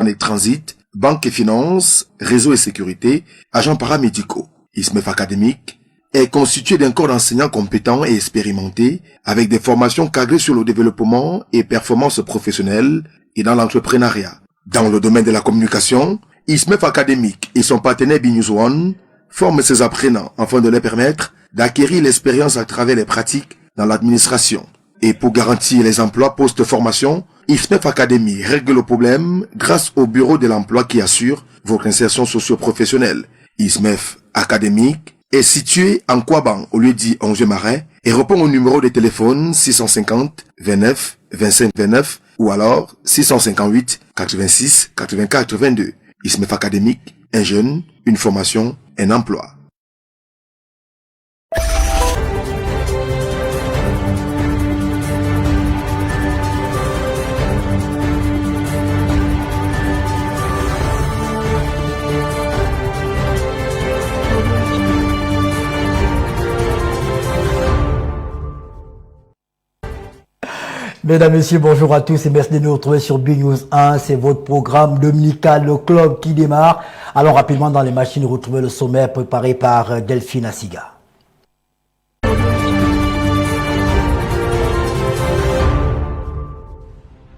et transit, banque et finance, réseau et sécurité, agents paramédicaux. ISMEF académique est constitué d'un corps d'enseignants compétents et expérimentés avec des formations cadrées sur le développement et performance professionnelle et dans l'entrepreneuriat. Dans le domaine de la communication, ISMEF académique et son partenaire BNews One forment ses apprenants afin de leur permettre d'acquérir l'expérience à travers les pratiques dans l'administration. Et pour garantir les emplois post-formation, ISMEF Academy règle le problème grâce au bureau de l'emploi qui assure votre insertion socio-professionnelle. ISMEF académique est situé en Kouaban au lieu dit 11 Marais et répond au numéro de téléphone 650 29 25 29 ou alors 658 86 84 82. ISMEF académique, un jeune, une formation, un emploi. Mesdames, Messieurs, bonjour à tous et merci de nous retrouver sur BNews 1. C'est votre programme dominical, le club qui démarre. Allons rapidement dans les machines retrouver le sommaire préparé par Delphine Asiga.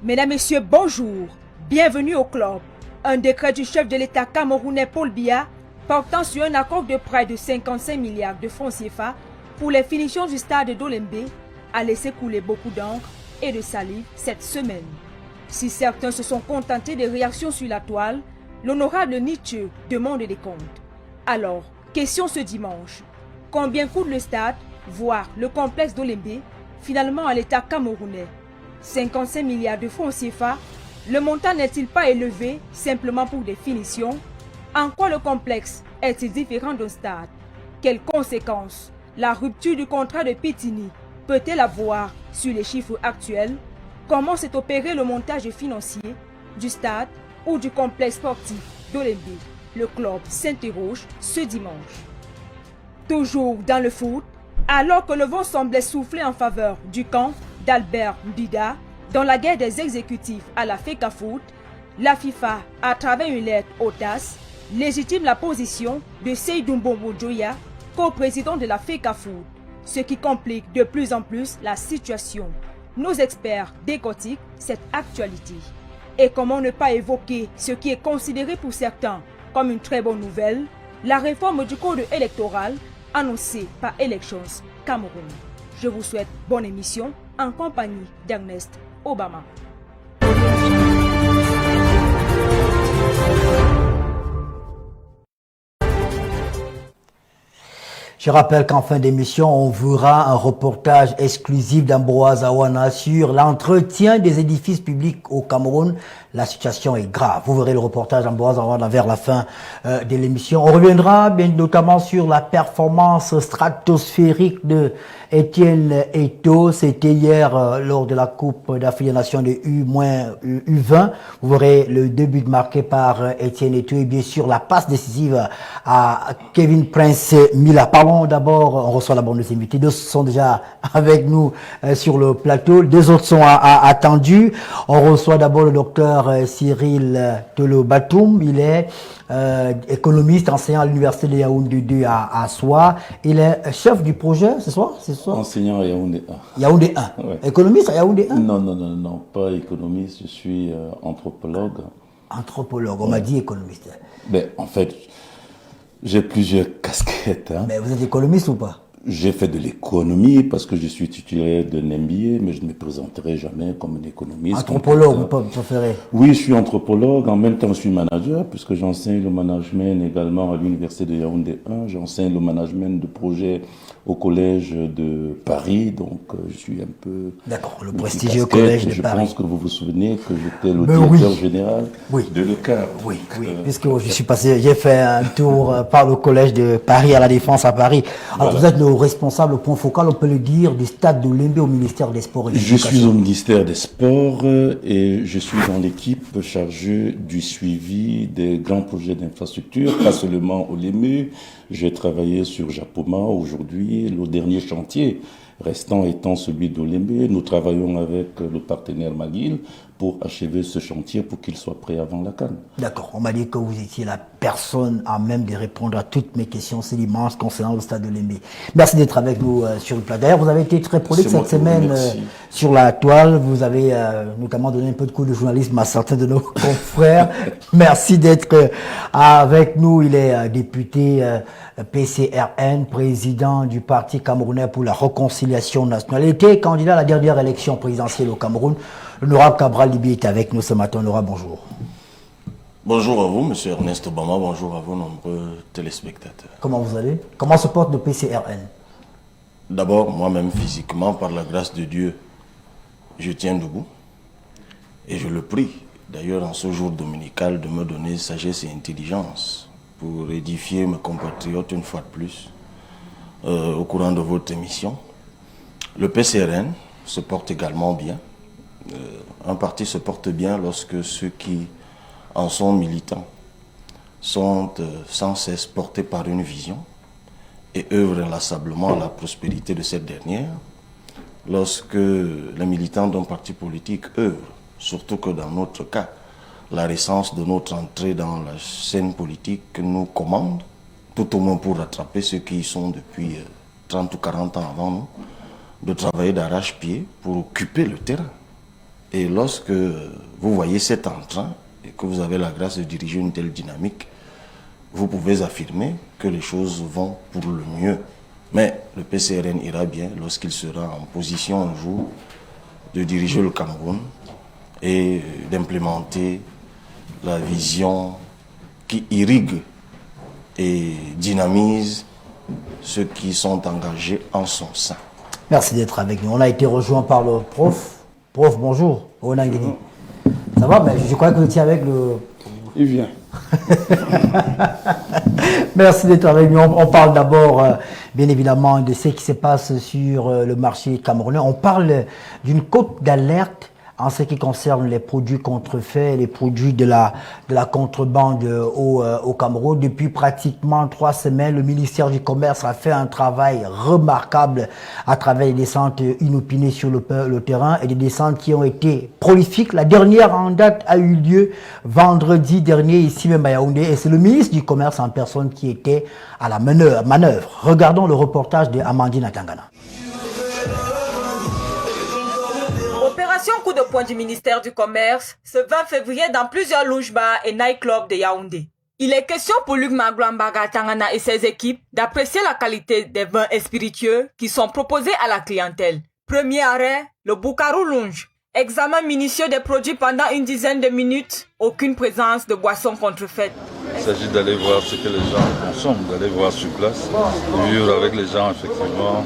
Mesdames, Messieurs, bonjour. Bienvenue au club. Un décret du chef de l'État camerounais Paul Biya portant sur un accord de près de 55 milliards de francs CFA pour les finitions du stade d'Olembe a laissé couler beaucoup d'encre et de salive cette semaine. Si certains se sont contentés des réactions sur la toile, l'honorable Nietzsche demande des comptes. Alors, question ce dimanche. Combien coûte le stade, voire le complexe d'Olembe, finalement à l'État camerounais? 55 milliards de francs CFA, le montant n'est-il pas élevé simplement pour des finitions? En quoi le complexe est-il différent d'un stade? Quelles conséquences la rupture du contrat de Pitini peut-elle avoir sur les chiffres actuels? Comment s'est opéré le montage financier du stade ou du complexe sportif d'Olembe? Le club s'interroge ce dimanche. Toujours dans le foot, alors que le vent semblait souffler en faveur du camp d'Albert Mbida dans la guerre des exécutifs à la FECAFOOT, la FIFA, à travers une lettre au TAS, légitime la position de Seydou Mbombo Djoya, co-président de la FECAFOOT, ce qui complique de plus en plus la situation. Nos experts décortiquent cette actualité. Et comment ne pas évoquer ce qui est considéré pour certains comme une très bonne nouvelle, la réforme du code électoral annoncée par Elections Cameroun. Je vous souhaite bonne émission en compagnie d'Ernest Obama. Je rappelle qu'en fin d'émission, on verra un reportage exclusif d'Ambroise Awana sur l'entretien des édifices publics au Cameroun. La situation est grave. Vous verrez le reportage d'Ambroise Awana vers la fin de l'émission. On reviendra bien notamment sur la performance stratosphérique de Etienne Eto'o. C'était hier lors de la Coupe d'Afrique des Nations de U-20. Vous verrez le début marqué par Etienne Eto'o et bien sûr la passe décisive à Kevin Prince Mila. Parlons d'abord, on reçoit d'abord nos invités. Deux sont déjà avec nous sur le plateau. Deux autres sont attendus. On reçoit d'abord le docteur Cyril Tolo Batoum. Il est économiste, enseignant à l'université de Yaoundé 2 à Soie. Il est chef du projet, c'est ça? Enseignant à Yaoundé 1. Yaoundé 1. Ouais. Économiste à Yaoundé 1? Non, pas économiste, je suis anthropologue. Anthropologue, on m'a dit économiste. Ben, en fait, j'ai plusieurs casquettes. Mais vous êtes économiste ou pas? J'ai fait de l'économie parce que je suis titulaire d'un MBA, mais je ne me présenterai jamais comme un économiste. Anthropologue, vous préférez? Oui, je suis anthropologue. En même temps, je suis manager puisque j'enseigne le management également à l'université de Yaoundé 1. J'enseigne le management de projets au collège de Paris. Donc, je suis un peu... D'accord, le prestigieux collège de Paris. Je pense que vous vous souvenez que j'étais le directeur général de l'ECAR. Oui, puisque je suis passé, j'ai fait un tour par le collège de Paris à la Défense à Paris. Alors, voilà. Vous êtes le responsable, le point focal, on peut le dire, du stade d'Olembe au ministère des Sports et de l'Éducation. Je suis au ministère des Sports et je suis dans l'équipe chargée du suivi des grands projets d'infrastructure, pas seulement Olembe. J'ai travaillé sur Japoma aujourd'hui, le dernier chantier restant étant celui d'Olembe. Nous travaillons avec le partenaire McGill pour achever ce chantier pour qu'il soit prêt avant la CAN. D'accord, on m'a dit que vous étiez la personne à même de répondre à toutes mes questions. C'est l'immense concernant le stade de Lembe. Merci d'être avec nous sur le plat. D'ailleurs, vous avez été très prolixe cette semaine sur la toile. Vous avez notamment donné un peu de cours de journalisme à certains de nos confrères. Merci d'être avec nous. Il est député PCRN, président du Parti camerounais pour la réconciliation nationale. Il était candidat à la dernière élection présidentielle au Cameroun. L'honorable Cabral Libi est avec nous ce matin. Honorable, bonjour. Bonjour à vous, monsieur Ernest Obama. Bonjour à vos nombreux téléspectateurs. Comment vous allez? Comment se porte le PCRN? D'abord, moi-même physiquement, par la grâce de Dieu, je tiens debout. Et je le prie, d'ailleurs, en ce jour dominical, de me donner sagesse et intelligence pour édifier mes compatriotes une fois de plus au courant de votre émission. Le PCRN se porte également bien. Un parti se porte bien lorsque ceux qui en sont militants sont sans cesse portés par une vision et œuvrent inlassablement à la prospérité de cette dernière. Lorsque les militants d'un parti politique œuvrent, surtout que dans notre cas, la récence de notre entrée dans la scène politique nous commande, tout au moins pour rattraper ceux qui y sont depuis 30 ou 40 ans avant nous, de travailler d'arrache-pied pour occuper le terrain. Et lorsque vous voyez cet entrain et que vous avez la grâce de diriger une telle dynamique, vous pouvez affirmer que les choses vont pour le mieux. Mais le PCRN ira bien lorsqu'il sera en position un jour de diriger le Cameroun et d'implémenter la vision qui irrigue et dynamise ceux qui sont engagés en son sein. Merci d'être avec nous. On a été rejoint par le prof. Prof, bonjour. Ça va? Je crois que vous étiez avec le... Il vient. Merci d'être avec nous. On parle d'abord, bien évidemment, de ce qui se passe sur le marché camerounais. On parle d'une cote d'alerte en ce qui concerne les produits contrefaits, les produits de la contrebande au Cameroun. Depuis pratiquement 3 semaines, le ministère du Commerce a fait un travail remarquable à travers des descentes inopinées sur le terrain et des descentes qui ont été prolifiques. La dernière en date a eu lieu vendredi dernier ici même à Yaoundé et c'est le ministre du Commerce en personne qui était à la manœuvre. Regardons le reportage de Amandine Atangana. Opération coup de poing du ministère du Commerce ce 20 février dans plusieurs lounge-bars et nightclubs de Yaoundé. Il est question pour Luc Magloambaga Tangana et ses équipes d'apprécier la qualité des vins et spiritueux qui sont proposés à la clientèle. Premier arrêt, le Bukaru Lounge. Examen minutieux des produits pendant une dizaine de minutes, aucune présence de boissons contrefaites. Il s'agit d'aller voir ce que les gens consomment, d'aller voir sur place, de vivre avec les gens effectivement,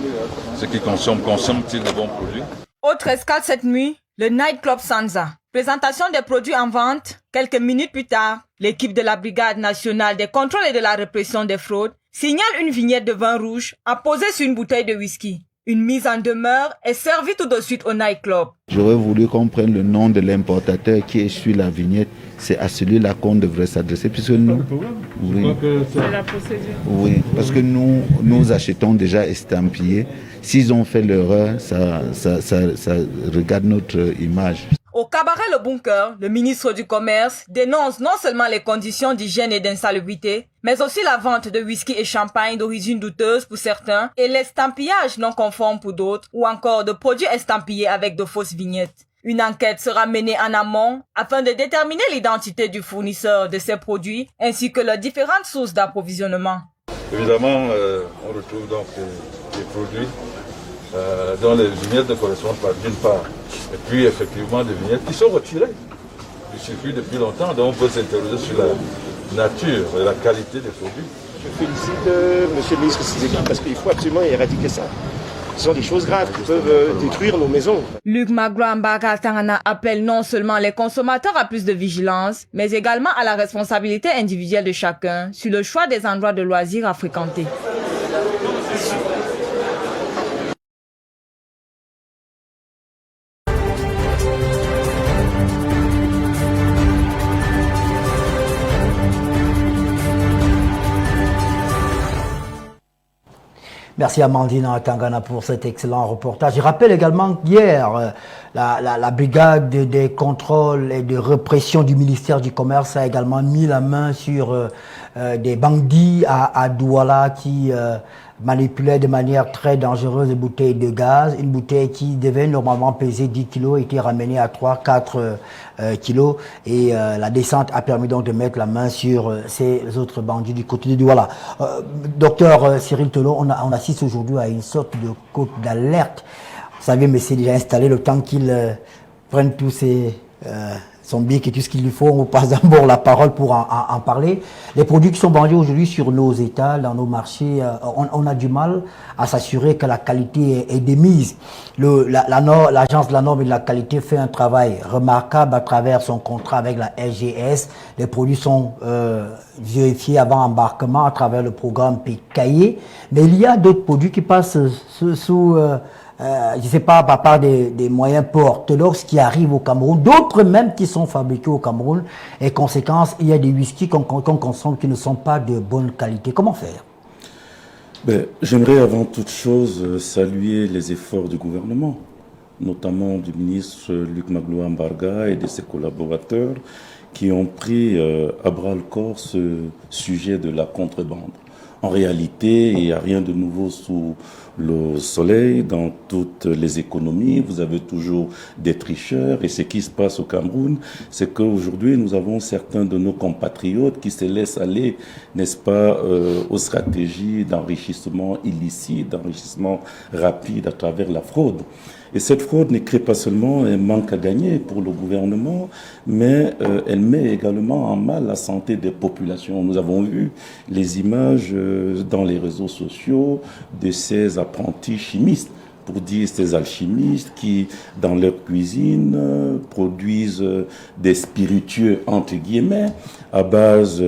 ce qu'ils consomment-ils de bons produits. Autre escale cette nuit, le nightclub Sansa. Présentation des produits en vente. Quelques minutes plus tard, l'équipe de la Brigade nationale des contrôles et de la répression des fraudes signale une vignette de vin rouge apposée sur une bouteille de whisky. Une mise en demeure est servie tout de suite au nightclub. J'aurais voulu qu'on prenne le nom de l'importateur qui est sur la vignette. C'est à celui-là qu'on devrait s'adresser. Puisque nous, oui, C'est la procédure. Oui, parce que nous achetons déjà estampillés. S'ils ont fait l'erreur, ça regarde notre image. Au cabaret Le Bunker, le ministre du Commerce dénonce non seulement les conditions d'hygiène et d'insalubrité, mais aussi la vente de whisky et champagne d'origine douteuse pour certains et l'estampillage non conforme pour d'autres, ou encore de produits estampillés avec de fausses vignettes. Une enquête sera menée en amont afin de déterminer l'identité du fournisseur de ces produits ainsi que leurs différentes sources d'approvisionnement. Évidemment, on retrouve donc des produits dont les vignettes ne correspondent pas d'une part. Et puis effectivement des vignettes qui sont retirées du circuit depuis longtemps. Donc on peut s'interroger sur la nature et la qualité des produits. Je félicite monsieur le ministre et ses équipes parce qu'il faut absolument éradiquer ça. Ce sont des choses graves qui peuvent détruire nos maisons. Luc Magloambaga Tangana appelle non seulement les consommateurs à plus de vigilance, mais également à la responsabilité individuelle de chacun sur le choix des endroits de loisirs à fréquenter. Merci Amandine Tangana pour cet excellent reportage. Je rappelle également qu'hier, la brigade des contrôles et de répression du ministère du Commerce a également mis la main sur des bandits à Douala qui manipulaient de manière très dangereuse des bouteilles de gaz. Une bouteille qui devait normalement peser 10 kilos a été ramenée à 3-4 kilos. Et la descente a permis donc de mettre la main sur ces autres bandits du côté de Douala. Docteur Cyril Telon, on assiste aujourd'hui à une sorte de côte d'alerte. Vous savez, mais c'est déjà installé le temps qu'il prenne tous son bic et tout ce qu'il lui faut. On vous passe d'abord la parole pour en parler. Les produits qui sont vendus aujourd'hui sur nos étals, dans nos marchés, on a du mal à s'assurer que la qualité est de mise. L'agence de la norme et de la qualité fait un travail remarquable à travers son contrat avec la SGS. Les produits sont vérifiés avant embarquement à travers le programme PKI. Mais il y a d'autres produits qui passent sous je ne sais pas, par part des moyens orthodoxes qui arrivent au Cameroun, d'autres même qui sont fabriqués au Cameroun. Et conséquence, il y a des whiskies qu'on consomme qui ne sont pas de bonne qualité. Comment faire? J'aimerais avant toute chose saluer les efforts du gouvernement, notamment du ministre Luc Magloire Mbarga et de ses collaborateurs qui ont pris à bras le corps ce sujet de la contrebande. En réalité, il n'y a rien de nouveau sous le soleil dans toutes les économies. Vous avez toujours des tricheurs. Et ce qui se passe au Cameroun, c'est qu'aujourd'hui, nous avons certains de nos compatriotes qui se laissent aller, n'est-ce pas, aux stratégies d'enrichissement illicite, d'enrichissement rapide à travers la fraude. Et cette fraude ne crée pas seulement un manque à gagner pour le gouvernement, mais elle met également en mal la santé des populations. Nous avons vu les images dans les réseaux sociaux de ces apprentis chimistes, pour dire ces alchimistes qui, dans leur cuisine, produisent des spiritueux, entre guillemets, à base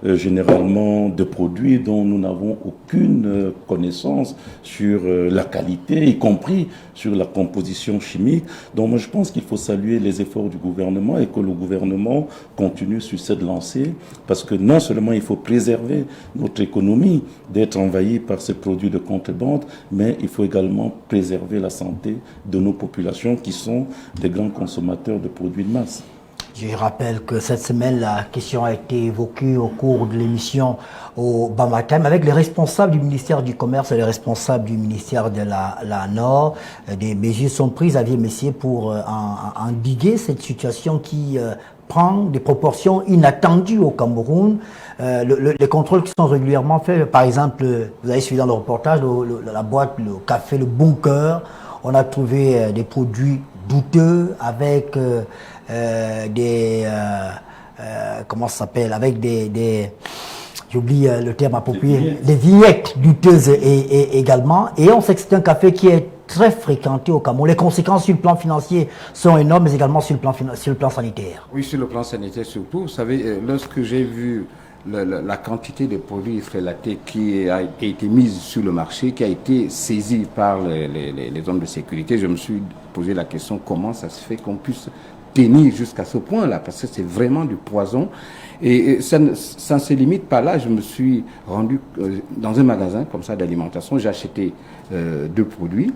généralement de produits dont nous n'avons aucune connaissance sur la qualité, y compris sur la composition chimique. Donc moi je pense qu'il faut saluer les efforts du gouvernement et que le gouvernement continue sur cette lancée, parce que non seulement il faut préserver notre économie d'être envahie par ces produits de contrebande, mais il faut également préserver la santé de nos populations qui sont des grands consommateurs de produits de masse. Je rappelle que cette semaine, la question a été évoquée au cours de l'émission au Bamatam avec les responsables du ministère du Commerce et les responsables du ministère de la Nord. Des mesures sont prises à Vieux-Messier pour endiguer cette situation qui prend des proportions inattendues au Cameroun. Les contrôles qui sont régulièrement faits, par exemple, vous avez suivi dans le reportage, la boîte, le café, le Bunker, on a trouvé des produits douteux avec comment ça s'appelle, avec j'oublie le terme approprié, des vignettes douteuses et également. Et on sait que c'est un café qui est très fréquenté au Cameroun. Les conséquences sur le plan financier sont énormes, mais également sur le plan sanitaire. Oui, sur le plan sanitaire surtout. Vous savez, lorsque j'ai vu la quantité de produits frélatés qui a été mise sur le marché, qui a été saisie par les hommes de sécurité, je me suis posé la question comment ça se fait qu'on puisse tenir jusqu'à ce point-là, parce que c'est vraiment du poison. Et ça ne se limite pas là. Je me suis rendu dans un magasin comme ça d'alimentation, j'ai acheté 2 produits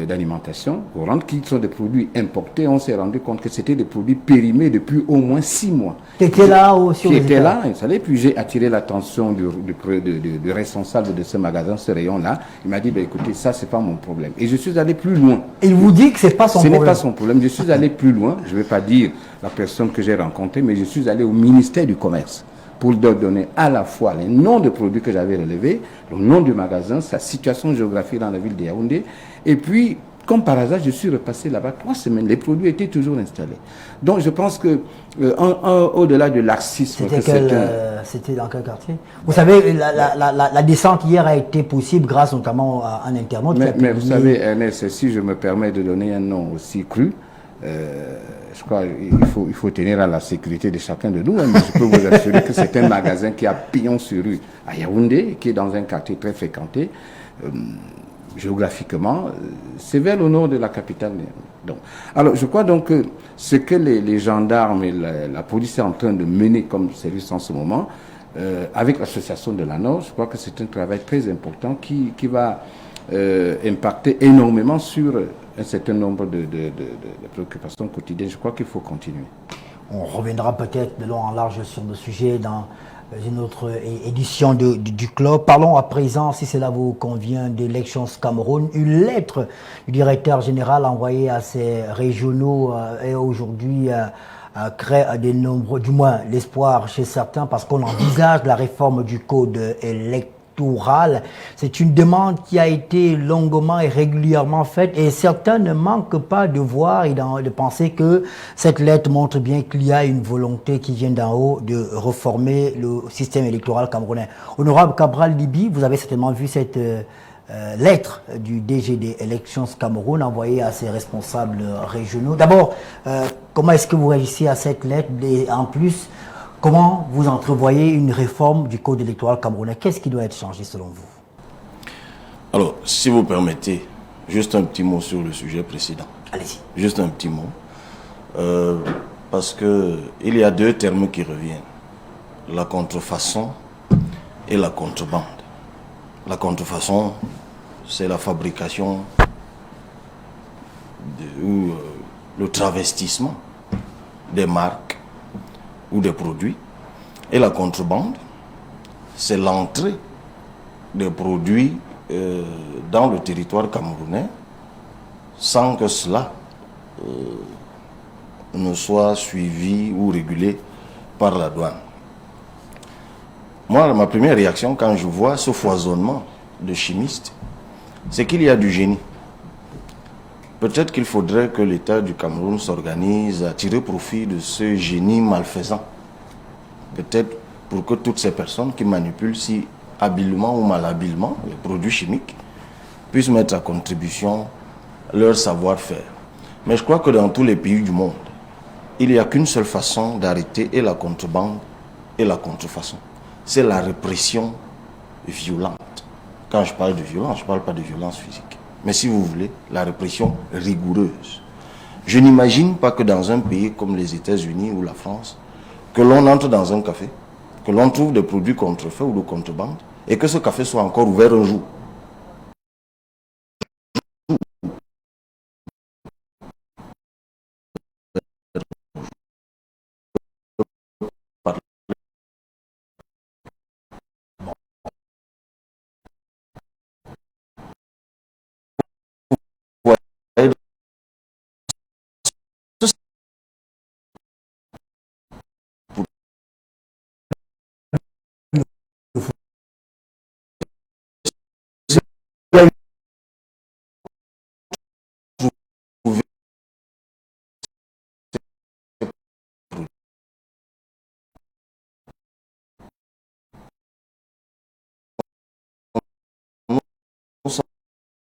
d'alimentation courante qui sont des produits importés. On s'est rendu compte que c'était des produits périmés depuis au moins 6 mois. Tu étais là aussi? J'étais là, installé, puis j'ai attiré l'attention du responsable de ce magasin, ce rayon-là. Il m'a dit, écoutez, ça, c'est pas mon problème. Et je suis allé plus loin. Il vous dit que c'est pas son problème? Ce n'est pas son problème. Je suis allé plus loin. Je ne vais pas dire la personne que j'ai rencontrée, mais je suis allé au ministère du Commerce pour leur donner à la fois les noms de produits que j'avais relevés, le nom du magasin, sa situation géographique dans la ville de Yaoundé. Et puis, comme par hasard, je suis repassé là-bas 3 semaines. Les produits étaient toujours installés. Donc, je pense que au-delà de laxisme... C'était dans quel quartier? Vous savez, la descente hier a été possible grâce notamment à un internaute. Mais vous savez, Ernest, si je me permets de donner un nom aussi cru, je crois qu'il faut tenir à la sécurité de chacun de nous. Hein, mais je peux vous assurer que c'est un magasin qui a pignon sur rue à Yaoundé, qui est dans un quartier très fréquenté. Géographiquement, c'est vers le nord de la capitale. Donc, alors, je crois donc que ce que les gendarmes et la police est en train de mener comme service en ce moment, avec l'association de la Nord, je crois que c'est un travail très important qui va impacté énormément sur un certain nombre de préoccupations quotidiennes. Je crois qu'il faut continuer. On reviendra peut-être de long en large sur le sujet dans une autre édition du club. Parlons à présent, si cela vous convient, d'Elections Cameroun. Une lettre du directeur général envoyée à ces régionaux est aujourd'hui crée des nombreux, du moins l'espoir chez certains, parce qu'on envisage la réforme du code électoral. C'est une demande qui a été longuement et régulièrement faite, et certains ne manquent pas de voir et de penser que cette lettre montre bien qu'il y a une volonté qui vient d'en haut de réformer le système électoral camerounais. Honorable Cabral Libi, vous avez certainement vu cette lettre du DG des Elections Cameroun envoyée à ses responsables régionaux. D'abord, comment est-ce que vous réagissez à cette lettre, et en plus, comment vous entrevoyez une réforme du code électoral camerounais? Qu'est-ce qui doit être changé selon vous? Alors, si vous permettez, juste un petit mot sur le sujet précédent. Allez-y. Juste un petit mot. Parce qu'il y a deux termes qui reviennent. La contrefaçon et la contrebande. La contrefaçon, c'est la fabrication ou le travestissement des marques ou des produits. Et la contrebande, c'est l'entrée des produits dans le territoire camerounais sans que cela ne soit suivi ou régulé par la douane. Moi, ma première réaction quand je vois ce foisonnement de chimistes, c'est qu'il y a du génie. Peut-être qu'il faudrait que l'État du Cameroun s'organise à tirer profit de ce génie malfaisant. Peut-être pour que toutes ces personnes qui manipulent si habilement ou malhabilement les produits chimiques puissent mettre à contribution leur savoir-faire. Mais je crois que dans tous les pays du monde, il n'y a qu'une seule façon d'arrêter et la contrebande et la contrefaçon. C'est la répression violente. Quand je parle de violence, je ne parle pas de violence physique. Mais si vous voulez, la répression rigoureuse. Je n'imagine pas que dans un pays comme les États-Unis ou la France, que l'on entre dans un café, que l'on trouve des produits contrefaits ou de contrebande, et que ce café soit encore ouvert un jour.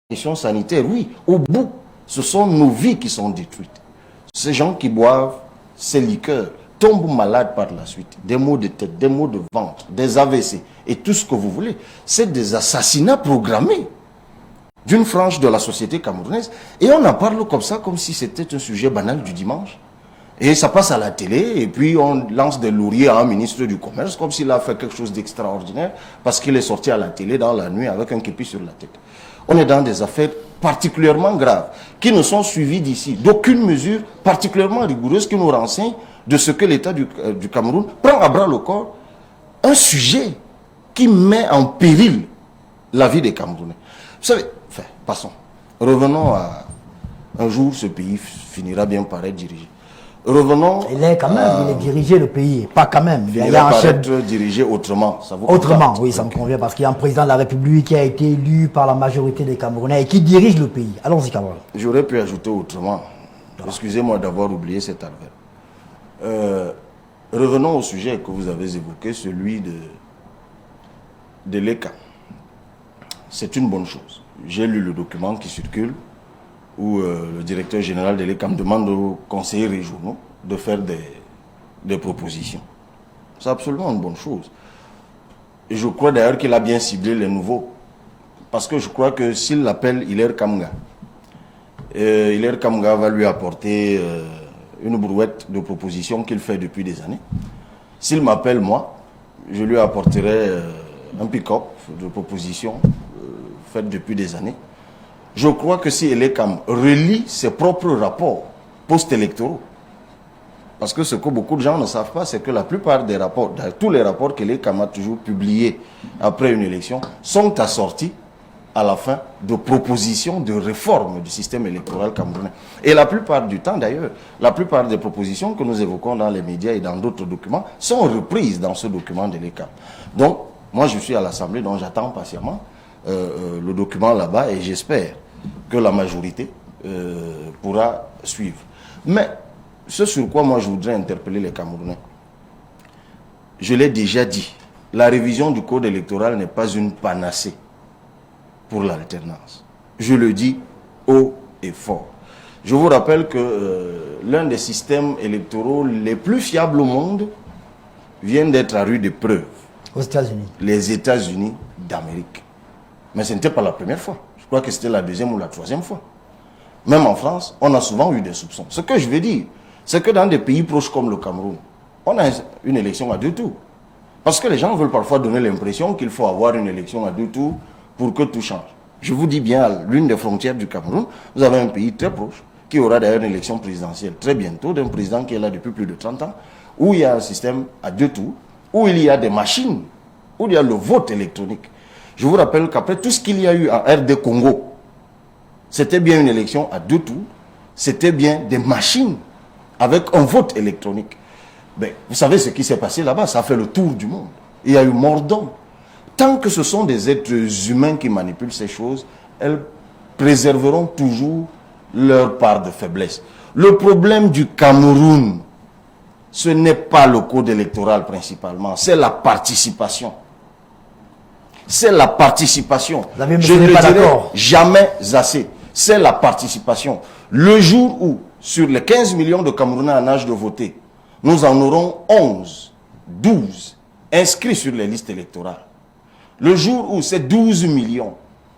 Question sanitaire, oui, au bout, ce sont nos vies qui sont détruites. Ces gens qui boivent ces liqueurs tombent malades par la suite. Des maux de tête, des maux de ventre, des AVC et tout ce que vous voulez. C'est des assassinats programmés d'une frange de la société camerounaise. Et on en parle comme ça, comme si c'était un sujet banal du dimanche. Et ça passe à la télé, et puis on lance des lauriers à un ministre du Commerce, comme s'il a fait quelque chose d'extraordinaire, parce qu'il est sorti à la télé dans la nuit avec un képi sur la tête. On est dans des affaires particulièrement graves, qui ne sont suivies d'ici d'aucune mesure particulièrement rigoureuse qui nous renseigne de ce que l'État du Cameroun prend à bras le corps, un sujet qui met en péril la vie des Camerounais. Vous savez, enfin, passons. Revenons à un jour, ce pays finira bien par être dirigé. Revenons. Il est quand même, il est dirigé le pays, pas quand même. Il y a un chef dirigé autrement. Ça vous autrement, oui, ça me convient, parce qu'il y a un président de la République qui a été élu par la majorité des Camerounais et qui dirige le pays. Allons-y, Cameroun. J'aurais pu ajouter autrement. Excusez-moi d'avoir oublié cet adverbe. Revenons au sujet que vous avez évoqué, celui de l'ECA. C'est une bonne chose. J'ai lu le document qui circule, où le directeur général de l'ECA me demande aux conseillers régionaux de faire des propositions. C'est absolument une bonne chose. Et je crois d'ailleurs qu'il a bien ciblé les nouveaux. Parce que je crois que s'il l'appelle Hilaire Kamga, Hilaire Kamga va lui apporter une brouette de propositions qu'il fait depuis des années. S'il m'appelle moi, je lui apporterai un pick-up de propositions faites depuis des années. Je crois que si Elekam relit ses propres rapports post-électoraux, parce que ce que beaucoup de gens ne savent pas, c'est que la plupart des rapports, tous les rapports qu'Elekam a toujours publiés après une élection, sont assortis à la fin de propositions de réforme du système électoral camerounais. Et la plupart du temps d'ailleurs, la plupart des propositions que nous évoquons dans les médias et dans d'autres documents sont reprises dans ce document d'Elekam. Donc, moi je suis à l'Assemblée, donc j'attends patiemment le document là-bas et j'espère que la majorité pourra suivre. Mais ce sur quoi moi je voudrais interpeller les Camerounais, je l'ai déjà dit, la révision du code électoral n'est pas une panacée pour l'alternance. Je le dis haut et fort. Je vous rappelle que l'un des systèmes électoraux les plus fiables au monde vient d'être à rude épreuve. Aux États-Unis. Les États-Unis d'Amérique. Mais ce n'était pas la première fois. Je crois que c'était la deuxième ou la troisième fois. Même en France, on a souvent eu des soupçons. Ce que je veux dire, c'est que dans des pays proches comme le Cameroun, on a une élection à 2 tours. Parce que les gens veulent parfois donner l'impression qu'il faut avoir une élection à 2 tours pour que tout change. Je vous dis bien, à l'une des frontières du Cameroun, vous avez un pays très proche, qui aura d'ailleurs une élection présidentielle très bientôt, d'un président qui est là depuis plus de 30 ans, où il y a un système à 2 tours, où il y a des machines, où il y a le vote électronique. Je vous rappelle qu'après tout ce qu'il y a eu en RD Congo, c'était bien une élection à 2 tours, c'était bien des machines avec un vote électronique. Ben, vous savez ce qui s'est passé là-bas, ça a fait le tour du monde. Il y a eu mort d'homme. Tant que ce sont des êtres humains qui manipulent ces choses, elles préserveront toujours leur part de faiblesse. Le problème du Cameroun, ce n'est pas le code électoral principalement, c'est la participation. C'est la participation. Je ne dirai jamais assez. C'est la participation. Le jour où, sur les 15 millions de Camerounais en âge de voter, nous en aurons 11, 12 inscrits sur les listes électorales. Le jour où ces 12 millions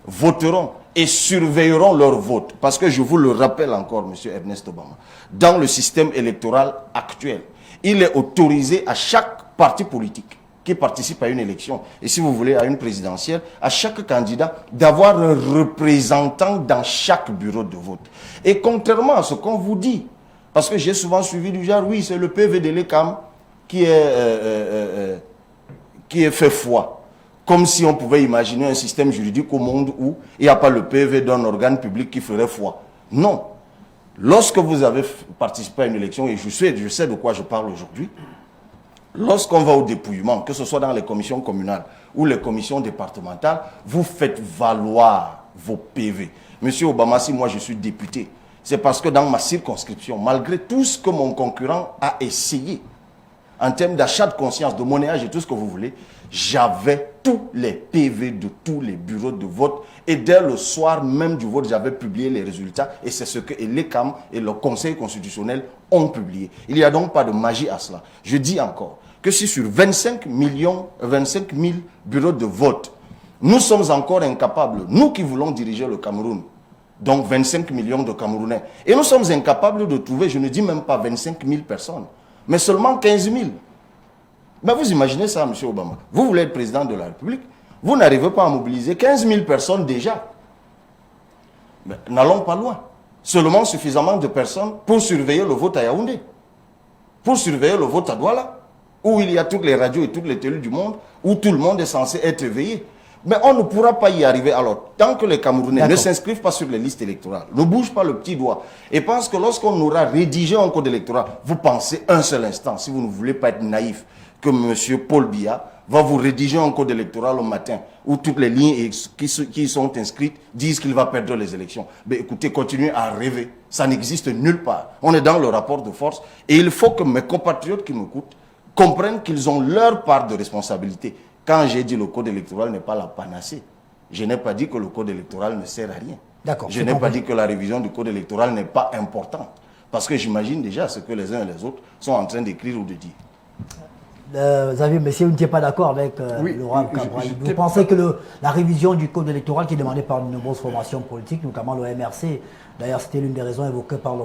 voteront et surveilleront leur vote, parce que je vous le rappelle encore, M. Ernest Obama, dans le système électoral actuel, il est autorisé à chaque parti politique qui participe à une élection, et si vous voulez à une présidentielle, à chaque candidat d'avoir un représentant dans chaque bureau de vote. Et contrairement à ce qu'on vous dit, parce que j'ai souvent suivi du genre, oui, c'est le PV de l'ECAM qui est fait foi. Comme si on pouvait imaginer un système juridique au monde où il n'y a pas le PV d'un organe public qui ferait foi. Non. Lorsque vous avez participé à une élection, et je sais de quoi je parle aujourd'hui, lorsqu'on va au dépouillement, que ce soit dans les commissions communales ou les commissions départementales, vous faites valoir vos PV. Monsieur Obama, si moi je suis député, c'est parce que dans ma circonscription, malgré tout ce que mon concurrent a essayé, en termes d'achat de conscience, de monnayage et tout ce que vous voulez, j'avais tous les PV de tous les bureaux de vote. Et dès le soir même du vote, j'avais publié les résultats. Et c'est ce que l'ECAM et le Conseil constitutionnel ont publié. Il n'y a donc pas de magie à cela. Je dis encore que si sur 25 000 bureaux de vote, nous sommes encore incapables, nous qui voulons diriger le Cameroun, donc 25 millions de Camerounais, et nous sommes incapables de trouver, je ne dis même pas 25 000 personnes, mais seulement 15 000. Ben vous imaginez ça, M. Obama. Vous voulez être président de la République, vous n'arrivez pas à mobiliser 15 000 personnes déjà. Mais n'allons pas loin. Seulement suffisamment de personnes pour surveiller le vote à Yaoundé, pour surveiller le vote à Douala, où il y a toutes les radios et toutes les télés du monde, où tout le monde est censé être éveillé. Mais on ne pourra pas y arriver. Alors, tant que les Camerounais ne s'inscrivent pas sur les listes électorales, ne bougent pas le petit doigt, et pensent que lorsqu'on aura rédigé un code électoral, vous pensez un seul instant, si vous ne voulez pas être naïf, que M. Paul Biya va vous rédiger un code électoral au matin, où toutes les lignes qui sont inscrites disent qu'il va perdre les élections. Mais écoutez, continuez à rêver. Ça n'existe nulle part. On est dans le rapport de force, et il faut que mes compatriotes qui m'écoutent comprennent qu'ils ont leur part de responsabilité. Quand j'ai dit le code électoral n'est pas la panacée, je n'ai pas dit que le code électoral ne sert à rien. Je n'ai pas dit que la révision du code électoral n'est pas importante. Parce que j'imagine déjà ce que les uns et les autres sont en train d'écrire ou de dire. Xavier Messier, vous n'étiez pas d'accord avec Laurent Cabral. Vous pensez que la révision du code électoral qui est demandée par de nombreuses formations politiques, notamment le MRC, d'ailleurs c'était l'une des raisons évoquées par le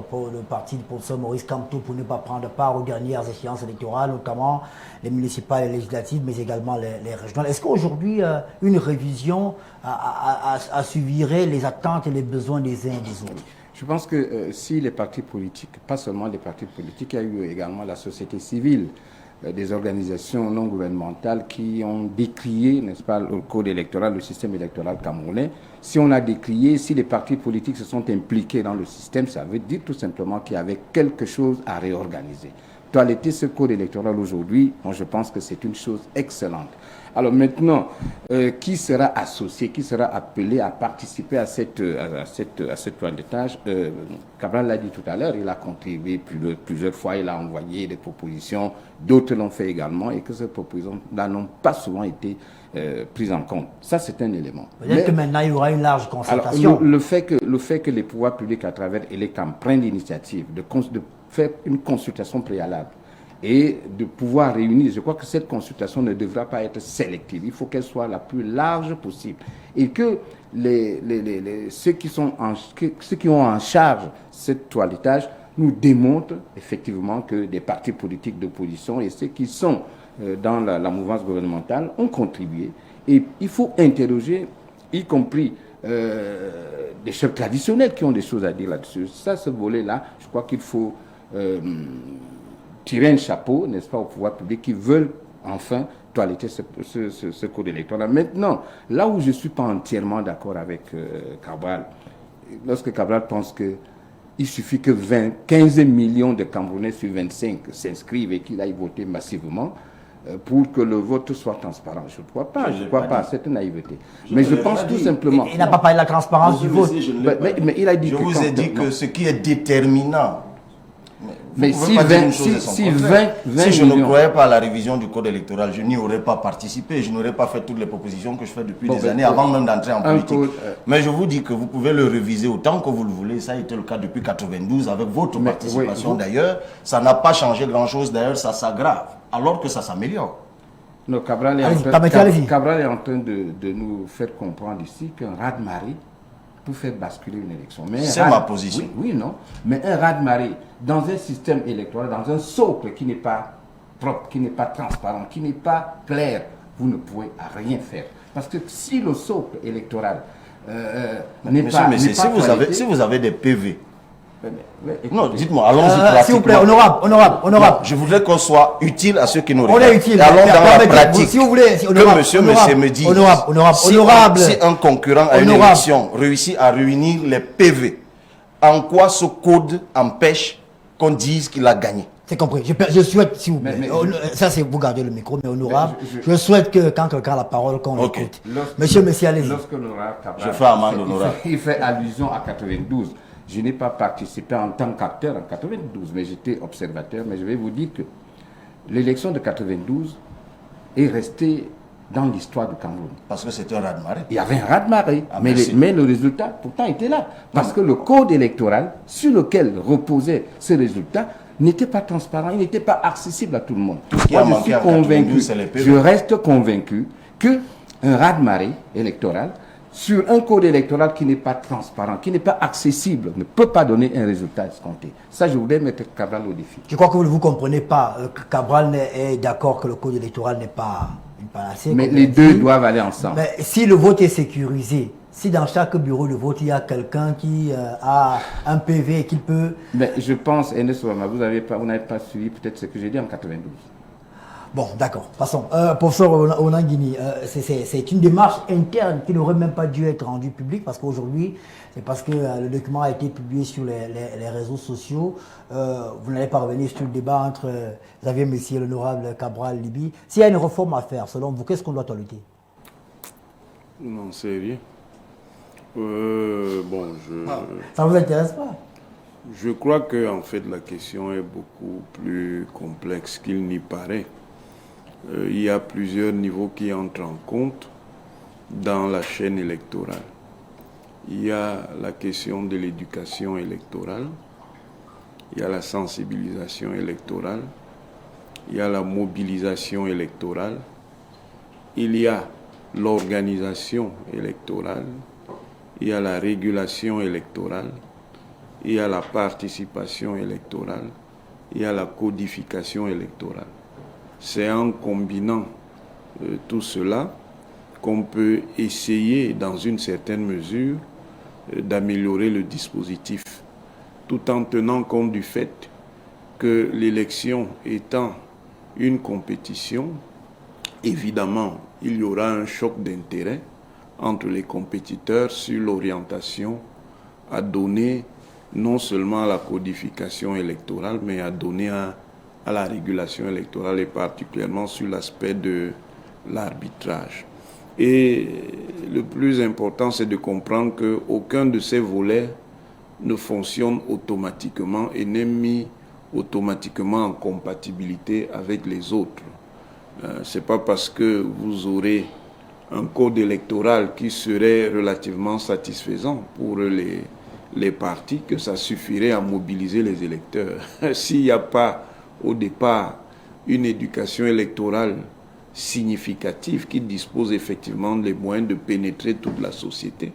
parti du professeur Maurice Kamto pour ne pas prendre part aux dernières échéances électorales, notamment les municipales et législatives, mais également les régionales. Est-ce qu'aujourd'hui, une révision assuvirait les attentes et les besoins des uns et des autres? Je pense que si les partis politiques, pas seulement les partis politiques, il y a eu également la société civile, des organisations non gouvernementales qui ont décrié, n'est-ce pas, le code électoral, le système électoral camerounais. Si on a décrié, si les partis politiques se sont impliqués dans le système, ça veut dire tout simplement qu'il y avait quelque chose à réorganiser. Toiletter ce code électoral aujourd'hui, moi je pense que c'est une chose excellente. Alors maintenant, qui sera associé, qui sera appelé à participer à cette toilettage? Cabral l'a dit tout à l'heure, il a contribué plusieurs fois, il a envoyé des propositions, d'autres l'ont fait également, et que ces propositions-là n'ont pas souvent été prises en compte. Ça, c'est un élément. Peut-être que maintenant, il y aura une large concertation. Alors, le fait que les pouvoirs publics, à travers ELECAM, prennent l'initiative de faire une consultation préalable, et de pouvoir réunir. Je crois que cette consultation ne devra pas être sélective. Il faut qu'elle soit la plus large possible. Et que ceux qui ont en charge ce toilettage nous démontrent effectivement que des partis politiques d'opposition et ceux qui sont dans la mouvance gouvernementale ont contribué. Et il faut interroger, y compris des chefs traditionnels qui ont des choses à dire là-dessus. Ça, ce volet-là, je crois qu'il faut tirer un chapeau, n'est-ce pas, au pouvoir public qui veulent enfin toiletter ce code électoral. Maintenant, là où je ne suis pas entièrement d'accord avec Cabral, lorsque Cabral pense qu'il suffit que 15 millions de Camerounais sur 25 s'inscrivent et qu'il aille voter massivement pour que le vote soit transparent. Je ne crois pas, c'est une naïveté. Mais je pense tout simplement... Il n'a pas parlé de la transparence du vote. Mais il a dit je vous ai dit que ce qui est déterminant... Mais si je ne croyais pas à la révision du code électoral, je n'y aurais pas participé, je n'aurais pas fait toutes les propositions que je fais depuis des années avant même d'entrer en politique. Mais je vous dis que vous pouvez le réviser autant que vous le voulez. Ça a été le cas depuis 92 avec votre participation d'ailleurs. Ça n'a pas changé grand-chose d'ailleurs, ça s'aggrave alors que ça s'améliore. Non, Cabral est en train de nous faire comprendre ici qu'un raz-de-marée pour faire basculer une élection. C'est ma position. Oui, non. Mais un raz-de-marée dans un système électoral, dans un socle qui n'est pas propre, qui n'est pas transparent, qui n'est pas clair, vous ne pouvez rien faire. Parce que si le socle électoral n'est pas... Si vous avez des PV... Non, dites-moi, allons-y. S'il vous plaît, honorable. Non, je voudrais qu'on soit utile à ceux qui nous regardent. On est utile. Allons dans la pratique. Si vous voulez, que monsieur me dise, si un concurrent à une élection réussit à réunir les PV, en quoi ce code empêche qu'on dise qu'il a gagné? C'est compris. Je souhaite, s'il vous plaît, ça c'est vous gardez le micro, mais honorable, je souhaite que quand quelqu'un a la parole, qu'on l'écoute. Monsieur, allez-y. Lorsque l'honorable Cabral, je fais amende honorable. Il fait allusion à 92. Je n'ai pas participé en tant qu'acteur en 92, mais j'étais observateur. Mais je vais vous dire que l'élection de 92 est restée dans l'histoire du Cameroun. Parce que c'était un raz-de-marée. Il y avait un raz-de-marée, mais le résultat pourtant était là. Parce que le code électoral sur lequel reposait ce résultat n'était pas transparent, il n'était pas accessible à tout le monde. Moi, je suis convaincu, je reste convaincu qu'un raz-de-marée électoral sur un code électoral qui n'est pas transparent, qui n'est pas accessible, ne peut pas donner un résultat escompté. Ça, je voudrais mettre Cabral au défi. Je crois que vous ne vous comprenez pas. Cabral est d'accord que le code électoral n'est pas une panacée. Mais les deux doivent aller ensemble. Mais si le vote est sécurisé, si dans chaque bureau de vote, il y a quelqu'un qui a un PV et qui peut... Mais je pense, Ernest Ouama, vous n'avez pas suivi peut-être ce que j'ai dit en 92. Bon, d'accord, passons. Professeur Onanguini, c'est une démarche interne qui n'aurait même pas dû être rendue publique parce qu'aujourd'hui, c'est parce que le document a été publié sur les réseaux sociaux. Vous n'allez pas revenir sur le débat entre Xavier Messier et l'honorable Cabral Libi. S'il y a une réforme à faire, selon vous, qu'est-ce qu'on doit toiletter? Non, c'est rien. Ça ne vous intéresse pas? Je crois que en fait, la question est beaucoup plus complexe qu'il n'y paraît. Il y a plusieurs niveaux qui entrent en compte dans la chaîne électorale. Il y a la question de l'éducation électorale, il y a la sensibilisation électorale, il y a la mobilisation électorale, il y a l'organisation électorale, il y a la régulation électorale, il y a la participation électorale, il y a la codification électorale. C'est en combinant tout cela qu'on peut essayer, dans une certaine mesure, d'améliorer le dispositif, tout en tenant compte du fait que l'élection étant une compétition, évidemment, il y aura un choc d'intérêt entre les compétiteurs sur l'orientation à donner non seulement à la codification électorale, mais à donner à la régulation électorale et particulièrement sur l'aspect de l'arbitrage. Et le plus important, c'est de comprendre qu'aucun de ces volets ne fonctionne automatiquement et n'est mis automatiquement en compatibilité avec les autres. Ce n'est pas parce que vous aurez un code électoral qui serait relativement satisfaisant pour les partis que ça suffirait à mobiliser les électeurs. S'il n'y a pas au départ une éducation électorale significative qui dispose effectivement des moyens de pénétrer toute la société,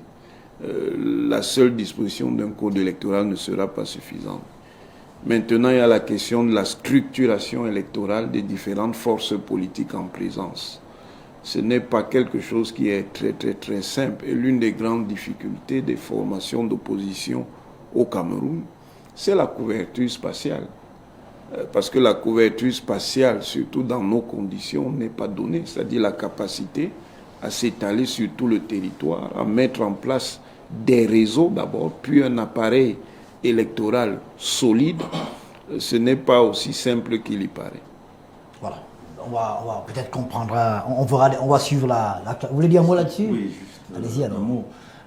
la seule disposition d'un code électoral ne sera pas suffisante. Maintenant, il y a la question de la structuration électorale des différentes forces politiques en présence. Ce n'est pas quelque chose qui est très très très simple. Et l'une des grandes difficultés des formations d'opposition au Cameroun, c'est la couverture spatiale. Parce que la couverture spatiale, surtout dans nos conditions, n'est pas donnée. C'est-à-dire la capacité à s'étaler sur tout le territoire, à mettre en place des réseaux d'abord, puis un appareil électoral solide. Ce n'est pas aussi simple qu'il y paraît. Voilà. On va peut-être comprendre, on va suivre la... Vous voulez dire un mot là-dessus? Oui, juste allez-y, alors. un mot.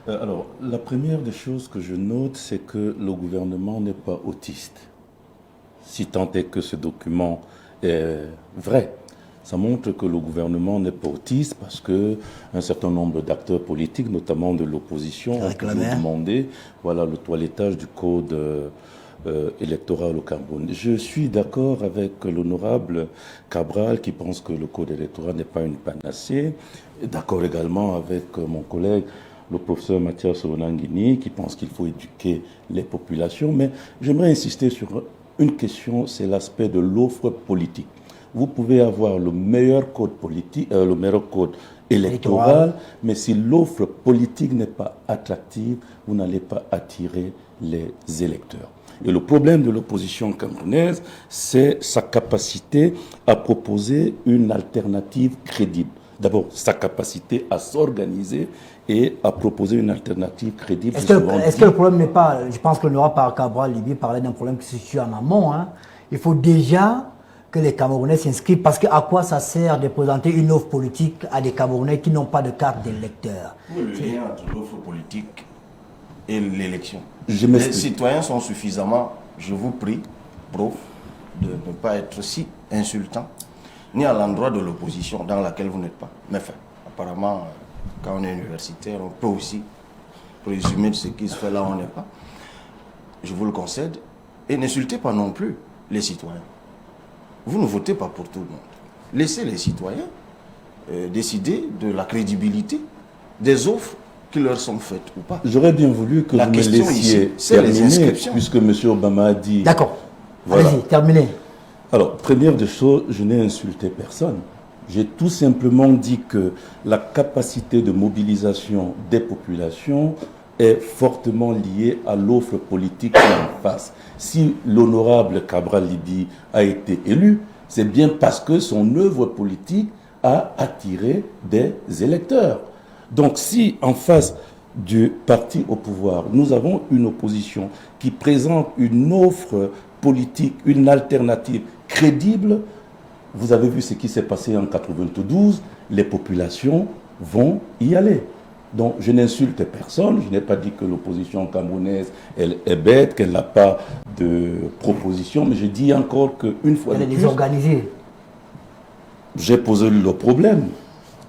Alors, la première des choses que je note, c'est que le gouvernement n'est pas autiste. Si tant est que ce document est vrai, ça montre que le gouvernement n'est pas autiste parce qu'un certain nombre d'acteurs politiques, notamment de l'opposition, ont toujours demandé le toilettage du code électoral au Cameroun. Je suis d'accord avec l'honorable Cabral qui pense que le code électoral n'est pas une panacée. D'accord également avec mon collègue, le professeur Mathias Onangini, qui pense qu'il faut éduquer les populations. Mais j'aimerais insister sur une question, c'est l'aspect de l'offre politique. Vous pouvez avoir le meilleur code politique, le meilleur code électoral, mais si l'offre politique n'est pas attractive, vous n'allez pas attirer les électeurs. Et le problème de l'opposition camerounaise, c'est sa capacité à proposer une alternative crédible. D'abord, sa capacité à s'organiser et à proposer une alternative crédible. Est-ce que le problème n'est pas, je pense que l'honorable par Cabral Libye parlait d'un problème qui se situe en amont. Il faut déjà que les Camerounais s'inscrivent, parce qu'à quoi ça sert de présenter une offre politique à des Camerounais qui n'ont pas de carte d'électeur? Le lien entre l'offre politique et l'élection. Les citoyens sont suffisamment, je vous prie, prof, de ne pas être si insultants, ni à l'endroit de l'opposition dans laquelle vous n'êtes pas. Mais enfin, apparemment, quand on est universitaire, on peut aussi présumer de ce qui se fait là où on n'est pas. Je vous le concède. Et n'insultez pas non plus les citoyens. Vous ne votez pas pour tout le monde. Laissez les citoyens décider de la crédibilité des offres qui leur sont faites ou pas. J'aurais bien voulu que vous me laissiez terminer, puisque M. Obama a dit... D'accord. Voilà. Allez-y, terminez. Alors, première des choses, je n'ai insulté personne. J'ai tout simplement dit que la capacité de mobilisation des populations est fortement liée à l'offre politique qui est en face. Si l'honorable Cabral Libye a été élu, c'est bien parce que son œuvre politique a attiré des électeurs. Donc si en face du parti au pouvoir, nous avons une opposition qui présente une offre politique, une alternative crédible, vous avez vu ce qui s'est passé en 92, les populations vont y aller. Donc je n'insulte personne, je n'ai pas dit que l'opposition camerounaise elle est bête, qu'elle n'a pas de proposition, mais je dis encore qu'une fois elle est désorganisée. J'ai posé le problème.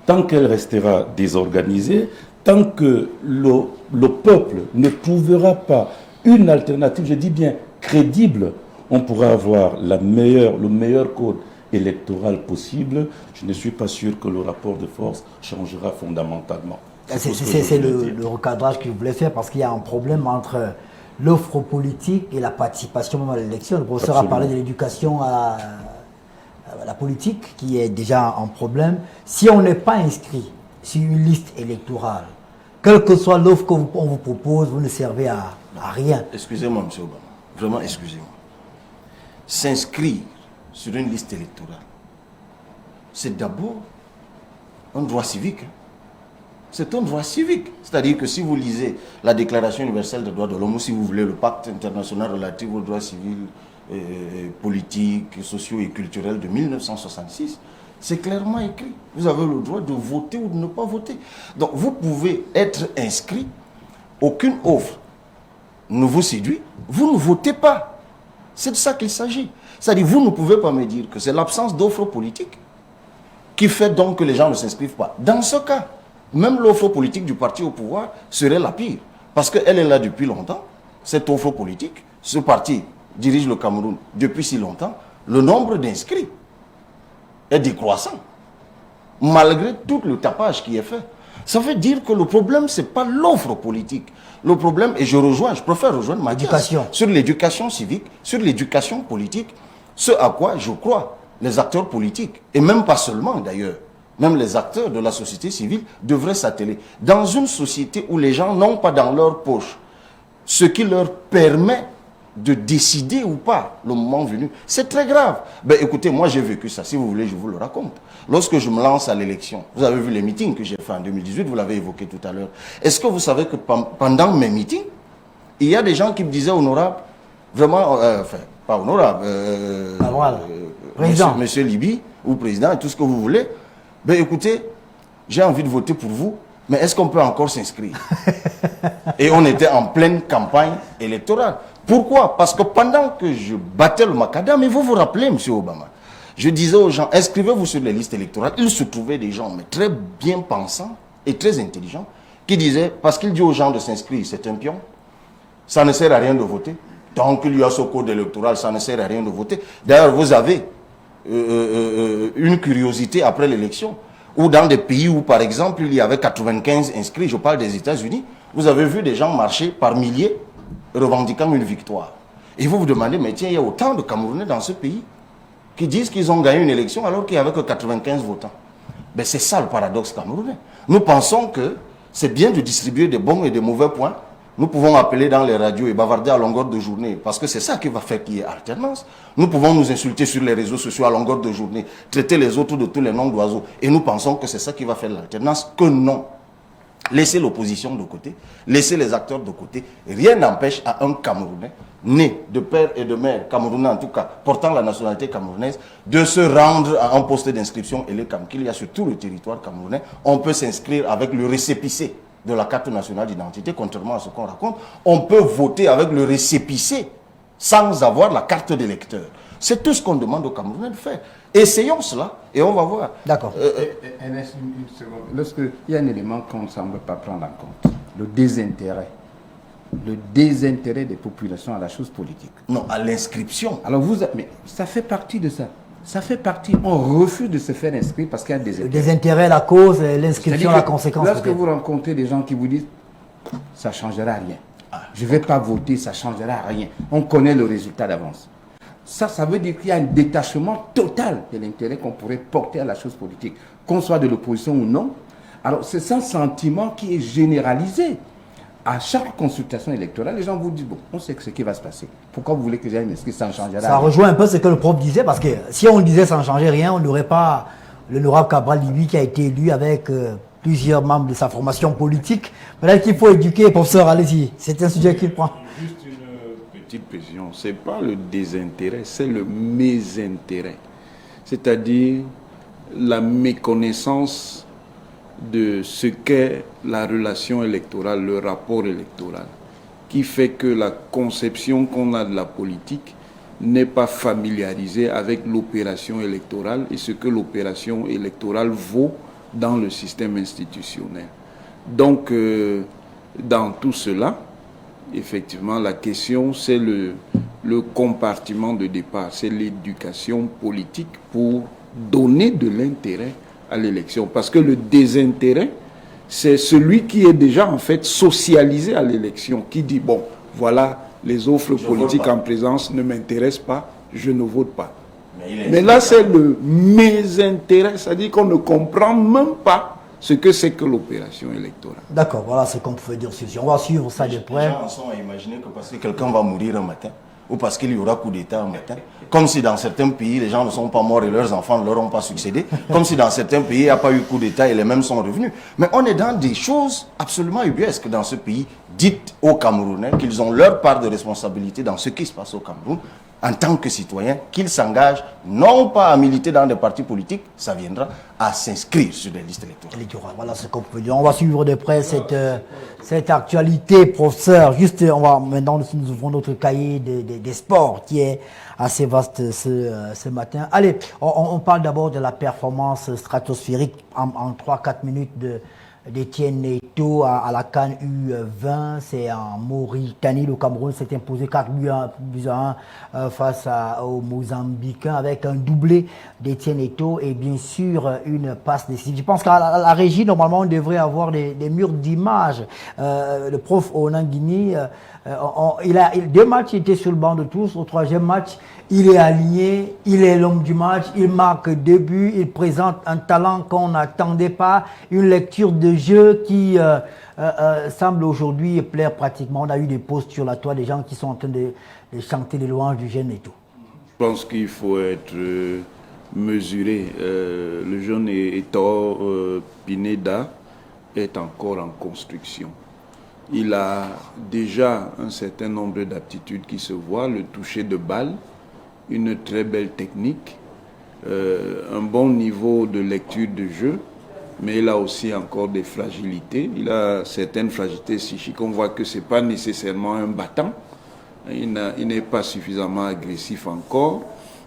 Tant qu'elle restera désorganisée, tant que le peuple ne trouvera pas une alternative, je dis bien crédible, on pourra avoir le meilleur code électoral possible, je ne suis pas sûr que le rapport de force changera fondamentalement. C'est le recadrage que je voulais faire parce qu'il y a un problème entre l'offre politique et la participation même à l'élection. Le professeur a parlé de l'éducation à la politique qui est déjà un problème. Si on n'est pas inscrit sur une liste électorale, quelle que soit l'offre qu'on vous propose, vous ne servez à rien. Excusez-moi, M. Obama. Vraiment, excusez-moi. S'inscrire sur une liste électorale, c'est d'abord un droit civique. C'est un droit civique. C'est-à-dire que si vous lisez la Déclaration universelle des droits de l'homme, ou si vous voulez le pacte international relatif aux droits civils, politiques, sociaux et culturels de 1966, c'est clairement écrit. Vous avez le droit de voter ou de ne pas voter. Donc vous pouvez être inscrit, aucune offre ne vous séduit, vous ne votez pas. C'est de ça qu'il s'agit. C'est-à-dire vous ne pouvez pas me dire que c'est l'absence d'offre politique qui fait donc que les gens ne s'inscrivent pas. Dans ce cas, même l'offre politique du parti au pouvoir serait la pire. Parce qu'elle est là depuis longtemps, cette offre politique. Ce parti dirige le Cameroun depuis si longtemps. Le nombre d'inscrits est décroissant, malgré tout le tapage qui est fait. Ça veut dire que le problème, ce n'est pas l'offre politique. Le problème, et je préfère rejoindre Mathias, sur l'éducation civique, sur l'éducation politique, ce à quoi je crois les acteurs politiques, et même pas seulement d'ailleurs, même les acteurs de la société civile devraient s'atteler. Dans une société où les gens n'ont pas dans leur poche ce qui leur permet de décider ou pas le moment venu, c'est très grave. Ben écoutez, moi j'ai vécu ça, si vous voulez je vous le raconte. Lorsque je me lance à l'élection, vous avez vu les meetings que j'ai fait en 2018, vous l'avez évoqué tout à l'heure. Est-ce que vous savez que pendant mes meetings, il y a des gens qui me disaient honorable, vraiment, enfin, pas honorable, monsieur Liby, ou président, et tout ce que vous voulez, ben écoutez, j'ai envie de voter pour vous, mais est-ce qu'on peut encore s'inscrire? Et on était en pleine campagne électorale. Pourquoi? Parce que pendant que je battais le macadam, mais vous vous rappelez, M. Obama, je disais aux gens, inscrivez-vous sur les listes électorales. Il se trouvait des gens, mais très bien pensants et très intelligents, qui disaient, parce qu'il dit aux gens de s'inscrire, c'est un pion, ça ne sert à rien de voter. Tant qu'il y a ce code électoral, ça ne sert à rien de voter. D'ailleurs, vous avez une curiosité après l'élection, ou dans des pays où, par exemple, il y avait 95 inscrits, je parle des États-Unis, vous avez vu des gens marcher par milliers, revendiquant une victoire. Et vous vous demandez, mais tiens, il y a autant de Camerounais dans ce pays qui disent qu'ils ont gagné une élection alors qu'il n'y avait que 95 votants. Ben c'est ça le paradoxe camerounais. Nous pensons que c'est bien de distribuer des bons et des mauvais points. Nous pouvons appeler dans les radios et bavarder à longueur de journée, parce que c'est ça qui va faire qu'il y ait alternance. Nous pouvons nous insulter sur les réseaux sociaux à longueur de journée, traiter les autres de tous les noms d'oiseaux, et nous pensons que c'est ça qui va faire l'alternance, que non. Laissez l'opposition de côté, laissez les acteurs de côté. Rien n'empêche à un Camerounais, né de père et de mère, Camerounais en tout cas, portant la nationalité camerounaise, de se rendre à un poste d'inscription qu'il y a sur tout le territoire camerounais. On peut s'inscrire avec le récépissé de la carte nationale d'identité, contrairement à ce qu'on raconte. On peut voter avec le récépissé sans avoir la carte d'électeur. C'est tout ce qu'on demande aux Camerounais de faire. Essayons cela et on va voir. D'accord. Une seconde. Lorsqu'il y a un élément qu'on ne semble pas prendre en compte, le désintérêt. Le désintérêt des populations à la chose politique. Non, à l'inscription. Alors mais ça fait partie de ça. Ça fait partie. On refuse de se faire inscrire parce qu'il y a des désintérêt. Le désintérêt, la cause, l'inscription, la conséquence. Lorsque vous rencontrez des gens qui vous disent ça ne changera rien. Je ne vais pas voter, ça ne changera rien. On connaît le résultat d'avance. Ça veut dire qu'il y a un détachement total de l'intérêt qu'on pourrait porter à la chose politique, qu'on soit de l'opposition ou non. Alors, c'est un sentiment qui est généralisé. À chaque consultation électorale, les gens vous disent, bon, on sait ce qui va se passer. Pourquoi vous voulez que j'aille m'inscrire, ça ne changera rien? Ça rejoint un peu ce que le prof disait, parce que si on disait ça ne changeait rien, on n'aurait pas l'honorable Cabral Liby qui a été élu avec plusieurs membres de sa formation politique. Peut-être qu'il faut éduquer, professeur, allez-y, c'est un sujet qu'il prend. Juste une petite précision, ce n'est pas le désintérêt, c'est le mésintérêt. C'est-à-dire la méconnaissance de ce qu'est la relation électorale, le rapport électoral, qui fait que la conception qu'on a de la politique n'est pas familiarisée avec l'opération électorale et ce que l'opération électorale vaut dans le système institutionnel. Donc, dans tout cela, effectivement, la question, c'est le compartiment de départ, c'est l'éducation politique pour donner de l'intérêt à l'élection. Parce que le désintérêt, c'est celui qui est déjà en fait socialisé à l'élection, qui dit, bon, voilà, les offres politiques en présence ne m'intéressent pas, je ne vote pas. Mais là, c'est le mésintérêt, c'est-à-dire qu'on ne comprend même pas ce que c'est que l'opération électorale. D'accord, voilà ce qu'on pouvait dire sur ça. On va suivre ça de près. Les gens en sont à imaginer que parce que quelqu'un va mourir un matin, ou parce qu'il y aura coup d'État un matin, comme si dans certains pays, les gens ne sont pas morts et leurs enfants ne leur ont pas succédé, comme si dans certains pays, il n'y a pas eu coup d'État et les mêmes sont revenus. Mais on est dans des choses absolument ubuesques dans ce pays. Dites aux Camerounais qu'ils ont leur part de responsabilité dans ce qui se passe au Cameroun, en tant que citoyens, qu'ils s'engagent non pas à militer dans des partis politiques, ça viendra à s'inscrire sur des listes électorales. Voilà ce qu'on peut dire. On va suivre de près cette actualité, professeur. Juste, maintenant, nous ouvrons notre cahier des sports qui est assez vaste ce matin. Allez, on parle d'abord de la performance stratosphérique en 3-4 minutes d'Etienne Neto à la CAN U20, c'est en Mauritanie. Le Cameroun s'est imposé 4 buts à 1 face aux Mozambicains avec un doublé d'Etienne Neto et bien sûr une passe décisive. Je pense qu'à la régie, normalement, on devrait avoir des murs d'images. Le prof Onanguini, il a 2 matchs, il était sur le banc de tous. Au 3e match, il est aligné, il est l'homme du match, il marque 2 buts, il présente un talent qu'on n'attendait pas, une lecture de jeu qui semble aujourd'hui plaire pratiquement. On a eu des posts sur la toile, des gens qui sont en train de chanter les louanges du jeune et tout. Je pense qu'il faut être mesuré. Le jeune Héctor Pineda est encore en construction. Il a déjà un certain nombre d'aptitudes qui se voient, le toucher de balle, une très belle technique, un bon niveau de lecture de jeu, mais il a aussi encore des fragilités. Il a certaines fragilités psychiques. On voit que ce n'est pas nécessairement un battant. Il n'est pas suffisamment agressif encore.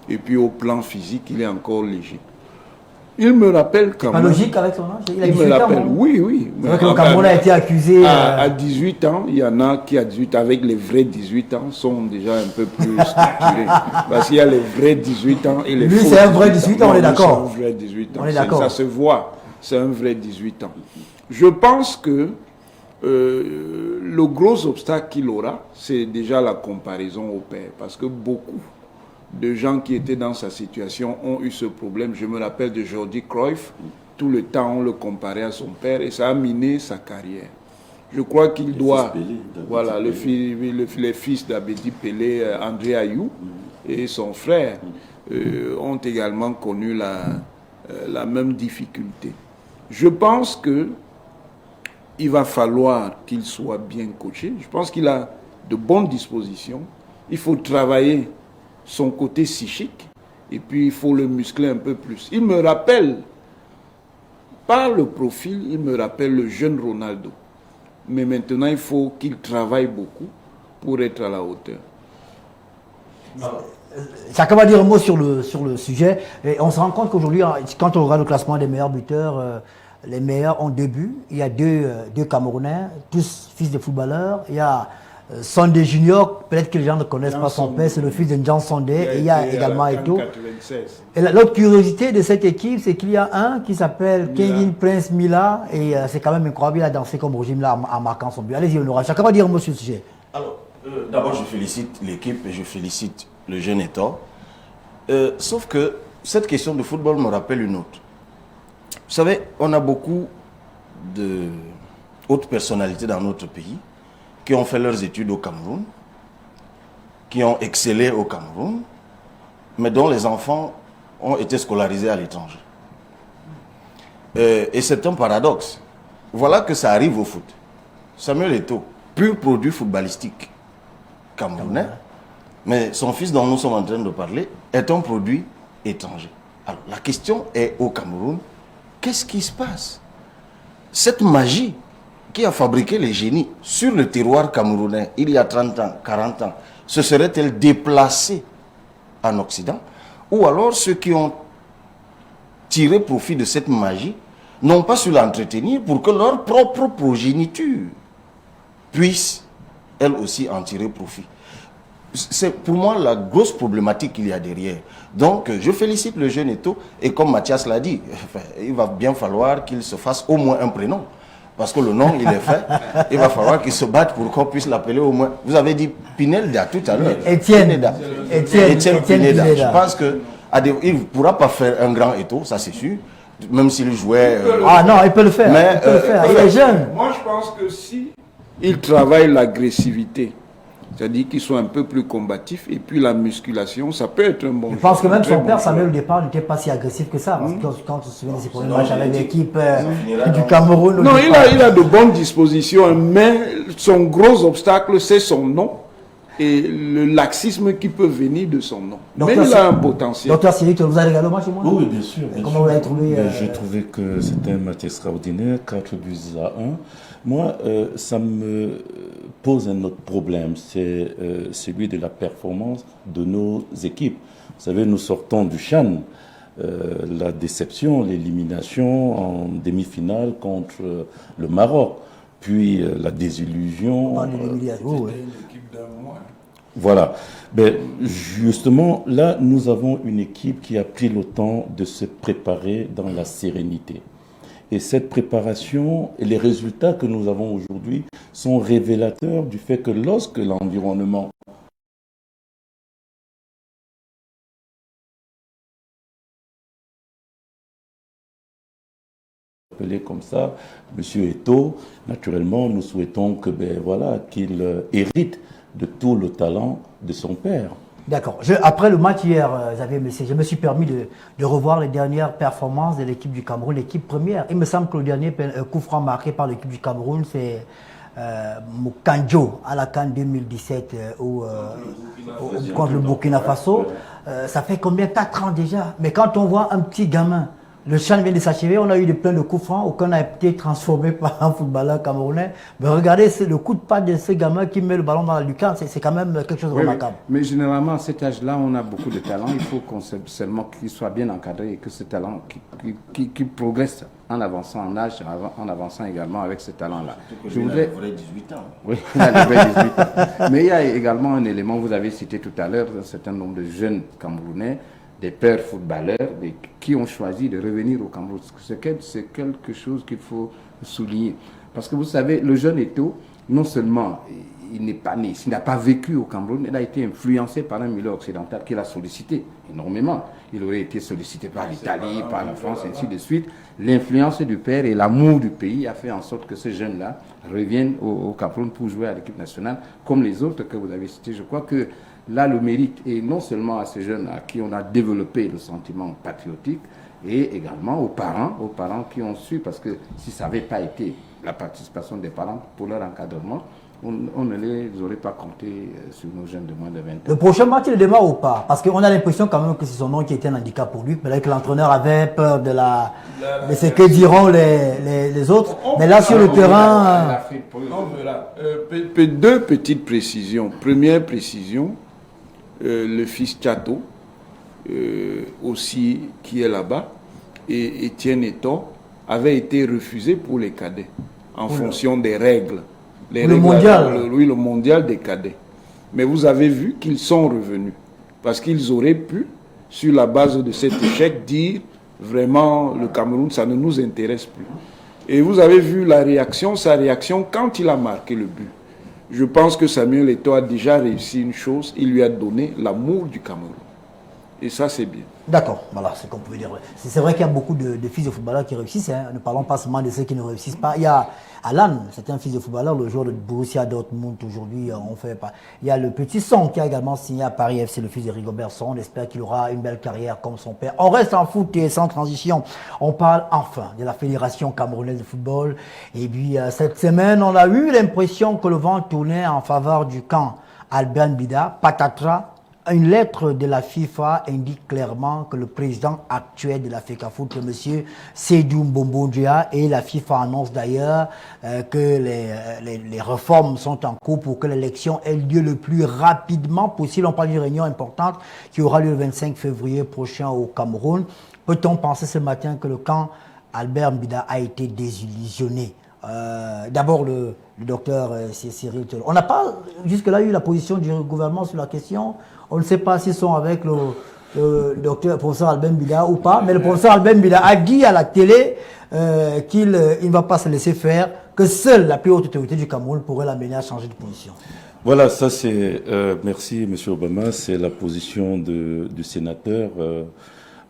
Et puis au plan physique, il est encore léger. Il me rappelle quand même... Pas logique avec son âge. Il a 18 me rappelle, ans. Oui. C'est vrai que le Cameroun a été accusé... À 18 ans, il y en a qui, à 18, avec les vrais 18 ans, sont déjà un peu plus structurés. Parce qu'il y a les vrais 18 ans et les faux 18 ans. Lui, c'est un vrai 18 ans, on est d'accord. C'est un vrai 18 ans. On est d'accord. Ça se voit. C'est un vrai 18 ans. Je pense que le gros obstacle qu'il aura, c'est déjà la comparaison au père. Parce que beaucoup de gens qui étaient dans sa situation ont eu ce problème. Je me rappelle de Jordi Cruyff. Tout le temps, on le comparait à son père et ça a miné sa carrière. Je crois qu'il doit... Voilà, les fils d'Abedi Pelé, André Ayou et son frère ont également connu la même difficulté. Je pense qu'il va falloir qu'il soit bien coaché. Je pense qu'il a de bonnes dispositions. Il faut travailler son côté psychique et puis il faut le muscler un peu plus. Il me rappelle, par le profil, il me rappelle le jeune Ronaldo. Mais maintenant, il faut qu'il travaille beaucoup pour être à la hauteur. Chacun va dire un mot sur le sujet. Et on se rend compte qu'aujourd'hui, quand on regarde le classement des meilleurs buteurs, les meilleurs ont 2 buts. Il y a deux Camerounais, tous fils de footballeurs. Il y a Sondé Junior, peut-être que les gens ne connaissent pas son père, c'est le fils de Jean Sondé. Et il y a également Eto. Et l'autre curiosité de cette équipe, c'est qu'il y a un qui s'appelle Kevin Prince Mila. Et c'est quand même incroyable, il a dansé comme Roger Mila en marquant son but. Allez-y, Honorable, chacun va dire un mot sur le sujet. Alors, d'abord, je félicite l'équipe et je félicite le jeune Héctor. Sauf que cette question de football me rappelle une autre. Vous savez, on a beaucoup de hautes personnalités dans notre pays qui ont fait leurs études au Cameroun, qui ont excellé au Cameroun, mais dont les enfants ont été scolarisés à l'étranger. Et c'est un paradoxe. Voilà que ça arrive au foot. Samuel Eto'o, pur produit footballistique camerounais, mais son fils dont nous sommes en train de parler est un produit étranger. Alors la question est au Cameroun, qu'est-ce qui se passe? Cette magie qui a fabriqué les génies sur le terroir camerounais il y a 30 ans, 40 ans, se serait-elle déplacée en Occident? Ou alors ceux qui ont tiré profit de cette magie n'ont pas su l'entretenir pour que leur propre progéniture puisse elle aussi, en tirer profit. C'est pour moi la grosse problématique qu'il y a derrière. Donc, je félicite le jeune Eto'o, et comme Mathias l'a dit, il va bien falloir qu'il se fasse au moins un prénom. Parce que le nom, il est fait. Il va falloir qu'il se batte pour qu'on puisse l'appeler au moins. Vous avez dit Pineda tout à l'heure. Étienne Pineda. Je pense qu'il ne pourra pas faire un grand Eto'o, ça c'est sûr. Même s'il jouait... Ah non, il peut le faire. Mais, il est jeune. Moi, je pense que si il travaille l'agressivité, c'est-à-dire qu'ils sont un peu plus combatifs, et puis la musculation, ça peut être un bon choix. Je pense que même son père, Samuel, au départ, n'était pas si agressif que ça. Parce que quand tu te souviens de ses premiers matchs avec l'équipe du Cameroun... Non, il a de bonnes dispositions, mais son gros obstacle, c'est son nom et le laxisme qui peut venir de son nom. Mais il a un potentiel. Docteur Sylvie, vous avez regardé le match chez moi? Oui, bien sûr. Comment vous l'avez trouvé? J'ai trouvé que c'était un match extraordinaire, 4-1. Moi, ça me pose un autre problème, c'est celui de la performance de nos équipes. Vous savez, nous sortons du CHAN, la déception, l'élimination en demi-finale contre le Maroc, puis la désillusion. Voilà. Ben, justement, là, nous avons une équipe qui a pris le temps de se préparer dans la sérénité. Et cette préparation et les résultats que nous avons aujourd'hui sont révélateurs du fait que lorsque l'environnement appelé comme ça, M. Eto'o, naturellement, nous souhaitons que, qu'il hérite de tout le talent de son père. D'accord. Après le match hier, Xavier Messé, je me suis permis de revoir les dernières performances de l'équipe du Cameroun, l'équipe première. Il me semble que le dernier coup franc marqué par l'équipe du Cameroun, c'est Moukandjo à la CAN 2017 contre le Burkina Faso. Ça fait combien? 4 ans déjà. Mais quand on voit un petit gamin, le CHAN vient de s'achever, on a eu plein de coups francs, aucun n'a été transformé par un footballeur camerounais. Mais regardez le coup de patte de ce gamin qui met le ballon dans la lucarne, c'est quand même quelque chose de remarquable. Mais généralement, à cet âge-là, on a beaucoup de talent. Il faut seulement qu'il soit bien encadré et que ce talent qui progresse en avançant en âge, en avançant également avec ce talent-là. Je voudrais... Il a 18 ans. Oui, il a 18 ans. Mais il y a également un élément, vous avez cité tout à l'heure, un certain nombre de jeunes Camerounais, des pères footballeurs qui ont choisi de revenir au Cameroun. C'est quelque chose qu'il faut souligner. Parce que vous savez, le jeune Eto'o, non seulement il n'est pas né, il n'a pas vécu au Cameroun, il a été influencé par un milieu occidental qui l'a sollicité énormément. Il aurait été sollicité par l'Italie, par la France, et ainsi de suite. L'influence du père et l'amour du pays a fait en sorte que ce jeune-là revienne au Cameroun pour jouer à l'équipe nationale, comme les autres que vous avez cités. Je crois que là, le mérite est non seulement à ces jeunes à qui on a développé le sentiment patriotique, et également aux parents qui ont su, parce que si ça n'avait pas été la participation des parents pour leur encadrement, on ne les aurait pas comptés sur nos jeunes de moins de 20 ans. Le prochain match, il démarre ou pas? Parce qu'on a l'impression quand même que c'est son nom qui était un handicap pour lui. Peut-être que l'entraîneur avait peur de ce que diront les autres. Mais là, sur le terrain... Deux petites précisions. Première précision, le fils Tchato, aussi qui est là-bas, et Étienne Eto'o avait été refusé pour les cadets en fonction des règles. Le mondial. Oui, le mondial des cadets. Mais vous avez vu qu'ils sont revenus. Parce qu'ils auraient pu, sur la base de cet échec, dire vraiment le Cameroun, ça ne nous intéresse plus. Et vous avez vu sa réaction quand il a marqué le but. Je pense que Samuel Eto'o a déjà réussi une chose, il lui a donné l'amour du Cameroun. Et ça, c'est bien. D'accord, voilà, c'est ce qu'on pouvait dire. C'est vrai qu'il y a beaucoup de fils de footballeurs qui réussissent. Hein. Ne parlons pas seulement de ceux qui ne réussissent pas. Il y a Alan, c'est un fils de footballeur, le joueur de Borussia Dortmund aujourd'hui. On fait pas. Il y a le petit Son qui a également signé à Paris FC, le fils de Rigobert Son. On espère qu'il aura une belle carrière comme son père. On reste en foot et sans transition. On parle enfin de la Fédération camerounaise de football. Et puis cette semaine, on a eu l'impression que le vent tournait en faveur du camp Albert Mbida, patatras. Une lettre de la FIFA indique clairement que le président actuel de la FECAFOOT, M. Seydou Mbombondjia, et la FIFA annonce d'ailleurs que les réformes sont en cours pour que l'élection ait lieu le plus rapidement possible. On parle d'une réunion importante qui aura lieu le 25 février prochain au Cameroun. Peut-on penser ce matin que le camp Albert Mbida a été désillusionné D'abord, le docteur Cyril Tolo. On n'a pas jusque-là eu la position du gouvernement sur la question. On ne sait pas s'ils sont avec le docteur professeur Albert Mbida ou pas, mais le professeur Albert Mbida a dit à la télé qu'il ne va pas se laisser faire, que seule la plus haute autorité du Cameroun pourrait l'amener à changer de position. Voilà, ça c'est, merci M. Obama, c'est la position du sénateur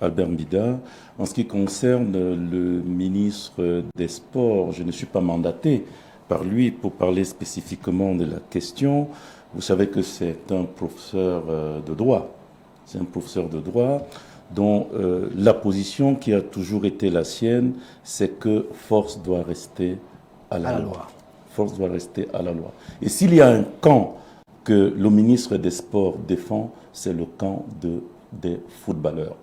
Albert Mbida. En ce qui concerne le ministre des Sports, je ne suis pas mandaté par lui pour parler spécifiquement de la question. Vous savez que c'est un professeur de droit. C'est un professeur de droit dont la position qui a toujours été la sienne, c'est que force doit rester à la loi. Force doit rester à la loi. Et s'il y a un camp que le ministre des Sports défend, c'est le camp des footballeurs.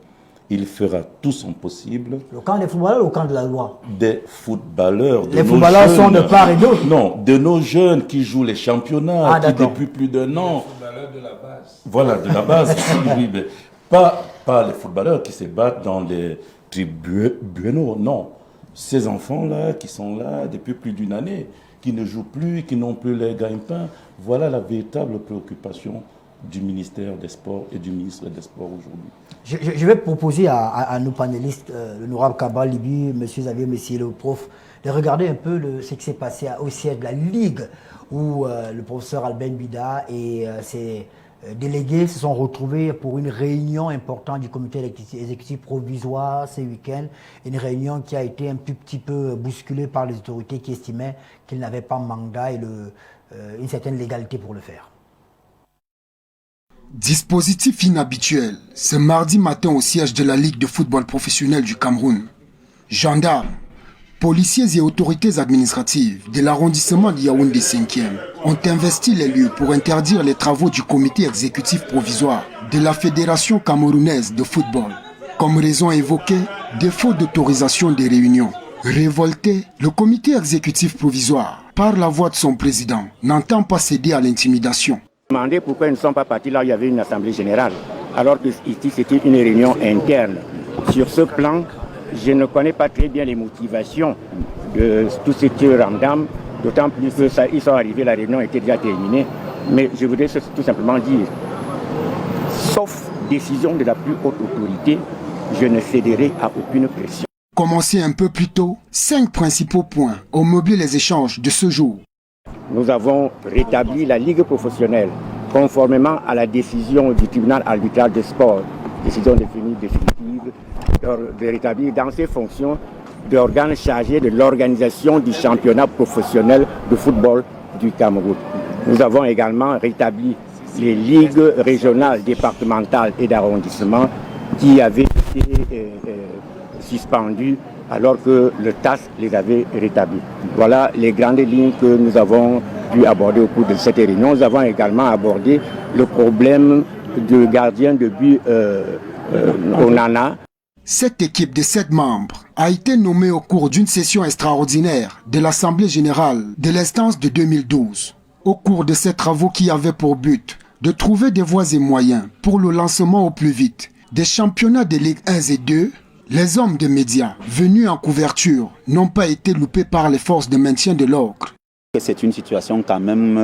Il fera tout son possible. Le camp des footballeurs ou le camp de la loi? Des footballeurs. Les footballeurs sont de part et d'autre? Non, de nos jeunes qui jouent les championnats, qui depuis plus d'un an... Les footballeurs de la base. Voilà, de la base. Oui, mais pas les footballeurs qui se battent dans les tribunaux, non. Ces enfants-là qui sont là depuis plus d'une année, qui ne jouent plus, qui n'ont plus les gagne-pain, voilà la véritable préoccupation du ministère des Sports et du ministre des Sports aujourd'hui. Je vais proposer à nos panélistes, l'honorable Kaba Libi, M. Xavier Messier, le prof, de regarder un peu ce qui s'est passé au siège de la Ligue, où le professeur Albert Mbida et ses délégués se sont retrouvés pour une réunion importante du comité exécutif provisoire ce week-end, une réunion qui a été un petit peu bousculée par les autorités qui estimaient qu'ils n'avaient pas mandat et une certaine légalité pour le faire. Dispositif inhabituel, ce mardi matin au siège de la Ligue de football professionnel du Cameroun. Gendarmes, policiers et autorités administratives de l'arrondissement de Yaoundé 5e ont investi les lieux pour interdire les travaux du comité exécutif provisoire de la Fédération camerounaise de football. Comme raison évoquée, défaut d'autorisation des réunions. Révolté, le comité exécutif provisoire, par la voix de son président, n'entend pas céder à l'intimidation. Demander pourquoi ils ne sont pas partis là où il y avait une assemblée générale, alors que ici c'était une réunion interne. Sur ce plan, je ne connais pas très bien les motivations de tout ce qui est ramdam, d'autant plus qu'ils sont arrivés, la réunion était déjà terminée. Mais je voudrais tout simplement dire, sauf décision de la plus haute autorité, je ne céderai à aucune pression. Commencer un peu plus tôt, 5 principaux points ont meublé les échanges de ce jour. Nous avons rétabli la Ligue professionnelle conformément à la décision du tribunal arbitral de sport, décision définitive, de rétablir dans ses fonctions d'organe chargé de l'organisation du championnat professionnel de football du Cameroun. Nous avons également rétabli les ligues régionales, départementales et d'arrondissement qui avaient été suspendues alors que le TAS les avait rétablis. Voilà les grandes lignes que nous avons pu aborder au cours de cette réunion. Nous avons également abordé le problème du gardien de but Onana. Cette équipe de 7 membres a été nommée au cours d'une session extraordinaire de l'Assemblée générale de l'instance de 2012. Au cours de ces travaux qui avaient pour but de trouver des voies et moyens pour le lancement au plus vite des championnats de Ligue 1 et 2, les hommes de médias venus en couverture n'ont pas été loupés par les forces de maintien de l'ordre. C'est une situation quand même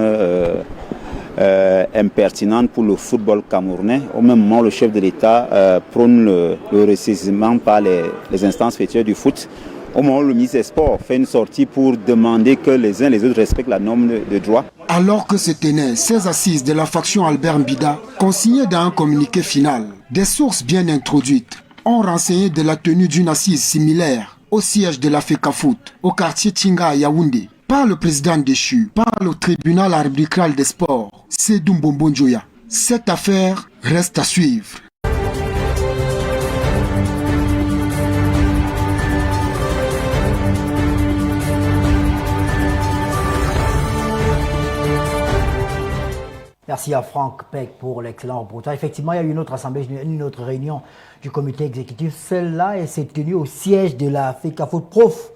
impertinente pour le football camerounais. Au même moment, le chef de l'État prône le ressaisissement par les instances fêtières du foot. Au moment où le ministre des Sports fait une sortie pour demander que les uns et les autres respectent la norme de droit. Alors que se tenaient ces assises de la faction Albert Mbida, consignées dans un communiqué final, des sources bien introduites ont renseigné de la tenue d'une assise similaire au siège de la FECAFOOT, au quartier Tinga à Yaoundé, par le président déchu, par le tribunal arbitral des sports, Sédou Mbombo-Njoya. Cette affaire reste à suivre. Merci à Franck Peck pour l'excellent reportage. Effectivement, il y a eu une autre assemblée, une autre réunion du comité exécutif. Celle-là s'est tenue au siège de la FECAFOOT. Prof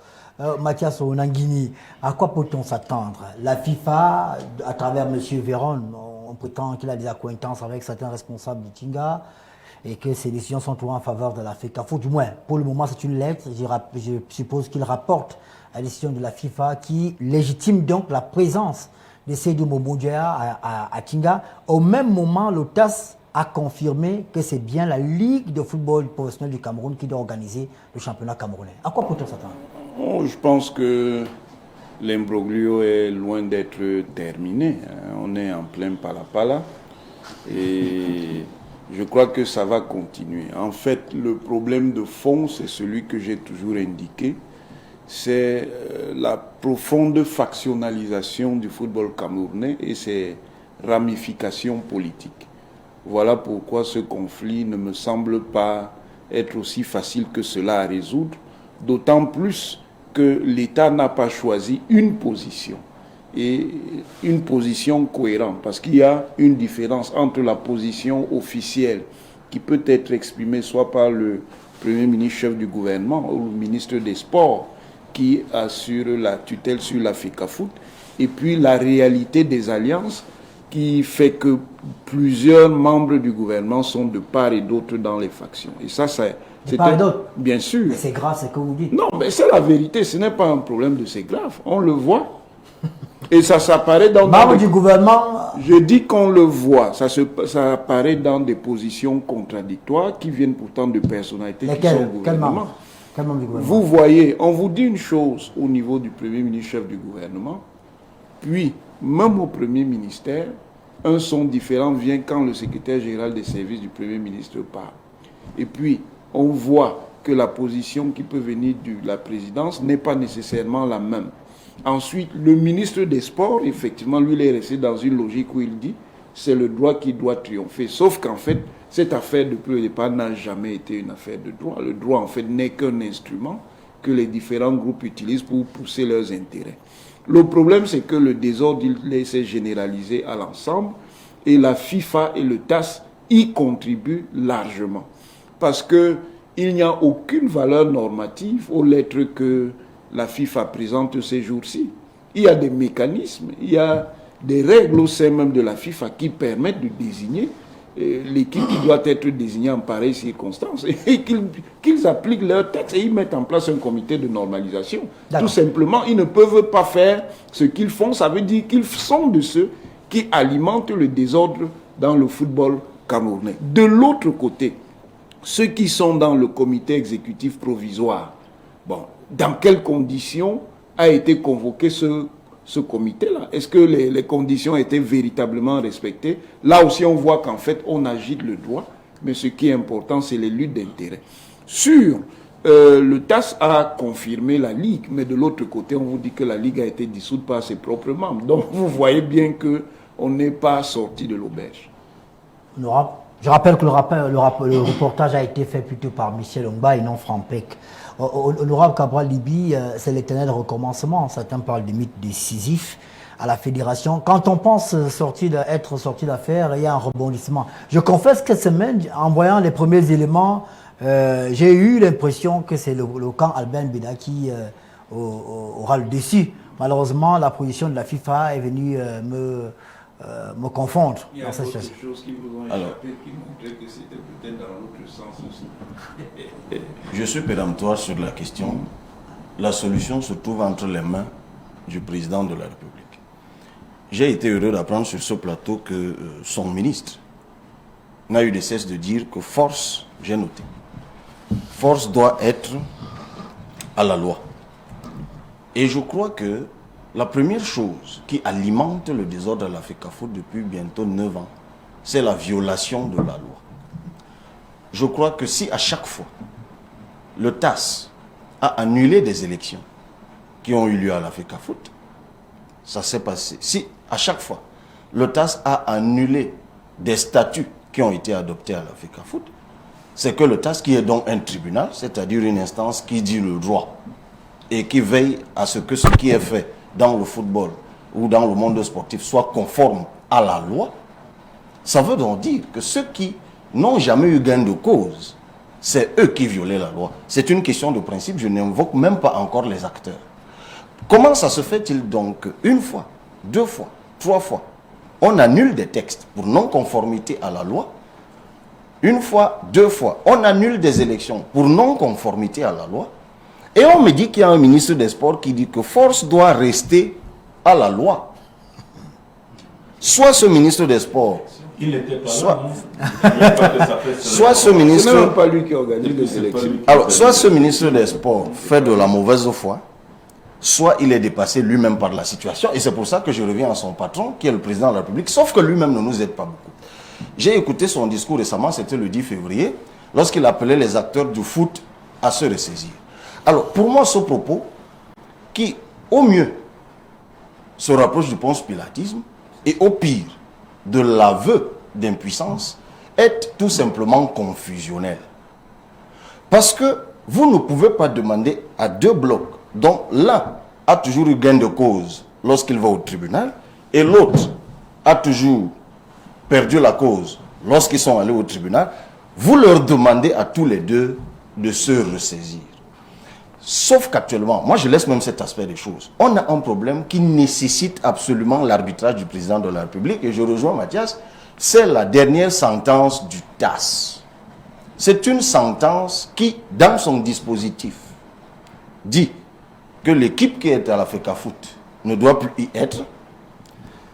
Mathias Onanguini, à quoi peut-on s'attendre? La FIFA, à travers M. Véron, on prétend qu'il a des accointances avec certains responsables du Tinga. et que ces décisions sont toujours en faveur de la FECAFOOT. Du moins, pour le moment, c'est une lettre. Je suppose qu'il rapporte la décision de la FIFA qui légitime donc la présence de Seydou Mboudia à Tinga. Au même moment, le TAS a confirmé que c'est bien la Ligue de football professionnel du Cameroun qui doit organiser le championnat camerounais. À quoi peut-on s'attendre? Je pense que l'imbroglio est loin d'être terminé. On est en plein pala-pala et je crois que ça va continuer. En fait, le problème de fond, c'est celui que j'ai toujours indiqué, c'est la profonde factionnalisation du football camerounais et ses ramifications politiques. Voilà pourquoi ce conflit ne me semble pas être aussi facile que cela à résoudre, d'autant plus que l'État n'a pas choisi une position, et une position cohérente, parce qu'il y a une différence entre la position officielle qui peut être exprimée soit par le Premier ministre chef du gouvernement ou le ministre des Sports qui assure la tutelle sur la FECAFOOT, et puis la réalité des alliances qui fait que plusieurs membres du gouvernement sont de part et d'autre dans les factions. Et ça, c'est bien sûr. Mais c'est grave, c'est ce que vous dites. Non, mais c'est la vérité. Ce n'est pas un problème de c'est grave. On le voit. Et ça s'apparaît dans... Membres du gouvernement... Je dis qu'on le voit. Ça apparaît dans des positions contradictoires qui viennent pourtant de personnalités qui sont au gouvernement. Quel membre du gouvernement? Vous voyez, on vous dit une chose au niveau du Premier ministre chef du gouvernement, puis même au Premier ministère, un son différent vient quand le secrétaire général des services du Premier ministre parle. Et puis, on voit que la position qui peut venir de la présidence n'est pas nécessairement la même. Ensuite, le ministre des Sports, effectivement, lui, il est resté dans une logique où il dit c'est le droit qui doit triompher. Sauf qu'en fait, cette affaire depuis le départ n'a jamais été une affaire de droit. Le droit, en fait, n'est qu'un instrument que les différents groupes utilisent pour pousser leurs intérêts. Le problème, c'est que le désordre, il s'est généralisé à l'ensemble et la FIFA et le TAS y contribuent largement. Parce qu'il n'y a aucune valeur normative aux lettres que la FIFA présente ces jours-ci. Il y a des mécanismes, il y a des règles au sein même de la FIFA qui permettent de désigner l'équipe qui doit être désignée en pareilles circonstances et qu'ils appliquent leurs textes et ils mettent en place un comité de normalisation. Tout simplement, ils ne peuvent pas faire ce qu'ils font. Ça veut dire qu'ils sont de ceux qui alimentent le désordre dans le football camerounais. De l'autre côté, ceux qui sont dans le comité exécutif provisoire, bon, dans quelles conditions a été convoqué ce comité-là? Est-ce que les conditions étaient véritablement respectées? Là aussi, on voit qu'en fait, on agite le droit, mais ce qui est important, c'est les luttes d'intérêt. Le TAS a confirmé la Ligue, mais de l'autre côté, on vous dit que la Ligue a été dissoute par ses propres membres. Donc, vous voyez bien qu'on n'est pas sorti de l'auberge. Je rappelle que le reportage a été fait plutôt par Michel Ongba et non Frampek. Honorable Cabral Libye, c'est l'éternel recommencement. Certains parlent de mythe décisif à la fédération. Quand on pense être sorti d'affaire, il y a un rebondissement. Je confesse que cette semaine, en voyant les premiers éléments, j'ai eu l'impression que c'est le camp Albin Beda qui aura le dessus. Malheureusement, la position de la FIFA est venue me confondre. Il y a d'autres choses qui vous ont échappé qui montraient que c'était peut-être dans l'autre sens aussi. Je suis péremptoire sur la question. La solution se trouve entre les mains du président de la République. J'ai été heureux d'apprendre sur ce plateau que son ministre n'a eu de cesse de dire que force, j'ai noté, force doit être à la loi. Et je crois que la première chose qui alimente le désordre de la FECAFOOT depuis bientôt 9 ans, c'est la violation de la loi. Je crois que si à chaque fois, le TAS a annulé des élections qui ont eu lieu à la FECAFOOT, ça s'est passé. Si à chaque fois, le TAS a annulé des statuts qui ont été adoptés à la FECAFOOT, c'est que le TAS, qui est donc un tribunal, c'est-à-dire une instance qui dit le droit et qui veille à ce que ce qui est fait dans le football ou dans le monde sportif soit conforme à la loi, ça veut donc dire que ceux qui n'ont jamais eu gain de cause, c'est eux qui violaient la loi. C'est une question de principe, je n'invoque même pas encore les acteurs. Comment ça se fait-il donc une fois, 2 fois, 3 fois, on annule des textes pour non-conformité à la loi une fois, deux fois, on annule des élections pour non-conformité à la loi. Et on me dit qu'il y a un ministre des Sports qui dit que force doit rester à la loi. Soit ce ministre des Sports, soit ce ministre, c'est même pas lui qui organise les élections. alors, soit ce ministre des Sports fait de la mauvaise foi, soit il est dépassé lui-même par la situation. Et c'est pour ça que je reviens à son patron, qui est le président de la République, sauf que lui-même ne nous aide pas beaucoup. J'ai écouté son discours récemment, c'était le 10 février, lorsqu'il appelait les acteurs du foot à se ressaisir. Alors, pour moi, ce propos, qui, au mieux, se rapproche du ponce-pilatisme, et au pire, de l'aveu d'impuissance, est tout simplement confusionnel. Parce que vous ne pouvez pas demander à deux blocs, dont l'un a toujours eu gain de cause lorsqu'il va au tribunal, et l'autre a toujours perdu la cause lorsqu'ils sont allés au tribunal, vous leur demandez à tous les deux de se ressaisir. Sauf qu'actuellement, moi je laisse même cet aspect des choses, on a un problème qui nécessite absolument l'arbitrage du président de la République, et je rejoins Mathias, c'est la dernière sentence du TAS. C'est une sentence qui, dans son dispositif, dit que l'équipe qui est à la FECAFOOT ne doit plus y être,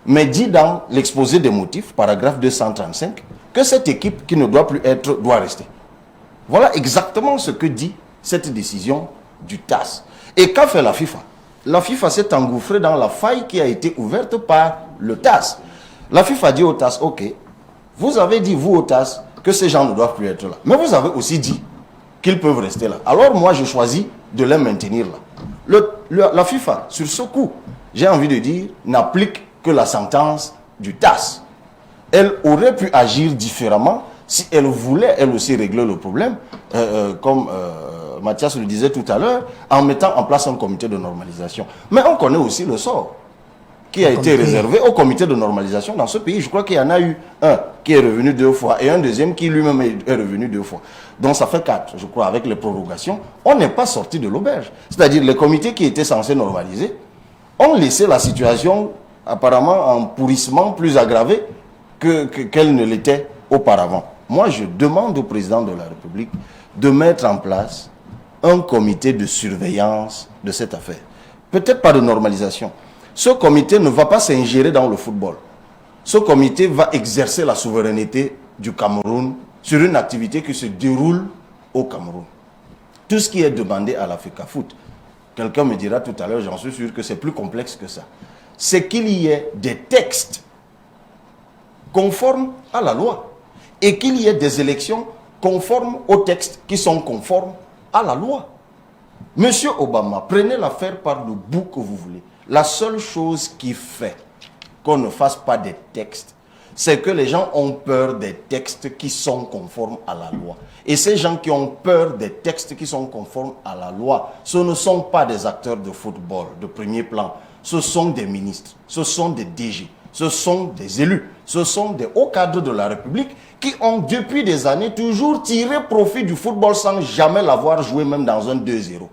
mais dit dans l'exposé des motifs, paragraphe 235, que cette équipe qui ne doit plus être doit rester. Voilà exactement ce que dit cette décision du TAS. Et qu'a fait la FIFA? La FIFA s'est engouffrée dans la faille qui a été ouverte par le TAS. La FIFA dit au TAS, ok, vous avez dit, vous au TAS, que ces gens ne doivent plus être là. Mais vous avez aussi dit qu'ils peuvent rester là. Alors moi, je choisis de les maintenir là. La FIFA, sur ce coup, j'ai envie de dire, n'applique que la sentence du TAS. Elle aurait pu agir différemment si elle voulait, elle aussi, régler le problème, comme Mathias le disait tout à l'heure, en mettant en place un comité de normalisation. Mais on connaît aussi le sort qui a été réservé au comité de normalisation dans ce pays. Je crois qu'il y en a eu un qui est revenu 2 fois et un deuxième qui lui-même est revenu 2 fois. Donc ça fait 4, je crois, avec les prorogations. On n'est pas sorti de l'auberge. C'est-à-dire les comités qui étaient censés normaliser ont laissé la situation apparemment en pourrissement plus aggravé qu'elle ne l'était auparavant. Moi, je demande au président de la République de mettre en place un comité de surveillance de cette affaire. Peut-être pas de normalisation. Ce comité ne va pas s'ingérer dans le football. Ce comité va exercer la souveraineté du Cameroun sur une activité qui se déroule au Cameroun. Tout ce qui est demandé à la FECAFOOT, quelqu'un me dira tout à l'heure, j'en suis sûr que c'est plus complexe que ça, c'est qu'il y ait des textes conformes à la loi et qu'il y ait des élections conformes aux textes qui sont conformes à la loi. Monsieur Obama, prenez l'affaire par le bout que vous voulez. La seule chose qui fait qu'on ne fasse pas des textes, c'est que les gens ont peur des textes qui sont conformes à la loi. Et ces gens qui ont peur des textes qui sont conformes à la loi, ce ne sont pas des acteurs de football de premier plan. Ce sont des ministres, ce sont des DG, ce sont des élus, ce sont des hauts cadres de la République qui ont depuis des années toujours tiré profit du football sans jamais l'avoir joué même dans un 2-0.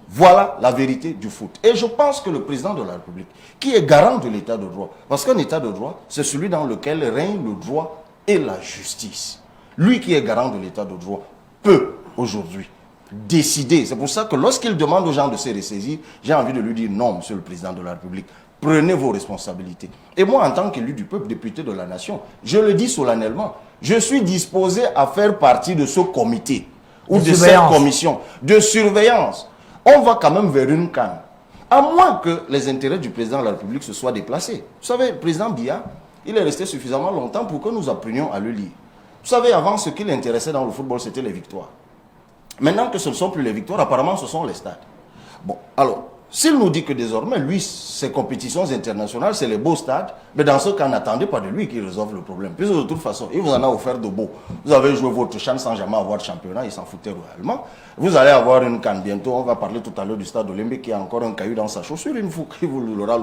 Voilà la vérité du foot. Et je pense que le président de la République, qui est garant de l'état de droit, parce qu'un état de droit, c'est celui dans lequel règne le droit et la justice. Lui qui est garant de l'état de droit peut aujourd'hui décider. C'est pour ça que lorsqu'il demande aux gens de se ressaisir, j'ai envie de lui dire non, monsieur le président de la République, prenez vos responsabilités. Et moi, en tant qu'élu du peuple, député de la nation, je le dis solennellement, je suis disposé à faire partie de ce comité ou de cette commission de surveillance. On va quand même vers une canne. À moins que les intérêts du président de la République se soient déplacés. Vous savez, le président Biya, il est resté suffisamment longtemps pour que nous apprenions à le lire. Vous savez, avant, ce qui l'intéressait dans le football, c'était les victoires. Maintenant que ce ne sont plus les victoires, apparemment, ce sont les stades. Bon, alors, s'il nous dit que désormais, lui, ses compétitions internationales, c'est les beaux stades, mais dans ce cas, n'attendez pas de lui qu'il résolve le problème. Puisque de toute façon, il vous en a offert de beaux. Vous avez joué votre chance sans jamais avoir de championnat, il s'en foutait royalement. Vous allez avoir une canne bientôt. On va parler tout à l'heure du stade olympique qui a encore un caillou dans sa chaussure. Une fois qu'il vous l'aura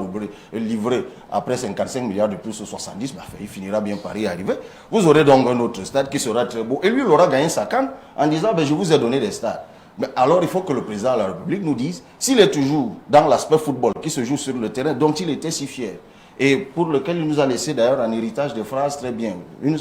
livré après 55 milliards de plus ou 70, bah, il finira bien par y arriver. Vous aurez donc un autre stade qui sera très beau. Et lui, il aura gagné sa canne en disant, ben, je vous ai donné des stades. Mais alors, il faut que le président de la République nous dise s'il est toujours dans l'aspect football qui se joue sur le terrain dont il était si fier. et pour lequel il nous a laissé d'ailleurs en héritage des phrases très bien.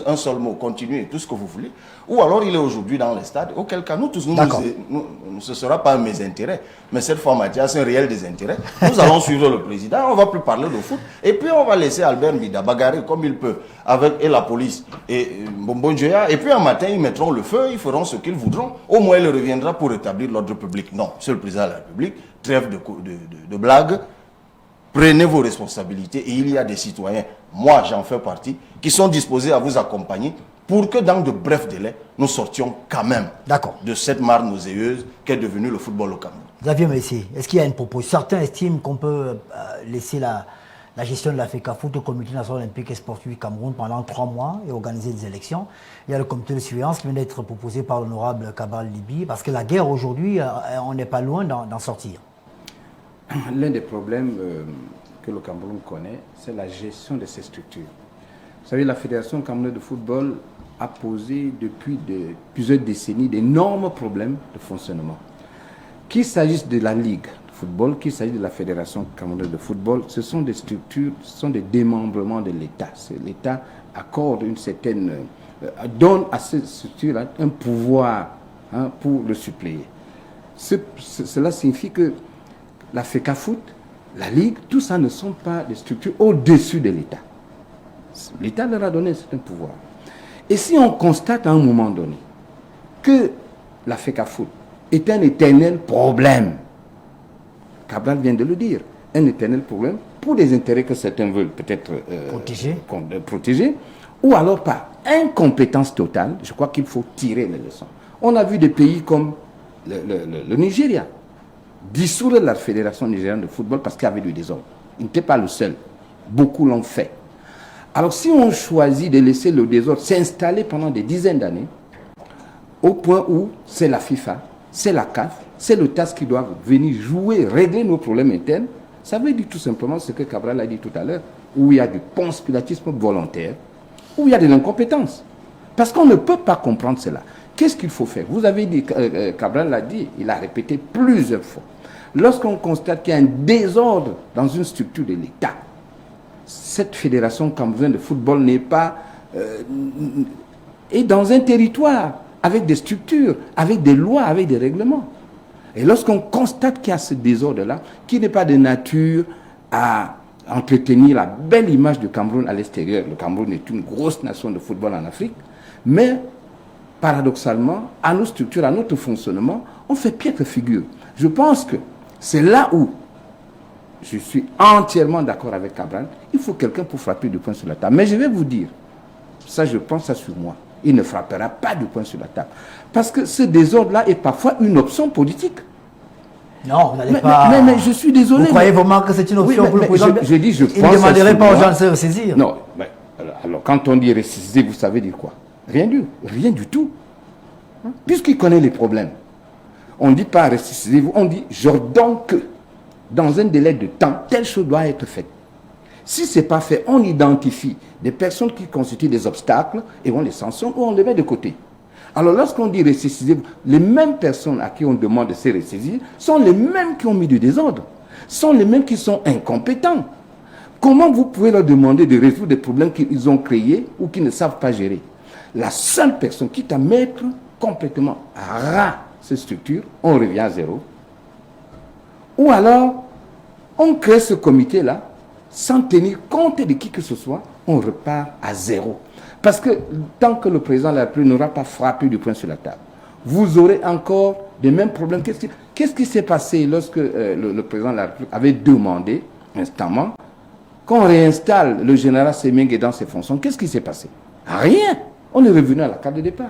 Un seul mot, continuez, tout ce que vous voulez. Ou alors il est aujourd'hui dans les stades, auquel cas nous tous, ce ne sera pas mes intérêts, mais cette fois Mathias, c'est un réel désintérêt. Nous allons suivre le président, on ne va plus parler de foot, et puis on va laisser Albert Mbida bagarrer comme il peut avec la police et Bonbon Joya, et puis un matin ils mettront le feu, ils feront ce qu'ils voudront, au moins il reviendra pour rétablir l'ordre public. Non, c'est le président de la République, trêve de blagues. Prenez vos responsabilités et il y a des citoyens, moi j'en fais partie, qui sont disposés à vous accompagner pour que dans de brefs délais, nous sortions quand même de cette mare nauséeuse qu'est devenue le football au Cameroun. Xavier Messi, est-ce qu'il y a une proposition? Certains estiment qu'on peut laisser la gestion de la FECAFOOT au Comité national olympique et sportif du Cameroun pendant 3 mois et organiser des élections. Il y a le comité de surveillance qui vient d'être proposé par l'honorable Cabral Libi, parce que la guerre aujourd'hui, on n'est pas loin d'en sortir. L'un des problèmes que le Cameroun connaît, c'est la gestion de ces structures. Vous savez, la Fédération camerounaise de football a posé depuis plusieurs décennies d'énormes problèmes de fonctionnement. Qu'il s'agisse de la Ligue de football, qu'il s'agisse de la Fédération camerounaise de football, ce sont des structures, ce sont des démembrements de l'État. L'État accorde une certaine... donne à ces structures un pouvoir pour le suppléer. Cela signifie que la FECAFOOT, la Ligue, tout ça ne sont pas des structures au-dessus de l'État. L'État leur a donné un certain pouvoir. Et si on constate à un moment donné que la FECAFOOT est un éternel problème, Cabral vient de le dire, un éternel problème pour des intérêts que certains veulent peut-être protéger, ou alors par incompétence totale, je crois qu'il faut tirer les leçons. On a vu des pays comme le Nigeria dissoudre la Fédération nigériane de football parce qu'il y avait du désordre. Il n'était pas le seul. Beaucoup l'ont fait. Alors si on choisit de laisser le désordre s'installer pendant des dizaines d'années, au point où c'est la FIFA, c'est la CAF, c'est le TAS qui doivent venir jouer, régler nos problèmes internes, ça veut dire tout simplement ce que Cabral a dit tout à l'heure, où il y a du conspiratisme volontaire, où il y a de l'incompétence. Parce qu'on ne peut pas comprendre cela. Qu'est-ce qu'il faut faire? Vous avez dit, Cabral l'a dit, il a répété plusieurs fois. Lorsqu'on constate qu'il y a un désordre dans une structure de l'État, cette fédération camerounaise de football n'est pas... est dans un territoire avec des structures, avec des lois, avec des règlements. Et lorsqu'on constate qu'il y a ce désordre-là, qui n'est pas de nature à entretenir la belle image du Cameroun à l'extérieur, le Cameroun est une grosse nation de football en Afrique, mais paradoxalement, à nos structures, à notre fonctionnement, on fait piètre figure. Je pense que c'est là où je suis entièrement d'accord avec Cabral. Il faut quelqu'un pour frapper du poing sur la table. Mais je vais vous dire, ça je pense ça sur moi, il ne frappera pas du poing sur la table. Parce que ce désordre-là est parfois une option politique. Non, vous n'allez pas... Mais je suis désolé. Vous croyez vraiment que c'est une option pour le président? Je dis, je pense... Il ne demanderait pas aux gens de se ressaisir. Non, mais alors quand on dit ressaisir, vous savez dire quoi? Rien du tout. Puisqu'il connaît les problèmes. On ne dit pas ressaisissez-vous, on dit j'ordonne que dans un délai de temps, telle chose doit être faite. Si ce n'est pas fait, on identifie des personnes qui constituent des obstacles et on les sanctionne ou on les met de côté. Alors lorsqu'on dit ressaisissez-vous, les mêmes personnes à qui on demande de se ressaisir sont les mêmes qui ont mis du désordre, sont les mêmes qui sont incompétents. Comment vous pouvez leur demander de résoudre des problèmes qu'ils ont créés ou qu'ils ne savent pas gérer? La seule personne quitte à mettre complètement à ras ces structures, on revient à zéro. Ou alors, on crée ce comité-là, sans tenir compte de qui que ce soit, on repart à zéro. Parce que tant que le président de la République n'aura pas frappé du poing sur la table, vous aurez encore les mêmes problèmes. Qu'est-ce qui s'est passé lorsque le président de la République avait demandé instamment qu'on réinstalle le général Semengue dans ses fonctions? Qu'est-ce qui s'est passé? Rien. On est revenu à la carte de départ.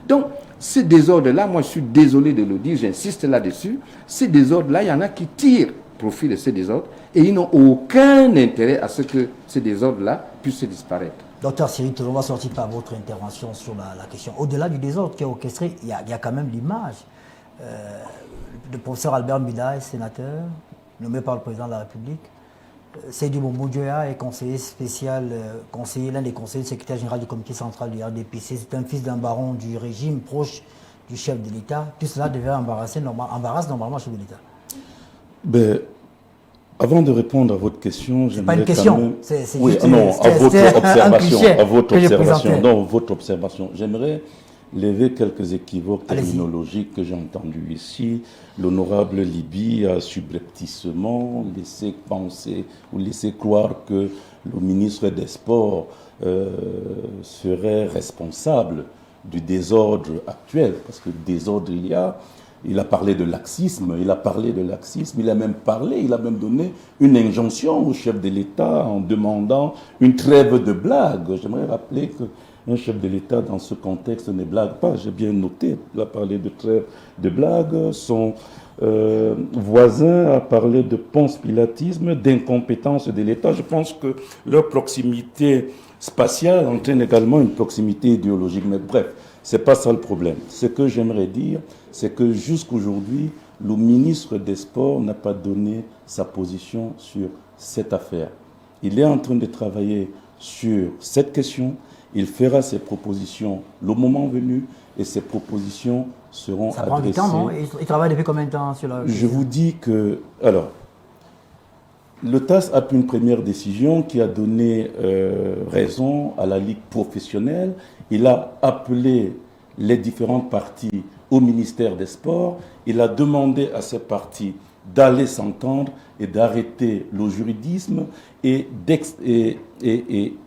Donc, ces désordres-là, moi je suis désolé de le dire, j'insiste là-dessus, ces désordres-là, il y en a qui tirent profit de ces désordres et ils n'ont aucun intérêt à ce que ces désordres-là puissent disparaître. Docteur Cyril, on va sortir par votre intervention sur la question. Au-delà du désordre qui est orchestré, il y a quand même l'image. Le professeur Albert Mbida est sénateur, nommé par le président de la République. Seydou Bombodjoya est conseiller spécial, l'un des conseillers du secrétaire général du comité central du RDPC. C'est un fils d'un baron du régime proche du chef de l'État. Tout cela devait embarrasse normalement le chef de l'État. Ben, Avant de répondre à votre question, c'est pas une question, c'est oui, juste non, à votre observation, à votre observation, non, votre observation. J'aimerais lever quelques équivoques terminologiques que j'ai entendus ici. L'honorable Libye a subrepticement laissé penser ou laissé croire que le ministre des Sports serait responsable du désordre actuel, parce que désordre il y a. Il a parlé de laxisme, il a même donné une injonction au chef de l'État en demandant une trêve de blagues. J'aimerais rappeler qu'un chef de l'État dans ce contexte ne blague pas, j'ai bien noté, il a parlé de trêve de blagues, son voisin a parlé de ponce-pilatisme, d'incompétence de l'État. Je pense que leur proximité spatiale entraîne également une proximité idéologique, mais bref, c'est pas ça le problème. Ce que j'aimerais dire, c'est que jusqu'aujourd'hui, le ministre des Sports n'a pas donné sa position sur cette affaire. Il est en train de travailler sur cette question. Il fera ses propositions le moment venu et ses propositions seront adressées. Ça prend du temps, non? Il travaille depuis combien de temps sur la question? Je vous dis que... Alors, le TAS a pris une première décision qui a donné raison à la Ligue professionnelle. Il a appelé les différentes parties au ministère des Sports. Il a demandé à ces parties d'aller s'entendre et d'arrêter le juridisme et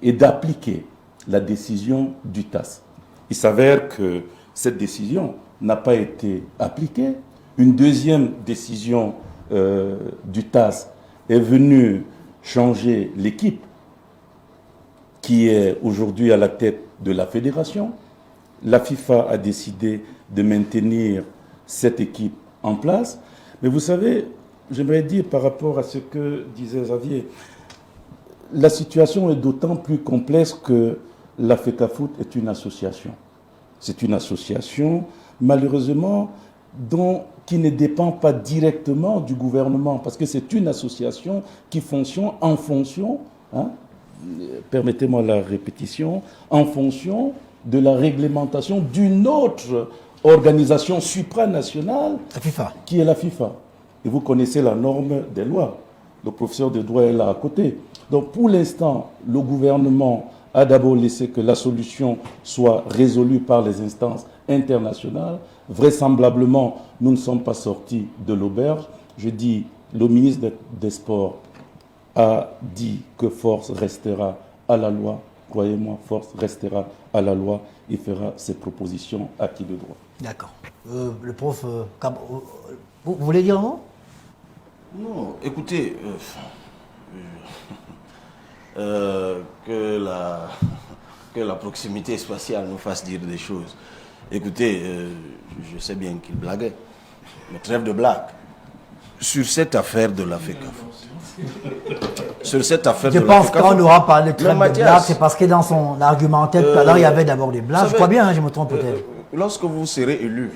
d'appliquer la décision du TAS. Il s'avère que cette décision n'a pas été appliquée. Une deuxième décision du TAS est venue changer l'équipe qui est aujourd'hui à la tête de la fédération. La FIFA a décidé de maintenir cette équipe en place. Mais vous savez, j'aimerais dire par rapport à ce que disait Xavier, la situation est d'autant plus complexe que la FECAFOOT est une association. C'est une association, malheureusement, qui ne dépend pas directement du gouvernement, parce que c'est une association qui fonctionne en fonction, permettez-moi la répétition, en fonction de la réglementation d'une autre organisation supranationale, la FIFA, qui est la FIFA. Et vous connaissez la norme des lois. Le professeur de droit est là à côté. Donc pour l'instant, le gouvernement a d'abord laissé que la solution soit résolue par les instances internationales. Vraisemblablement, nous ne sommes pas sortis de l'auberge. Je dis, le ministre des Sports a dit que force restera à la loi. Croyez-moi, force restera à la loi. Il fera ses propositions à qui de droit. D'accord. Le prof, vous voulez dire un mot? Non, écoutez, que la proximité spatiale nous fasse dire des choses. Écoutez, je sais bien qu'il blaguait, mais trêve de blague. Sur cette affaire de la FECAFOOT. Sur cette affaire je de la FECAFOOT. pense qu'on aura parlé de trêve de blague, c'est parce que dans son argumentaire tout à l'heure, il y avait d'abord des blagues. Je crois bien, je me trompe peut-être. Lorsque vous serez élu,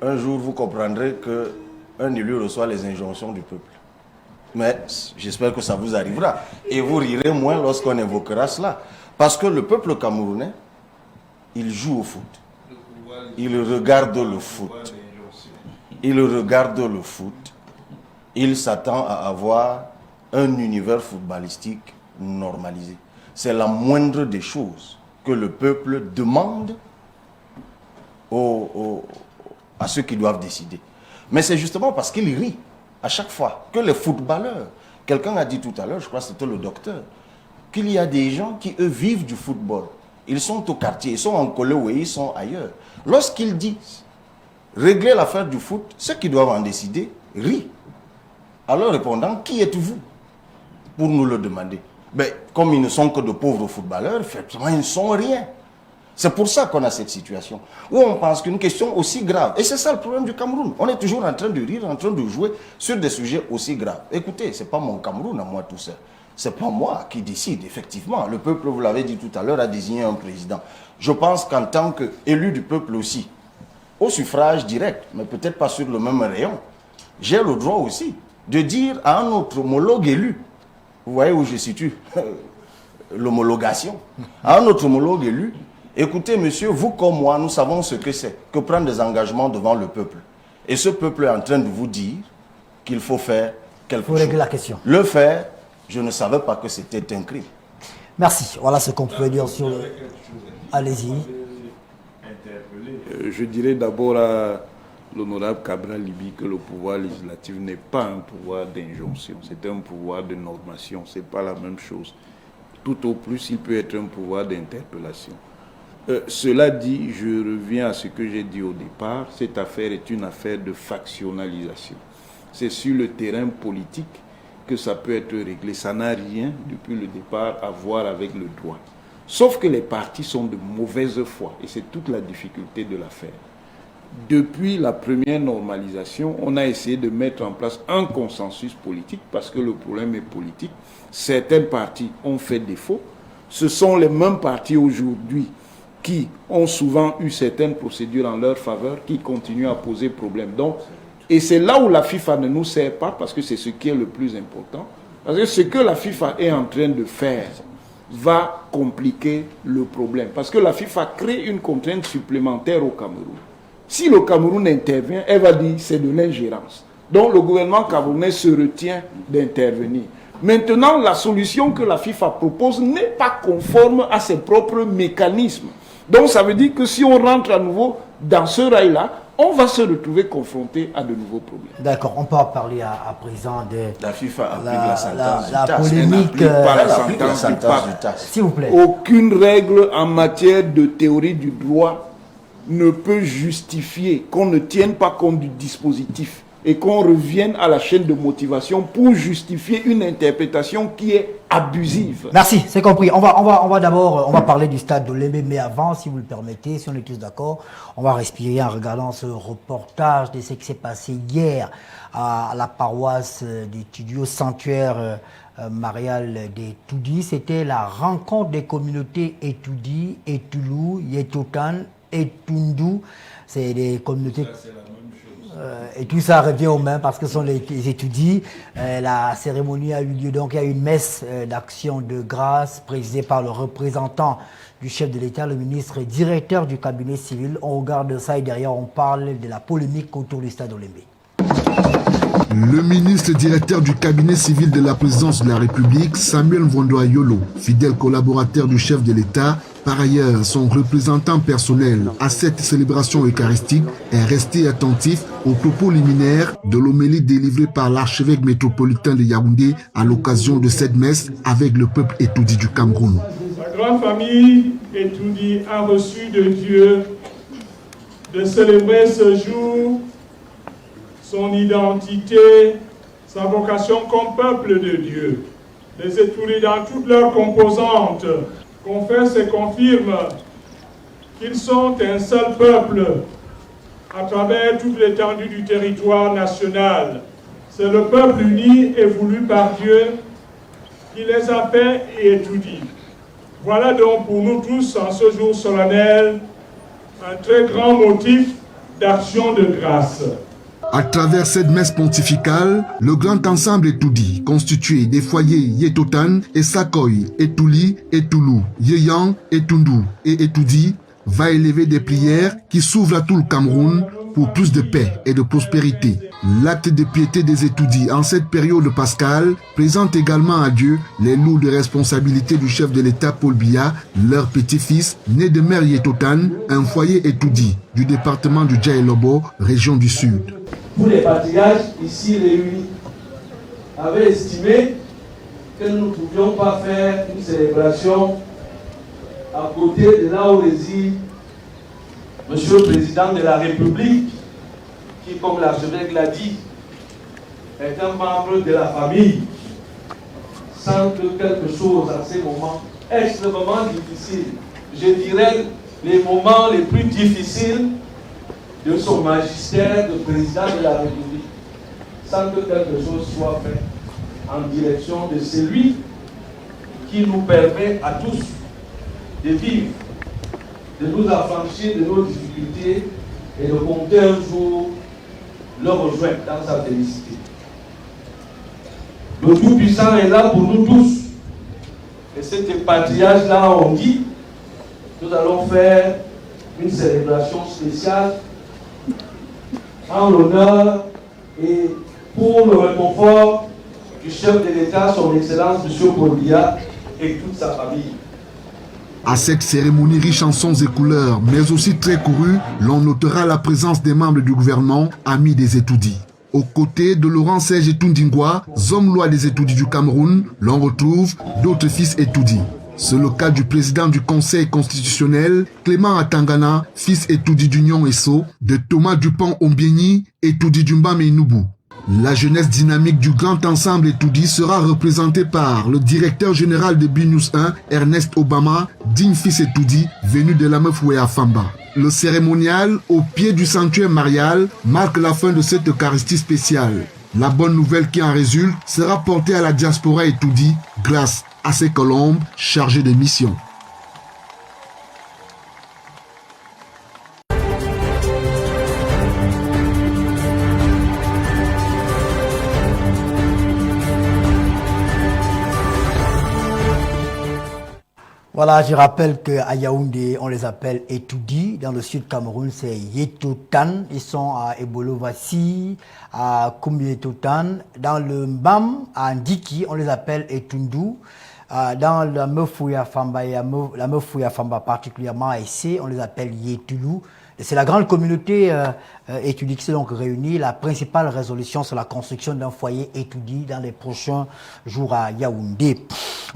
un jour vous comprendrez qu'un élu reçoit les injonctions du peuple. Mais j'espère que ça vous arrivera. Et vous rirez moins lorsqu'on évoquera cela. Parce que le peuple camerounais, il joue au foot. Il regarde le foot. Il regarde le foot. Il s'attend à avoir un univers footballistique normalisé. C'est la moindre des choses que le peuple demande à ceux qui doivent décider. Mais c'est justement parce qu'il rit à chaque fois que les footballeurs, quelqu'un a dit tout à l'heure, je crois que c'était le docteur, qu'il y a des gens qui, eux, vivent du football. Ils sont au quartier, ils sont en Kolewe, ils sont ailleurs. Lorsqu'ils disent régler l'affaire du foot, ceux qui doivent en décider rient. Alors répondant, qui êtes-vous pour nous le demander? Mais comme ils ne sont que de pauvres footballeurs, effectivement, ils ne sont rien. C'est pour ça qu'on a cette situation, où on pense qu'une question aussi grave, et c'est ça le problème du Cameroun, on est toujours en train de rire, en train de jouer sur des sujets aussi graves. Écoutez, ce n'est pas mon Cameroun à moi tout seul, ce n'est pas moi qui décide, effectivement. Le peuple, vous l'avez dit tout à l'heure, a désigné un président. Je pense qu'en tant qu'élu du peuple aussi, au suffrage direct, mais peut-être pas sur le même rayon, j'ai le droit aussi de dire à un autre homologue élu, vous voyez où je situe l'homologation, à un autre homologue élu, écoutez, monsieur, vous comme moi, nous savons ce que c'est que prendre des engagements devant le peuple. Et ce peuple est en train de vous dire qu'il faut faire quelque Faut régler chose. la question. Le faire, je ne savais pas que c'était un crime. Merci. Voilà ce qu'on peut dire sur le... Allez-y. Je dirais d'abord à l'honorable Cabral Libi que le pouvoir législatif n'est pas un pouvoir d'injonction, c'est un pouvoir de normation, ce n'est pas la même chose. Tout au plus, il peut être un pouvoir d'interpellation. Cela dit, je reviens à ce que j'ai dit au départ, cette affaire est une affaire de factionnalisation. C'est sur le terrain politique que ça peut être réglé. Ça n'a rien, depuis le départ, à voir avec le droit. Sauf que les partis sont de mauvaise foi, et c'est toute la difficulté de l'affaire. Depuis la première normalisation, on a essayé de mettre en place un consensus politique, parce que le problème est politique. Certains partis ont fait défaut. Ce sont les mêmes partis aujourd'hui qui ont souvent eu certaines procédures en leur faveur, qui continuent à poser problème. Donc, et c'est là où la FIFA ne nous sert pas, parce que c'est ce qui est le plus important. Parce que ce que la FIFA est en train de faire va compliquer le problème. Parce que la FIFA crée une contrainte supplémentaire au Cameroun. Si le Cameroun intervient, elle va dire c'est de l'ingérence. Donc le gouvernement camerounais se retient d'intervenir. Maintenant, la solution que la FIFA propose n'est pas conforme à ses propres mécanismes. Donc ça veut dire que si on rentre à nouveau dans ce rail-là, on va se retrouver confronté à de nouveaux problèmes. D'accord, on peut en parler à présent de la FIFA applique la sentence la du TAS. polémique. Elle applique la sentence du TAS. S'il vous plaît. Aucune règle en matière de théorie du droit ne peut justifier qu'on ne tienne pas compte du dispositif et qu'on revienne à la chaîne de motivation pour justifier une interprétation qui est abusive. Merci, c'est compris. On va d'abord parler du stade de l'Olembe, mais avant, si vous le permettez, si on est tous d'accord, on va respirer en regardant ce reportage de ce qui s'est passé hier à la paroisse du Tudio sanctuaire marial des Toudi. C'était la rencontre des communautés Etoudi, Etulu, Yetotan, Etundu. C'est des communautés... et tout ça revient aux mains parce que ce sont les étudiants. La cérémonie a eu lieu, donc il y a eu une messe d'action de grâce présidée par le représentant du chef de l'État, le ministre et directeur du cabinet civil. On regarde ça et derrière on parle de la polémique autour du stade Olembe. Le ministre directeur du cabinet civil de la présidence de la République, Samuel Mvondo Yolo, fidèle collaborateur du chef de l'État, par ailleurs son représentant personnel à cette célébration eucharistique, est resté attentif aux propos liminaires de l'homélie délivrée par l'archevêque métropolitain de Yaoundé à l'occasion de cette messe avec le peuple étoudi du Cameroun. La grande famille étoudi a reçu de Dieu de célébrer ce jour son identité, sa vocation comme peuple de Dieu. Les Étoudis dans toutes leurs composantes confessent et confirment qu'ils sont un seul peuple à travers toute l'étendue du territoire national. C'est le peuple uni et voulu par Dieu qui les a fait et étudie. Voilà donc pour nous tous, en ce jour solennel, un très grand motif d'action de grâce. À travers cette messe pontificale, le grand ensemble étoudi, constitué des foyers Yetotan, Esakoy, Etuli, Etulu, Yeyan, Etundu et Etoudi, va élever des prières qui s'ouvrent à tout le Cameroun pour plus de paix et de prospérité. L'acte de piété des étoudis en cette période pascale présente également à Dieu les lourdes responsabilités du chef de l'État Paul Biya, leur petit-fils, né de mère Yetotan, un foyer étoudi du département du Djaïlobo, région du Sud. Tous les patriarches ici réunis avaient estimé que nous ne pouvions pas faire une célébration à côté de là où réside Monsieur le Président de la République, qui, comme l'archevêque l'a dit, est un membre de la famille, sans que quelque chose à ces moments extrêmement difficiles, je dirais les moments les plus difficiles de son magistère de président de la République, sans que quelque chose soit fait en direction de celui qui nous permet à tous de vivre, de nous affranchir de nos difficultés et de compter un jour le rejoindre dans sa félicité. Le Tout-Puissant est là pour nous tous. Et cet patriarche-là ont dit, nous allons faire une célébration spéciale en l'honneur et pour le réconfort du chef de l'État, son Excellence M. Paul Biya, et toute sa famille. À cette cérémonie riche en sons et couleurs, mais aussi très courue, l'on notera la présence des membres du gouvernement, amis des étoudis. Aux côtés de Laurent Serge Etundingwa, homme loi des étoudis du Cameroun, l'on retrouve d'autres fils étoudis. C'est le cas du président du Conseil constitutionnel, Clément Atangana, fils étoudi d'Union Esso, de Thomas Dupont-Ombieni, étoudi d'Umbam et Nubu. La jeunesse dynamique du grand ensemble étoudi sera représentée par le directeur général de BNews 1, Ernest Obama, digne fils étoudi, venu de la Meufoué à Famba. Le cérémonial, au pied du sanctuaire marial, marque la fin de cette Eucharistie spéciale. La bonne nouvelle qui en résulte sera portée à la diaspora étoudi grâce à ces colombes chargées de mission. Voilà, je rappelle qu'à Yaoundé, on les appelle Etoudi. Dans le sud Cameroun, c'est Yetotan. Ils sont à Ebolovasi, à Koumyetotan. Dans le Mbam, à Ndiki, on les appelle Etundu. Dans la Meufouya Famba, la Meufouya Famba particulièrement à Essé, on les appelle Yetulu. C'est la grande communauté étudiée qui s'est donc réunie. La principale résolution, c'est la construction d'un foyer étudié dans les prochains jours à Yaoundé.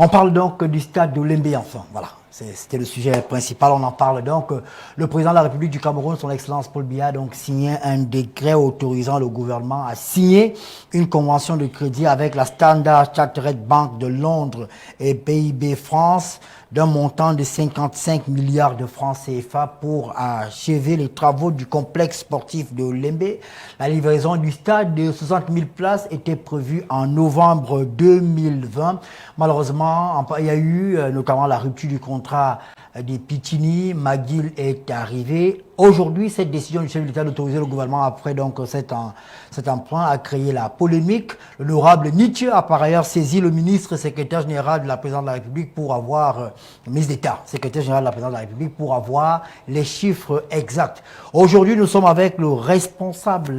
On parle donc du stade de Lembe, enfin. Voilà, c'était le sujet principal. On en parle donc. Le président de la République du Cameroun, son Excellence Paul Biya, a donc signé un décret autorisant le gouvernement à signer une convention de crédit avec la Standard Chartered Bank de Londres et PIB France d'un montant de 55 milliards de francs CFA pour achever les travaux du complexe sportif de Lembe. La livraison du stade de 60 000 places était prévue en novembre 2020. Malheureusement, il y a eu notamment la rupture du contrat des Pitini. McGill est arrivé. Aujourd'hui, cette décision du chef de l'État d'autoriser le gouvernement après donc cet emprunt a créé la polémique. L'honorable Nietzsche a par ailleurs saisi le ministre secrétaire général de la présidence de la République pour avoir, le ministre d'État, secrétaire général de la présidence de la République pour avoir les chiffres exacts. Aujourd'hui, nous sommes avec le responsable,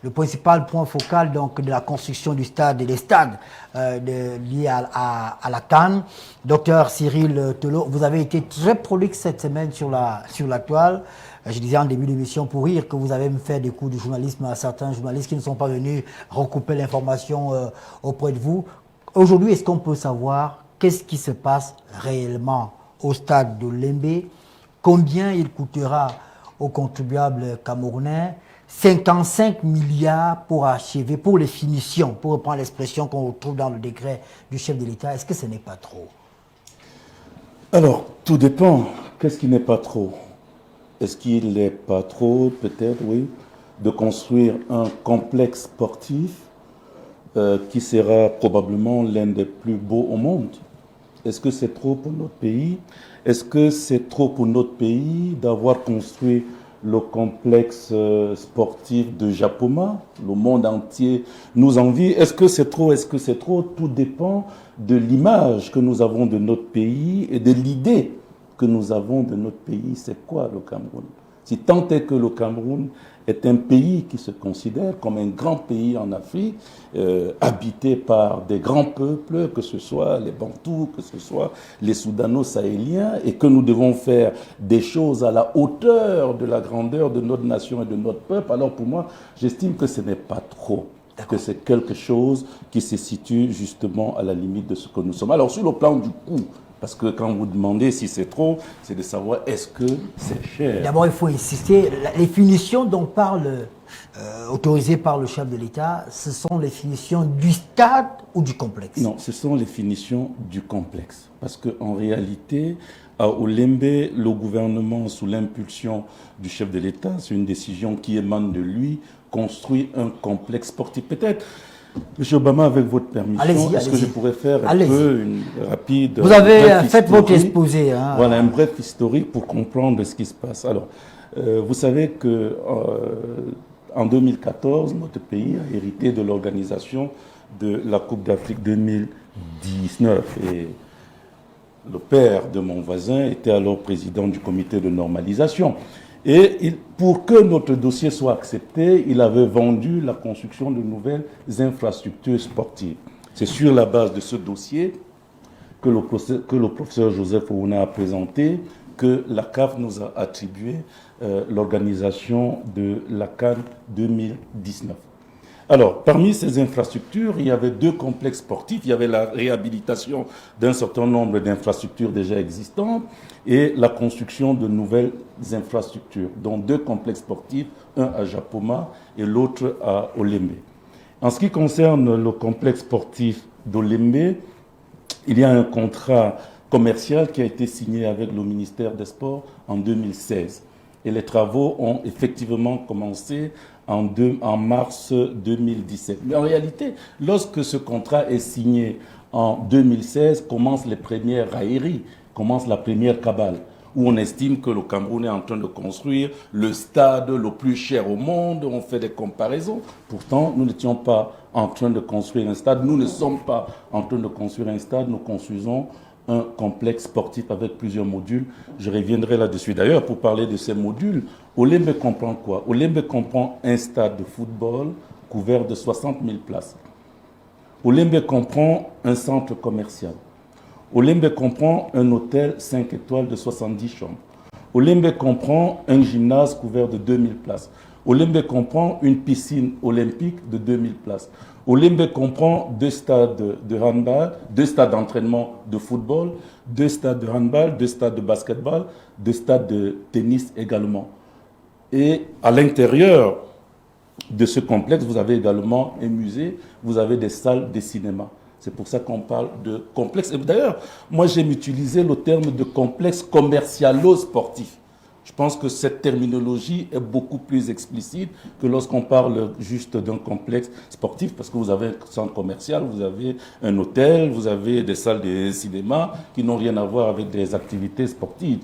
le principal point focal donc de la construction du stade et des stades liés à la CAN. Docteur Cyril Telot, vous avez été très prolixe cette semaine sur la toile. Je disais en début d'émission pour rire que vous avez même fait des cours de journalisme à certains journalistes qui ne sont pas venus recouper l'information auprès de vous. Aujourd'hui, est-ce qu'on peut savoir qu'est-ce qui se passe réellement au stade de Lembe? Combien il coûtera aux contribuables camerounais? 55 milliards pour achever, pour les finitions, pour reprendre l'expression qu'on retrouve dans le décret du chef de l'État. Est-ce que ce n'est pas trop? Alors, tout dépend. Qu'est-ce qui n'est pas trop? Est-ce qu'il n'est pas trop, peut-être, oui, de construire un complexe sportif qui sera probablement l'un des plus beaux au monde? Est-ce que c'est trop pour notre pays? Est-ce que c'est trop pour notre pays d'avoir construit le complexe sportif de Japoma? Le monde entier nous envie. Est-ce que c'est trop? Est-ce que c'est trop? Tout dépend de l'image que nous avons de notre pays et de l'idée que nous avons de notre pays. C'est quoi le Cameroun? Si tant est que le Cameroun est un pays qui se considère comme un grand pays en Afrique, habité par des grands peuples, que ce soit les Bantous, que ce soit les Soudano-Sahéliens, et que nous devons faire des choses à la hauteur de la grandeur de notre nation et de notre peuple, alors pour moi, j'estime que ce n'est pas trop. Que c'est quelque chose qui se situe justement à la limite de ce que nous sommes. Alors sur le plan du coût, parce que quand vous demandez si c'est trop, c'est de savoir est-ce que c'est cher. D'abord, il faut insister, les finitions dont parle, autorisées par le chef de l'État, ce sont les finitions du stade ou du complexe? Non, ce sont les finitions du complexe. Parce qu'en réalité, à Lembe, le gouvernement, sous l'impulsion du chef de l'État, c'est une décision qui émane de lui, construit un complexe sportif. Peut-être, M. Obama, avec votre permission, est-ce que je pourrais faire un peu une rapide... Vous avez fait votre exposé. Hein. Voilà, un bref historique pour comprendre ce qui se passe. Alors, vous savez que en 2014, notre pays a hérité de l'organisation de la Coupe d'Afrique 2019. Et le père de mon voisin était alors président du comité de normalisation. Et pour que notre dossier soit accepté, il avait vendu la construction de nouvelles infrastructures sportives. C'est sur la base de ce dossier que le professeur Joseph Ouna a présenté que la CAF nous a attribué l'organisation de la CAN 2019. Alors, parmi ces infrastructures, il y avait 2 complexes sportifs. Il y avait la réhabilitation d'un certain nombre d'infrastructures déjà existantes et la construction de nouvelles infrastructures, dont 2 complexes sportifs, un à Japoma et l'autre à Olembe. En ce qui concerne le complexe sportif d'Olembe, il y a un contrat commercial qui a été signé avec le ministère des Sports en 2016. Et les travaux ont effectivement commencé en mars 2017. Mais en réalité, lorsque ce contrat est signé en 2016, commencent les premières railleries, commence la première cabale, où on estime que le Cameroun est en train de construire le stade le plus cher au monde. On fait des comparaisons. Pourtant, nous n'étions pas en train de construire un stade. Nous ne sommes pas en train de construire un stade. Nous construisons un complexe sportif avec plusieurs modules. Je reviendrai là-dessus. D'ailleurs, pour parler de ces modules, Olembe comprend quoi? Olembe comprend un stade de football couvert de 60 000 places. Olembe comprend un centre commercial. Olembe comprend un hôtel 5 étoiles de 70 chambres. Olembe comprend un gymnase couvert de 2000 places. Olembe comprend une piscine olympique de 2000 places. Olembe comprend 2 stades de handball, 2 stades d'entraînement de football, 2 stades de handball, 2 stades de basketball, 2 stades de tennis également. Et à l'intérieur de ce complexe, vous avez également un musée, vous avez des salles de cinéma. C'est pour ça qu'on parle de complexe. Et d'ailleurs, moi j'aime utiliser le terme de complexe commercialo-sportif. Je pense que cette terminologie est beaucoup plus explicite que lorsqu'on parle juste d'un complexe sportif, parce que vous avez un centre commercial, vous avez un hôtel, vous avez des salles de cinéma qui n'ont rien à voir avec des activités sportives.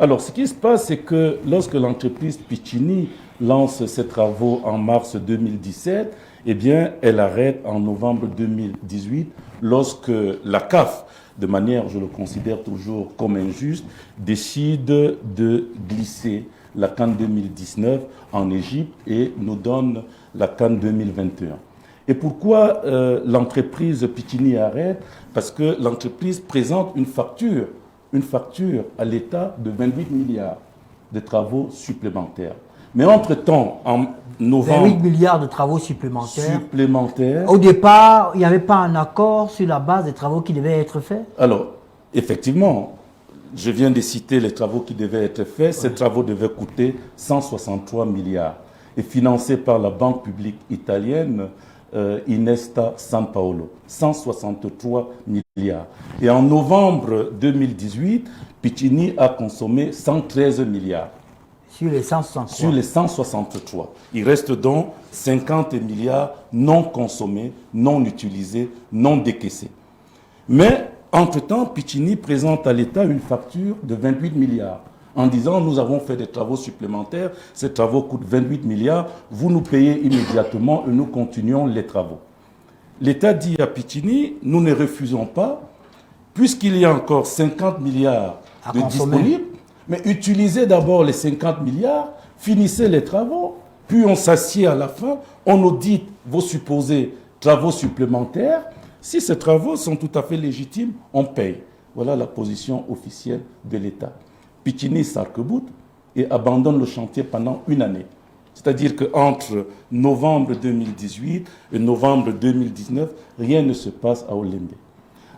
Alors, ce qui se passe, c'est que lorsque l'entreprise Piccini lance ses travaux en mars 2017, eh bien, elle arrête en novembre 2018, lorsque la CAF, de manière, je le considère toujours comme injuste, décide de glisser la CAN 2019 en Égypte et nous donne la CAN 2021. Et pourquoi l'entreprise Piccini arrête? Parce que l'entreprise présente une facture à l'État de 28 milliards de travaux supplémentaires. Mais entre-temps, en novembre... 28 milliards de travaux supplémentaires. Supplémentaires. Au départ, il n'y avait pas un accord sur la base des travaux qui devaient être faits? Alors, effectivement, je viens de citer les travaux qui devaient être faits. Ouais. Ces travaux devaient coûter 163 milliards et financés par la banque publique italienne Inesta San Paolo. 163 milliards. Et en novembre 2018, Piccini a consommé 113 milliards. Sur les 163. Sur les 163. Il reste donc 50 milliards non consommés, non utilisés, non décaissés. Mais, entre-temps, Piccini présente à l'État une facture de 28 milliards en disant « Nous avons fait des travaux supplémentaires, ces travaux coûtent 28 milliards, vous nous payez immédiatement et nous continuons les travaux. » L'État dit à Piccini « Nous ne refusons pas, puisqu'il y a encore 50 milliards de disponibles, mais utilisez d'abord les 50 milliards, finissez les travaux, puis on s'assied à la fin, on audite vos supposés travaux supplémentaires. Si ces travaux sont tout à fait légitimes, on paye. » Voilà la position officielle de l'État. Piccini s'arc-boute et abandonne le chantier pendant une année. C'est-à-dire qu'entre novembre 2018 et novembre 2019, rien ne se passe à Olembe.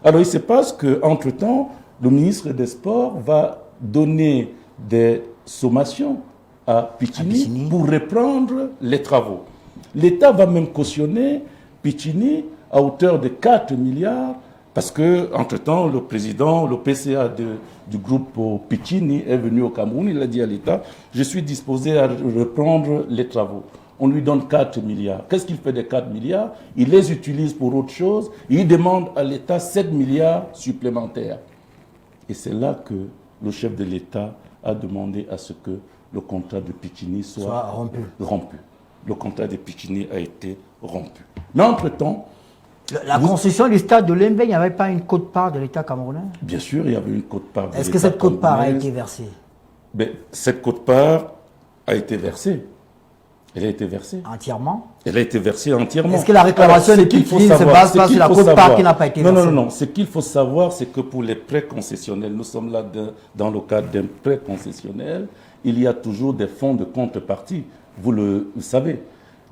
Alors il se passe qu'entre-temps, le ministre des Sports va donner des sommations à Piccini pour reprendre les travaux. L'État va même cautionner Piccini à hauteur de 4 milliards parce que, entre-temps, le président, le PCA du groupe Piccini est venu au Cameroun. Il a dit à l'État, je suis disposé à reprendre les travaux. On lui donne 4 milliards. Qu'est-ce qu'il fait des 4 milliards? Il les utilise pour autre chose. Il demande à l'État 7 milliards supplémentaires. Et c'est là que le chef de l'État a demandé à ce que le contrat de Piccini soit rompu. Le contrat de Piccini a été rompu. Mais entre-temps... La construction du stade de Olembe, il n'y avait pas une quote-part de l'État camerounais? Bien sûr, il y avait une quote-part de l'État. Est-ce que cette quote-part a été versée? Cette quote-part a été versée. Elle a été versée. Entièrement? Elle a été versée entièrement. Est-ce que la réclamation de Pichini se base pas sur la quote-part qui n'a pas été versée? Non. Ce qu'il faut savoir, c'est que pour les prêts concessionnels, nous sommes là dans le cadre d'un prêt concessionnel, il y a toujours des fonds de contrepartie. Vous le savez.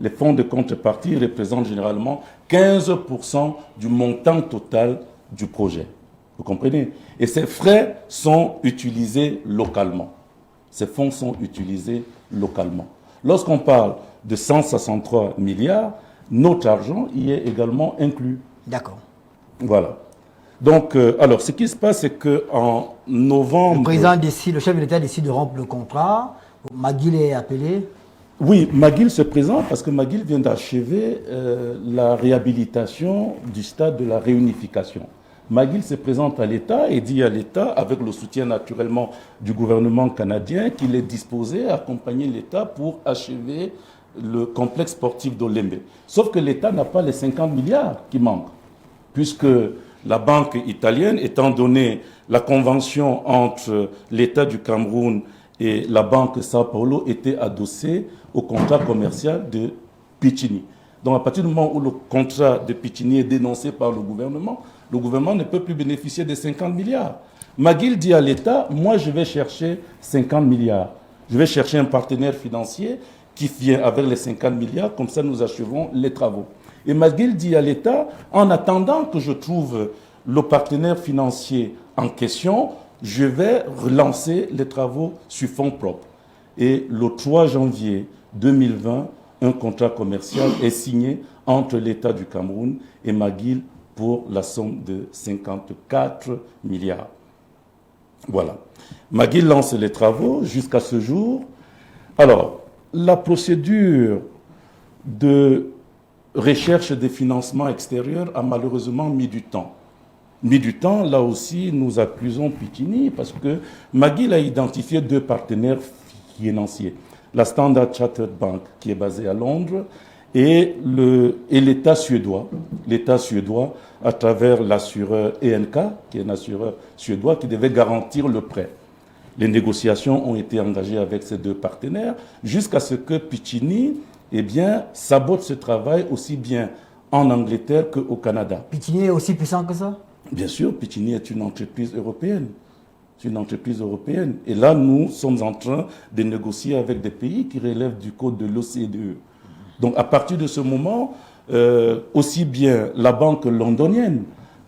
Les fonds de contrepartie représentent généralement 15% du montant total du projet. Vous comprenez? Et ces frais sont utilisés localement. Ces fonds sont utilisés localement. Lorsqu'on parle de 163 milliards, notre argent y est également inclus. D'accord. Voilà. Donc, alors, ce qui se passe, c'est qu'en novembre... Le président décide, le chef de l'État décide de rompre le contrat. McGill est appelé. Oui, McGill se présente parce que McGill vient d'achever la réhabilitation du stade de la réunification. McGill se présente à l'État et dit à l'État, avec le soutien naturellement du gouvernement canadien, qu'il est disposé à accompagner l'État pour achever le complexe sportif d'Olembe. Sauf que l'État n'a pas les 50 milliards qui manquent, puisque la banque italienne, étant donné la convention entre l'État du Cameroun et la banque Sao Paulo, était adossée au contrat commercial de Pichini. Donc à partir du moment où le contrat de Pichini est dénoncé par le gouvernement ne peut plus bénéficier des 50 milliards. McGill dit à l'État, moi je vais chercher 50 milliards. Je vais chercher un partenaire financier qui vient avec les 50 milliards, comme ça nous achevons les travaux. Et McGill dit à l'État, en attendant que je trouve le partenaire financier en question, je vais relancer les travaux sur fonds propres. Et le 3 janvier 2020, un contrat commercial est signé entre l'État du Cameroun et McGill pour la somme de 54 milliards. Voilà. McGill lance les travaux jusqu'à ce jour. Alors, la procédure de recherche des financements extérieurs a malheureusement mis du temps. Là aussi, nous accusons Pichini parce que McGill a identifié deux partenaires financiers. La Standard Chartered Bank, qui est basée à Londres, et l'État suédois. L'État suédois, à travers l'assureur ENK, qui est un assureur suédois, qui devait garantir le prêt. Les négociations ont été engagées avec ces deux partenaires jusqu'à ce que Pichini sabote ce travail aussi bien en Angleterre qu'au Canada. Pichini est aussi puissant que ça? Bien sûr, Pichini est une entreprise européenne. C'est une entreprise européenne. Et là, nous sommes en train de négocier avec des pays qui relèvent du code de l'OCDE. Donc, à partir de ce moment, aussi bien la banque londonienne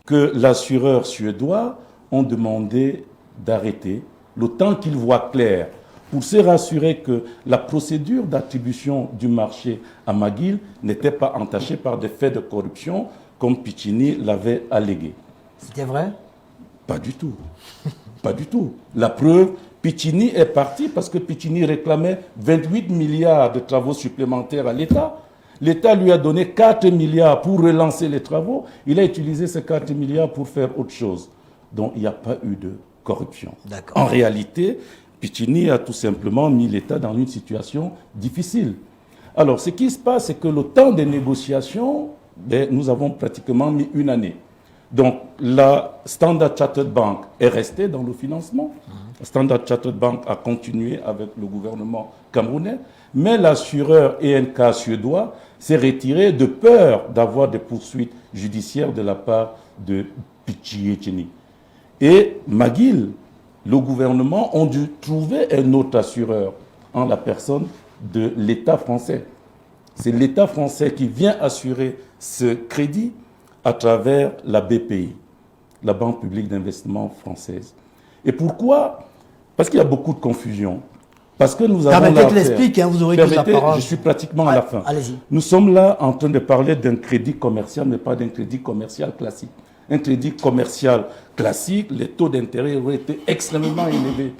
que l'assureur suédois ont demandé d'arrêter le temps qu'ils voient clair pour se rassurer que la procédure d'attribution du marché à McGill n'était pas entachée par des faits de corruption comme Pichini l'avait allégué. C'était vrai? Pas du tout. Pas du tout. La preuve, Pichini est parti parce que Pichini réclamait 28 milliards de travaux supplémentaires à l'État. L'État lui a donné 4 milliards pour relancer les travaux. Il a utilisé ces 4 milliards pour faire autre chose. Donc, il n'y a pas eu de corruption. En réalité, Pichini a tout simplement mis l'État dans une situation difficile. Alors, ce qui se passe, c'est que le temps des négociations, nous avons pratiquement mis une année. Donc, la Standard Chartered Bank est restée dans le financement. La Standard Chartered Bank a continué avec le gouvernement camerounais, mais l'assureur ENK suédois s'est retiré de peur d'avoir des poursuites judiciaires de la part de Pichini. Et McGill, le gouvernement, ont dû trouver un autre assureur en la personne de l'État français. C'est l'État français qui vient assurer ce crédit à travers la BPI, la Banque publique d'investissement française. Et pourquoi? Parce qu'il y a beaucoup de confusion. Parce que nous avons là... vous aurez toute la parole. Je suis pratiquement à la fin. Allez-y. Nous sommes là en train de parler d'un crédit commercial, mais pas d'un crédit commercial classique. Un crédit commercial classique, les taux d'intérêt auraient été extrêmement élevés.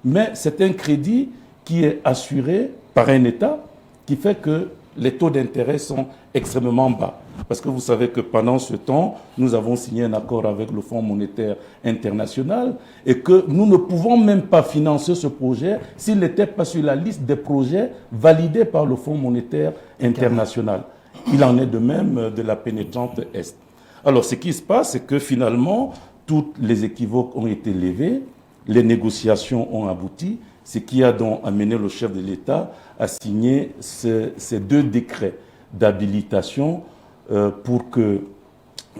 Mais c'est un crédit qui est assuré par un État qui fait que les taux d'intérêt sont extrêmement bas. Parce que vous savez que pendant ce temps, nous avons signé un accord avec le Fonds monétaire international et que nous ne pouvons même pas financer ce projet s'il n'était pas sur la liste des projets validés par le Fonds monétaire international. Il en est de même de la pénétrante Est. Alors, ce qui se passe, c'est que finalement, toutes les équivoques ont été levées, les négociations ont abouti ce qui a donc amené le chef de l'État à signer ces 2 décrets d'habilitation pour que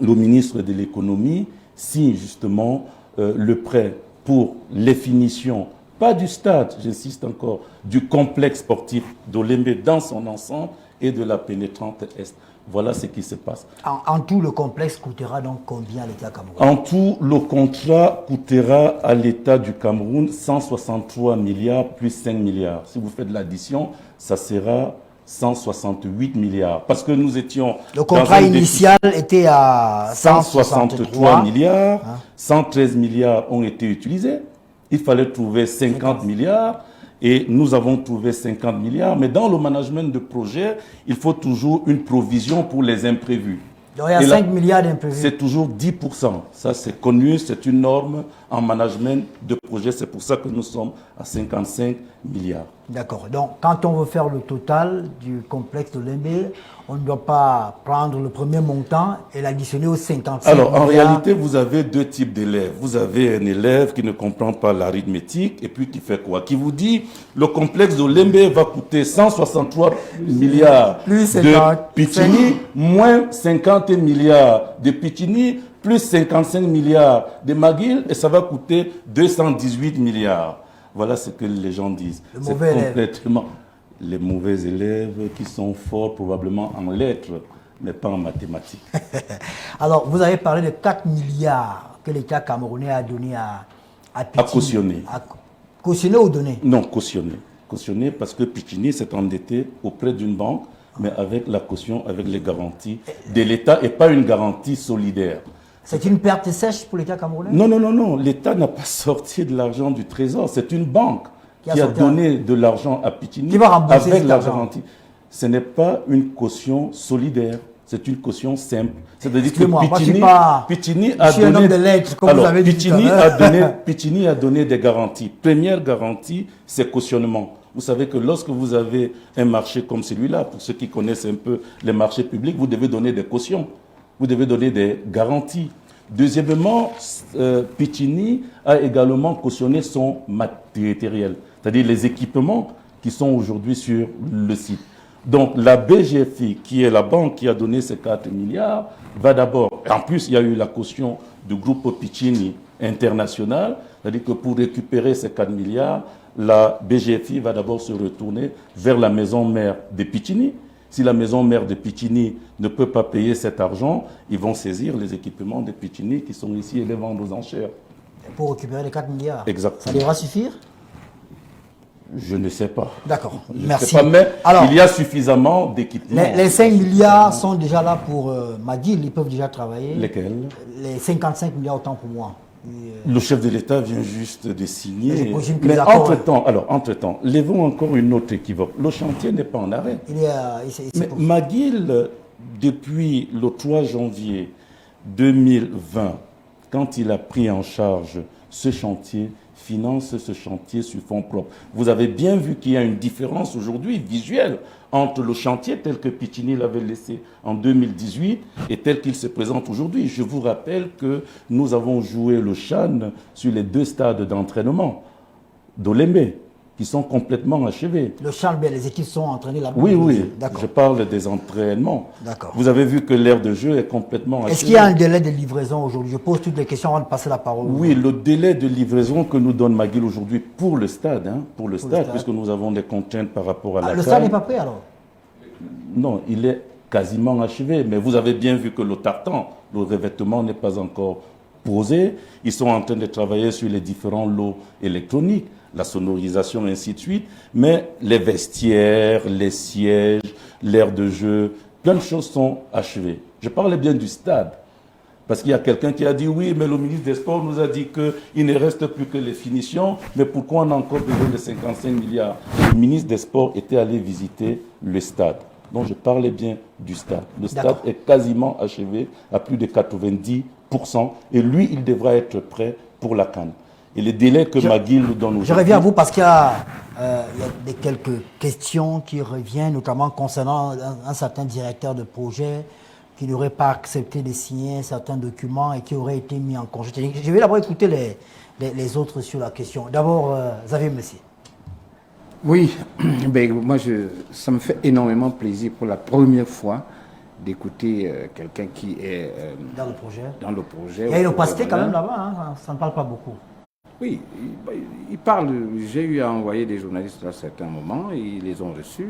le ministre de l'économie signe justement le prêt pour les finitions, pas du stade, j'insiste encore, du complexe sportif d'Olembe dans son ensemble et de la pénétrante Est. Voilà ce qui se passe. En tout, le complexe coûtera donc combien à l'État camerounais? En tout, le contrat coûtera à l'État du Cameroun 163 milliards plus 5 milliards. Si vous faites l'addition, ça sera 168 milliards. Parce que nous étions... Le contrat initial était à 163 milliards, 113 milliards ont été utilisés. Il fallait trouver 50 milliards. Et nous avons trouvé 50 milliards, mais dans le management de projet, il faut toujours une provision pour les imprévus. Donc il y a 5 milliards d'imprévus. C'est toujours 10%. Ça, c'est connu, c'est une norme en management de projet. C'est pour ça que nous sommes à 55 milliards. D'accord. Donc, quand on veut faire le total du complexe de l'Olembe, on ne doit pas prendre le premier montant et l'additionner aux 55 Alors, en milliards. réalité, vous avez 2 types d'élèves. Vous avez un élève qui ne comprend pas l'arithmétique et puis qui fait quoi? Qui vous dit, le complexe de l'Olembe va coûter 163 milliards de Pichini, moins 50 milliards de Pichini, plus 55 milliards de McGill, et ça va coûter 218 milliards. Voilà ce que les gens disent. C'est complètement les mauvais élèves qui sont forts probablement en lettres, mais pas en mathématiques. Alors, vous avez parlé de 4 milliards que l'État camerounais a donné à Pichini. À cautionner. Cautionner ou donner? Non, cautionner. Cautionner parce que Pichini s'est endetté auprès d'une banque, mais avec la caution, avec les garanties de l'État et pas une garantie solidaire. C'est une perte sèche pour l'État camerounais? Non, non, non, non. L'État n'a pas sorti de l'argent du Trésor. C'est une banque qui a donné de l'argent à Pichini avec la garantie. Ce n'est pas une caution solidaire. C'est une caution simple. C'est-à-dire que Pichini a donné des garanties. Première garantie, c'est cautionnement. Vous savez que lorsque vous avez un marché comme celui-là, pour ceux qui connaissent un peu les marchés publics, vous devez donner des cautions. Vous devez donner des garanties. Deuxièmement, Pichini a également cautionné son matériel, c'est-à-dire les équipements qui sont aujourd'hui sur le site. Donc la BGFI, qui est la banque qui a donné ces 4 milliards, va d'abord, en plus il y a eu la caution du groupe Pichini international, c'est-à-dire que pour récupérer ces 4 milliards, la BGFI va d'abord se retourner vers la maison mère de Pichini. Si la maison mère de Pichini ne peut pas payer cet argent, ils vont saisir les équipements de Pichini qui sont ici et les vendre aux enchères. Pour récupérer les 4 milliards. Exactement. Ça devra suffire? Je ne sais pas. D'accord, merci. Sais pas, mais alors, il y a suffisamment d'équipements. Les 5 milliards sont déjà là pour McGill, ils peuvent déjà travailler. Lesquels? Les 55 milliards autant pour moi. Le chef de l'État vient juste de signer. Mais entre-temps, levons encore une autre équivoque. Le chantier n'est pas en arrêt. Mais McGill, depuis le 3 janvier 2020, quand il a pris en charge ce chantier, finance ce chantier sur fonds propres. Vous avez bien vu qu'il y a une différence aujourd'hui visuelle entre le chantier tel que Pichini l'avait laissé en 2018 et tel qu'il se présente aujourd'hui. Je vous rappelle que nous avons joué le CHAN sur les 2 stades d'entraînement d'Olembe, qui sont complètement achevés. Le CHAN, les équipes sont entraînées là-bas? Oui, oui, je parle des entraînements. D'accord. Vous avez vu que l'aire de jeu est complètement achevée. Est-ce qu'il y a un délai de livraison aujourd'hui? Je pose toutes les questions avant de passer la parole. Oui, le délai de livraison que nous donne McGill aujourd'hui pour le stade, puisque nous avons des contraintes par rapport à la CAN. Le stade n'est pas prêt alors? Non, il est quasiment achevé, mais vous avez bien vu que le tartan, le revêtement n'est pas encore posé. Ils sont en train de travailler sur les différents lots électroniques, la sonorisation, ainsi de suite. Mais les vestiaires, les sièges, l'aire de jeu, plein de choses sont achevées. Je parlais bien du stade. Parce qu'il y a quelqu'un qui a dit, oui, mais le ministre des Sports nous a dit qu'il ne reste plus que les finitions, mais pourquoi on a encore besoin de 55 milliards? Le ministre des Sports était allé visiter le stade. Donc je parlais bien du stade. Le stade est quasiment achevé à plus de 90%, et lui, il devra être prêt pour la CAN. Et les délais que McGill nous donne aujourd'hui... Je reviens à vous parce qu'il y a quelques questions qui reviennent, notamment concernant un certain directeur de projet qui n'aurait pas accepté de signer certains documents et qui aurait été mis en congé. Je vais d'abord écouter les autres sur la question. D'abord, Xavier Messier. Oui, ben, moi, ça me fait énormément plaisir pour la première fois d'écouter quelqu'un qui est dans le projet. Il y a une opacité quand même là-bas, hein, ça ne parle pas beaucoup. Oui, il parle. J'ai eu à envoyer des journalistes à certains moments, ils les ont reçus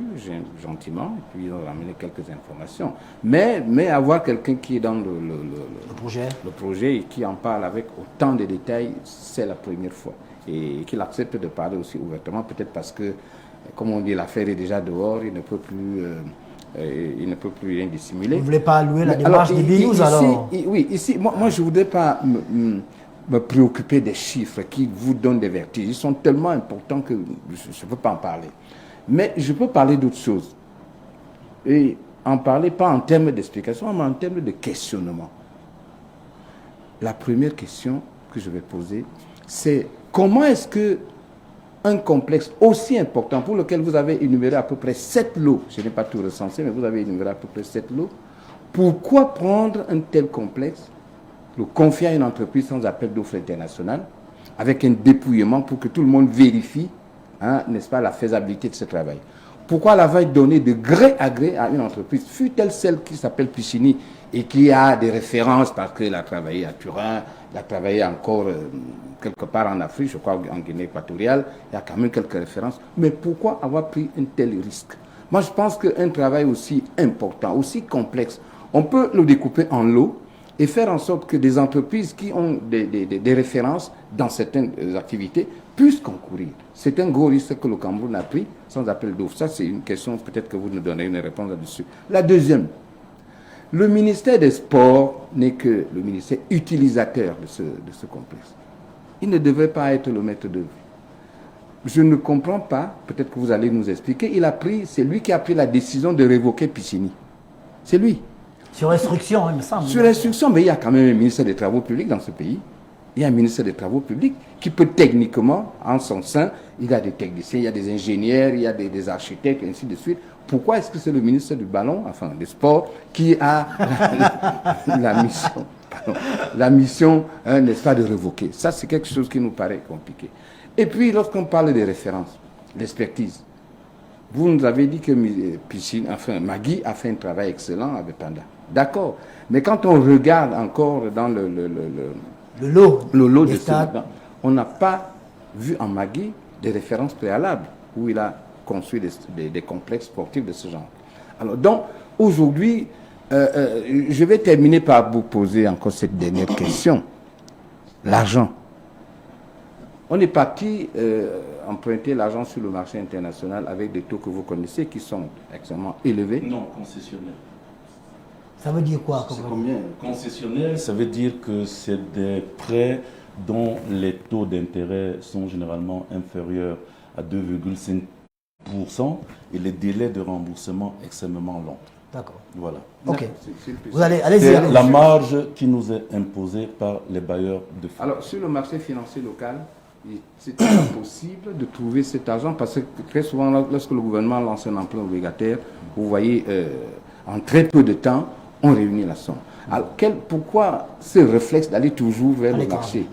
gentiment, et puis ils ont ramené quelques informations. Mais avoir quelqu'un qui est dans le projet et qui en parle avec autant de détails, c'est la première fois. Et qu'il accepte de parler aussi ouvertement, peut-être parce que, comme on dit, l'affaire est déjà dehors, il ne peut plus rien dissimuler. Vous ne voulez pas allouer la démarche des BIOS alors? Oui, ici, moi je ne voudrais pas me préoccuper des chiffres qui vous donnent des vertiges. Ils sont tellement importants que je ne peux pas en parler. Mais je peux parler d'autres choses. Et en parler pas en termes d'explication, mais en termes de questionnement. La première question que je vais poser, c'est comment est-ce que un complexe aussi important pour lequel vous avez énuméré à peu près 7 lots, je n'ai pas tout recensé, mais vous avez énuméré à peu près 7 lots, pourquoi prendre un tel complexe, le confier à une entreprise sans appel d'offres internationale, avec un dépouillement pour que tout le monde vérifie, n'est-ce pas, la faisabilité de ce travail? Pourquoi l'avoir donné de gré à gré à une entreprise, fut-elle celle qui s'appelle Pichini et qui a des références parce qu'elle a travaillé à Turin, elle a travaillé encore quelque part en Afrique, je crois en Guinée équatoriale, il y a quand même quelques références. Mais pourquoi avoir pris un tel risque? Moi, je pense qu'un travail aussi important, aussi complexe, on peut le découper en lots et faire en sorte que des entreprises qui ont des références dans certaines activités puissent concourir. C'est un gros risque que le Cameroun a pris sans appel d'offres. Ça, c'est une question, peut-être que vous nous donnerez une réponse là-dessus. La deuxième, le ministère des Sports n'est que le ministère utilisateur de ce complexe. Il ne devrait pas être le maître d'œuvre. Je ne comprends pas, peut-être que vous allez nous expliquer, c'est lui qui a pris la décision de révoquer Pichini. C'est lui. Sur instruction, il me semble. Sur instruction, mais il y a quand même un ministère des Travaux publics dans ce pays. Il y a un ministère des Travaux publics qui peut techniquement, en son sein, il y a des techniciens, il y a des ingénieurs, il y a des architectes, et ainsi de suite. Pourquoi est-ce que c'est le ministère du ballon, enfin des sports, qui a la mission, n'est-ce pas, de révoquer? Ça, c'est quelque chose qui nous paraît compliqué. Et puis, lorsqu'on parle des références, l'expertise, vous nous avez dit que Magui a fait un travail excellent avec Panda. D'accord. Mais quand on regarde encore dans le lot de stade, on n'a pas vu en Magui des références préalables où il a construit des complexes sportifs de ce genre. Alors, donc, aujourd'hui, je vais terminer par vous poser encore cette dernière question. L'argent. On est parti emprunter l'argent sur le marché international avec des taux que vous connaissez qui sont extrêmement élevés. Non, concessionnaire. Ça veut dire quoi? C'est combien? Concessionnaire, ça veut dire que c'est des prêts dont les taux d'intérêt sont généralement inférieurs à 2,5% et les délais de remboursement extrêmement longs. D'accord. Voilà. Ok. Allez-y. C'est la marge qui nous est imposée par les bailleurs de fonds. Alors, sur le marché financier local, c'est impossible de trouver cet argent parce que très souvent, lorsque le gouvernement lance un emprunt obligataire, vous voyez, en très peu de temps, on réunit la somme. Alors, pourquoi ce réflexe d'aller toujours vers le marché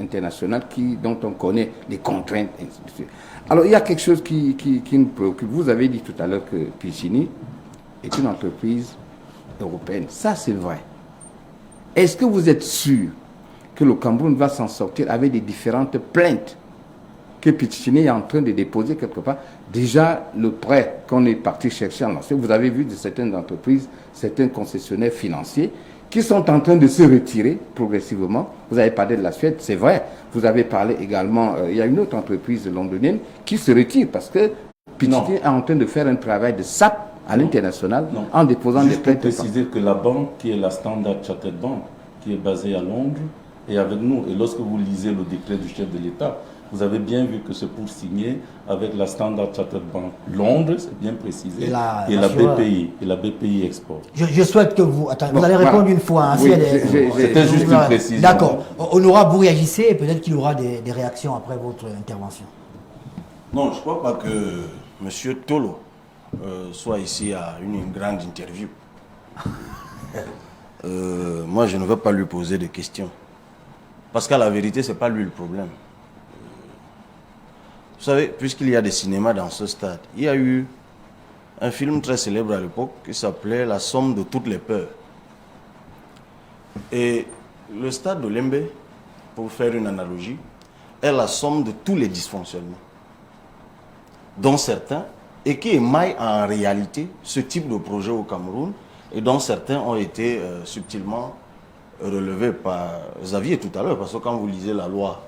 international dont on connaît les contraintes, et ainsi de suite. Alors, il y a quelque chose qui nous préoccupe. Vous avez dit tout à l'heure que Pichini est une entreprise européenne. Ça, c'est vrai. Est-ce que vous êtes sûr que le Cameroun va s'en sortir avec des différentes plaintes que Pichini est en train de déposer quelque part? Déjà, le prêt qu'on est parti chercher en lancer, vous avez vu de certaines entreprises, certains concessionnaires financiers qui sont en train de se retirer progressivement. Vous avez parlé de la Suède, c'est vrai. Vous avez parlé également, il y a une autre entreprise londonienne qui se retire parce que Pichini est en train de faire un travail de SAP à l'international en déposant des prêts. Je peux préciser que la banque qui est la Standard Chartered Bank, qui est basée à Londres, est avec nous. Et lorsque vous lisez le décret du chef de l'État, vous avez bien vu que c'est pour signer avec la Standard Chartered Bank Londres, c'est bien précisé, et la BPI Export. Je souhaite que vous... Attends, vous allez répondre une fois. Hein, c'était juste une précision. D'accord. Honorable, vous réagissez et peut-être qu'il y aura des réactions après votre intervention. Non, je ne crois pas que M. Tolo soit ici à une grande interview. Moi, je ne veux pas lui poser de questions. Parce qu'à la vérité, ce n'est pas lui le problème. savez, puisqu'il y a des cinémas dans ce stade, il y a eu un film très célèbre à l'époque qui s'appelait La somme de toutes les peurs. Et le stade de Lembe, pour faire une analogie, est la somme de tous les dysfonctionnements, dont certains, et qui émaillent en réalité ce type de projet au Cameroun, et dont certains ont été subtilement relevés par Xavier tout à l'heure, parce que quand vous lisez la loi,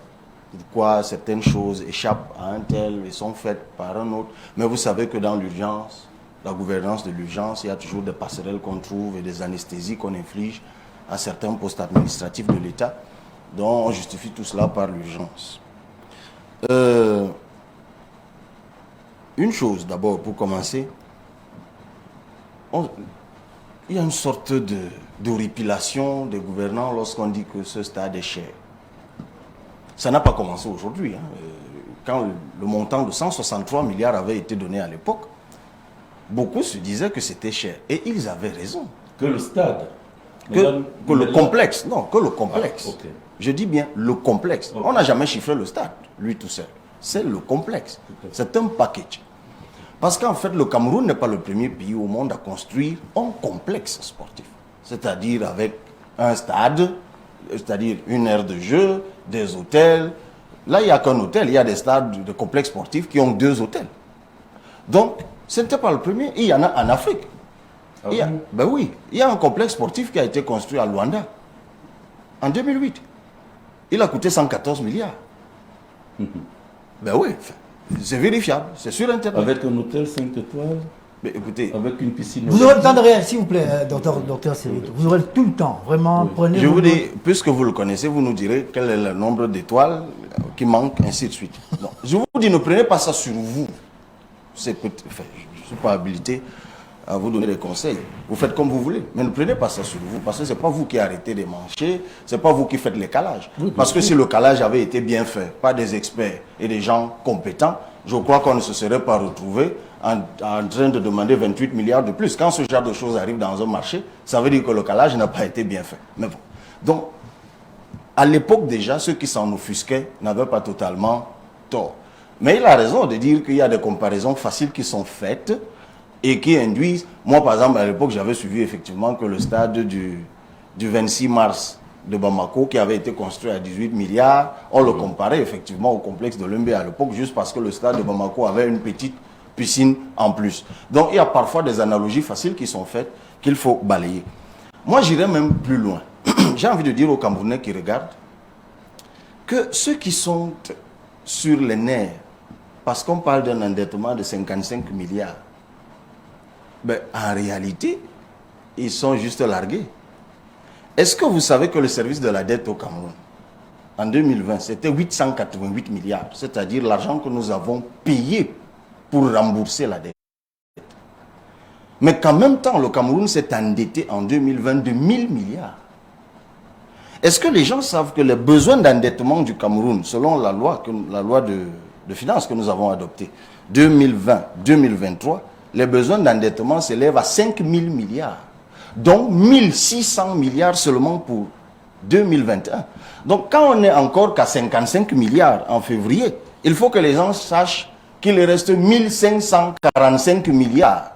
pourquoi certaines choses échappent à un tel et sont faites par un autre, mais vous savez que dans l'urgence, la gouvernance de l'urgence, il y a toujours des passerelles qu'on trouve et des anesthésies qu'on inflige à certains postes administratifs de l'État, dont on justifie tout cela par l'urgence. Une chose d'abord pour commencer, il y a une sorte d'horripilation des gouvernants lorsqu'on dit que ce stade est cher. Ça n'a pas commencé aujourd'hui. Quand le montant de 163 milliards avait été donné à l'époque, beaucoup se disaient que c'était cher. Et ils avaient raison. Que le stade. Que le complexe. Non, que le complexe. Ah, okay. Je dis bien le complexe. Okay. On n'a jamais chiffré le stade, lui tout seul. C'est le complexe. Okay. C'est un package. Parce qu'en fait, le Cameroun n'est pas le premier pays au monde à construire un complexe sportif. C'est-à-dire avec un stade, c'est-à-dire une aire de jeu, des hôtels. Là, il n'y a qu'un hôtel. Il y a des stades de complexes sportifs qui ont 2 hôtels. Donc, ce n'était pas le premier. Il y en a en Afrique. Ah oui? Ben oui, il y a un complexe sportif qui a été construit à Luanda en 2008. Il a coûté 114 milliards. Ben oui, c'est vérifiable, c'est sur Internet. Avec un hôtel 5 étoiles, mais écoutez, avec une piscine. Vous aurez le temps de réagir, s'il vous plaît, docteur Sérito. Vous aurez tout le temps, vraiment. Oui. Prenez. Je vous dis, puisque vous le connaissez, vous nous direz quel est le nombre d'étoiles qui manque, ainsi de suite. Non. Je vous dis, ne prenez pas ça sur vous. Je ne suis pas habilité à vous donner des conseils. Vous faites comme vous voulez, mais ne prenez pas ça sur vous, parce que ce n'est pas vous qui arrêtez des marchés, ce n'est pas vous qui faites les calages. Oui, parce que si le calage avait été bien fait par des experts et des gens compétents, je crois qu'on ne se serait pas retrouvé en train de demander 28 milliards de plus. Quand ce genre de choses arrive dans un marché, ça veut dire que le calage n'a pas été bien fait. Mais bon. Donc, à l'époque déjà, ceux qui s'en offusquaient n'avaient pas totalement tort. Mais il a raison de dire qu'il y a des comparaisons faciles qui sont faites et qui induisent... Moi, par exemple, à l'époque, j'avais suivi effectivement que le stade du 26 mars de Bamako, qui avait été construit à 18 milliards, on le comparait effectivement au complexe de Lembe à l'époque, juste parce que le stade de Bamako avait une petite piscine en plus. Donc, il y a parfois des analogies faciles qui sont faites qu'il faut balayer. Moi, j'irais même plus loin. J'ai envie de dire aux Camerounais qui regardent que ceux qui sont sur les nerfs, parce qu'on parle d'un endettement de 55 milliards, ben, en réalité, ils sont juste largués. Est-ce que vous savez que le service de la dette au Cameroun, en 2020, c'était 888 milliards, c'est-à-dire l'argent que nous avons payé pour rembourser la dette. Mais qu'en même temps, le Cameroun s'est endetté en 2020 de 1000 milliards. Est-ce que les gens savent que les besoins d'endettement du Cameroun, selon la loi de finances que nous avons adoptée, 2020-2023, les besoins d'endettement s'élèvent à 5 000 milliards, dont 1600 milliards seulement pour 2021. Donc quand on n'est encore qu'à 55 milliards en février, il faut que les gens sachent qu'il reste 1545 milliards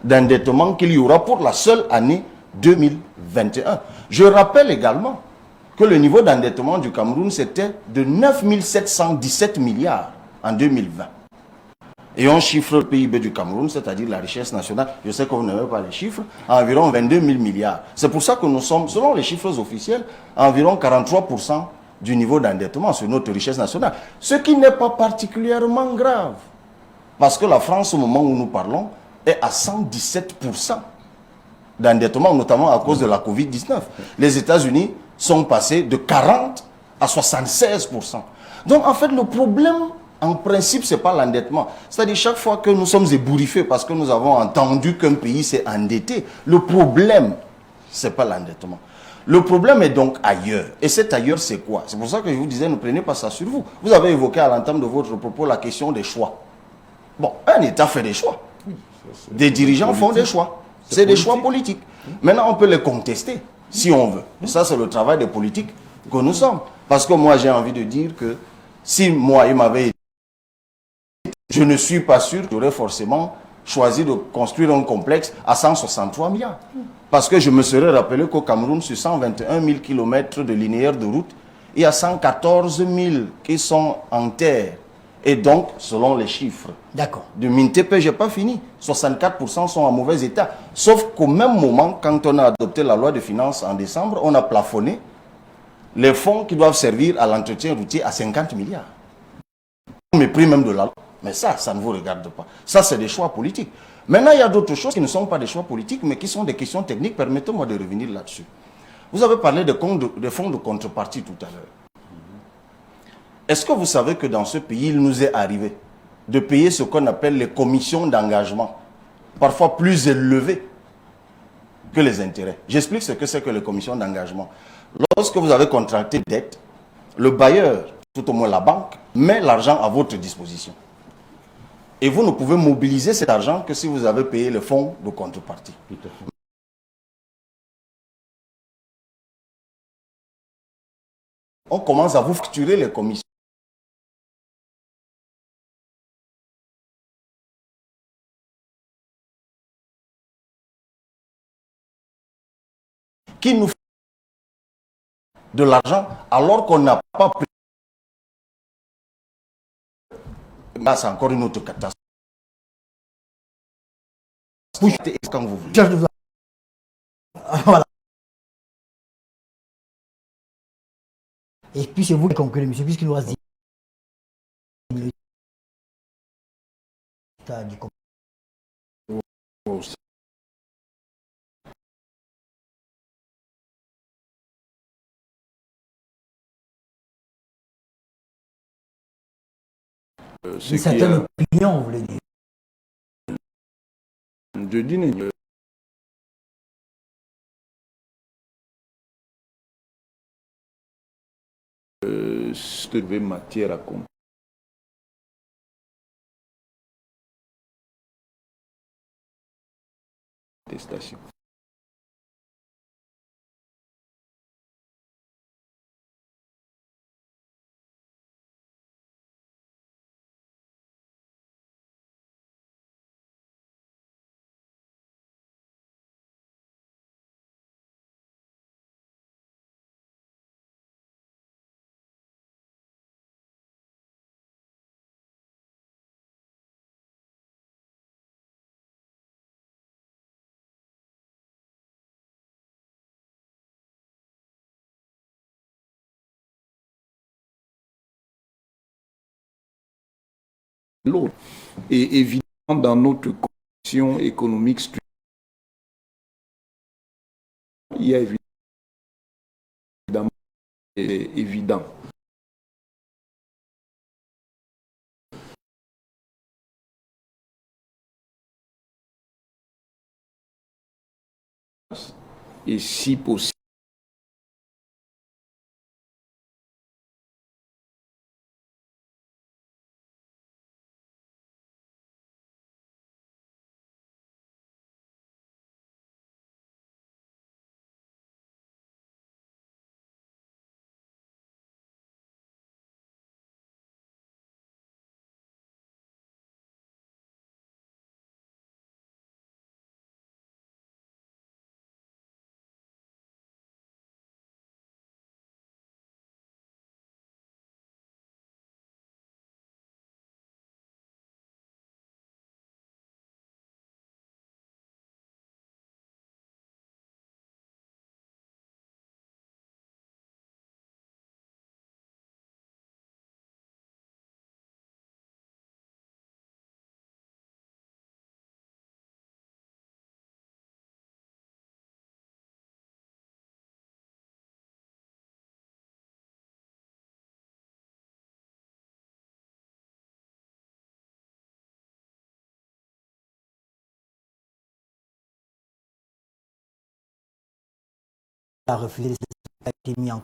d'endettement qu'il y aura pour la seule année 2021. Je rappelle également que le niveau d'endettement du Cameroun, c'était de 9 717 milliards en 2020. Et on chiffre le PIB du Cameroun, c'est-à-dire la richesse nationale, je sais que vous n'avez pas les chiffres, à environ 22 000 milliards. C'est pour ça que nous sommes, selon les chiffres officiels, à environ 43% du niveau d'endettement sur notre richesse nationale. Ce qui n'est pas particulièrement grave. Parce que la France, au moment où nous parlons, est à 117% d'endettement, notamment à cause de la Covid-19. Les États-Unis sont passés de 40 à 76%. Donc, en fait, le problème, en principe, ce n'est pas l'endettement. C'est-à-dire, chaque fois que nous sommes ébouriffés parce que nous avons entendu qu'un pays s'est endetté, le problème, ce n'est pas l'endettement. Le problème est donc ailleurs. Et cet ailleurs, c'est quoi? C'est pour ça que je vous disais, ne prenez pas ça sur vous. Vous avez évoqué à l'entame de votre propos la question des choix. Bon, un État fait des choix. Des dirigeants font des choix. C'est des choix politiques. Maintenant, on peut les contester, si on veut. Et ça, c'est le travail des politiques que nous sommes. Parce que moi, j'ai envie de dire que si moi, il m'avait je ne suis pas sûr que j'aurais forcément choisi de construire un complexe à 163 milliards. Parce que je me serais rappelé qu'au Cameroun, sur 121 000 km de linéaire de route, il y a 114 000 qui sont en terre. Et donc, selon les chiffres de MINTEP, je n'ai pas fini. 64% sont en mauvais état. Sauf qu'au même moment, quand on a adopté la loi de finances en décembre, on a plafonné les fonds qui doivent servir à l'entretien routier à 50 milliards. Au mépris même de la loi. Mais ça ne vous regarde pas. Ça, c'est des choix politiques. Maintenant, il y a d'autres choses qui ne sont pas des choix politiques, mais qui sont des questions techniques. Permettez-moi de revenir là-dessus. Vous avez parlé des fonds de contrepartie tout à l'heure. Est-ce que vous savez que dans ce pays, il nous est arrivé de payer ce qu'on appelle les commissions d'engagement, parfois plus élevées que les intérêts? J'explique ce que c'est que les commissions d'engagement. Lorsque vous avez contracté une dette, le bailleur, tout au moins la banque, met l'argent à votre disposition. Et vous ne pouvez mobiliser cet argent que si vous avez payé le fonds de contrepartie. On commence à vous facturer les commissions. Qui nous fait de l'argent alors qu'on n'a pas pris. Là, c'est encore une autre catastrophe. Quand vous voulez. Voilà. Et puis c'est vous qui concluez, monsieur, puisqu'il nous reste 10 minutes. Une certaine opinion, vous voulez dire. Je dis cette matière à contestation. L'autre. Et évidemment, dans notre condition économique structurelle, il y a évident. Et si possible, a refusé de mis en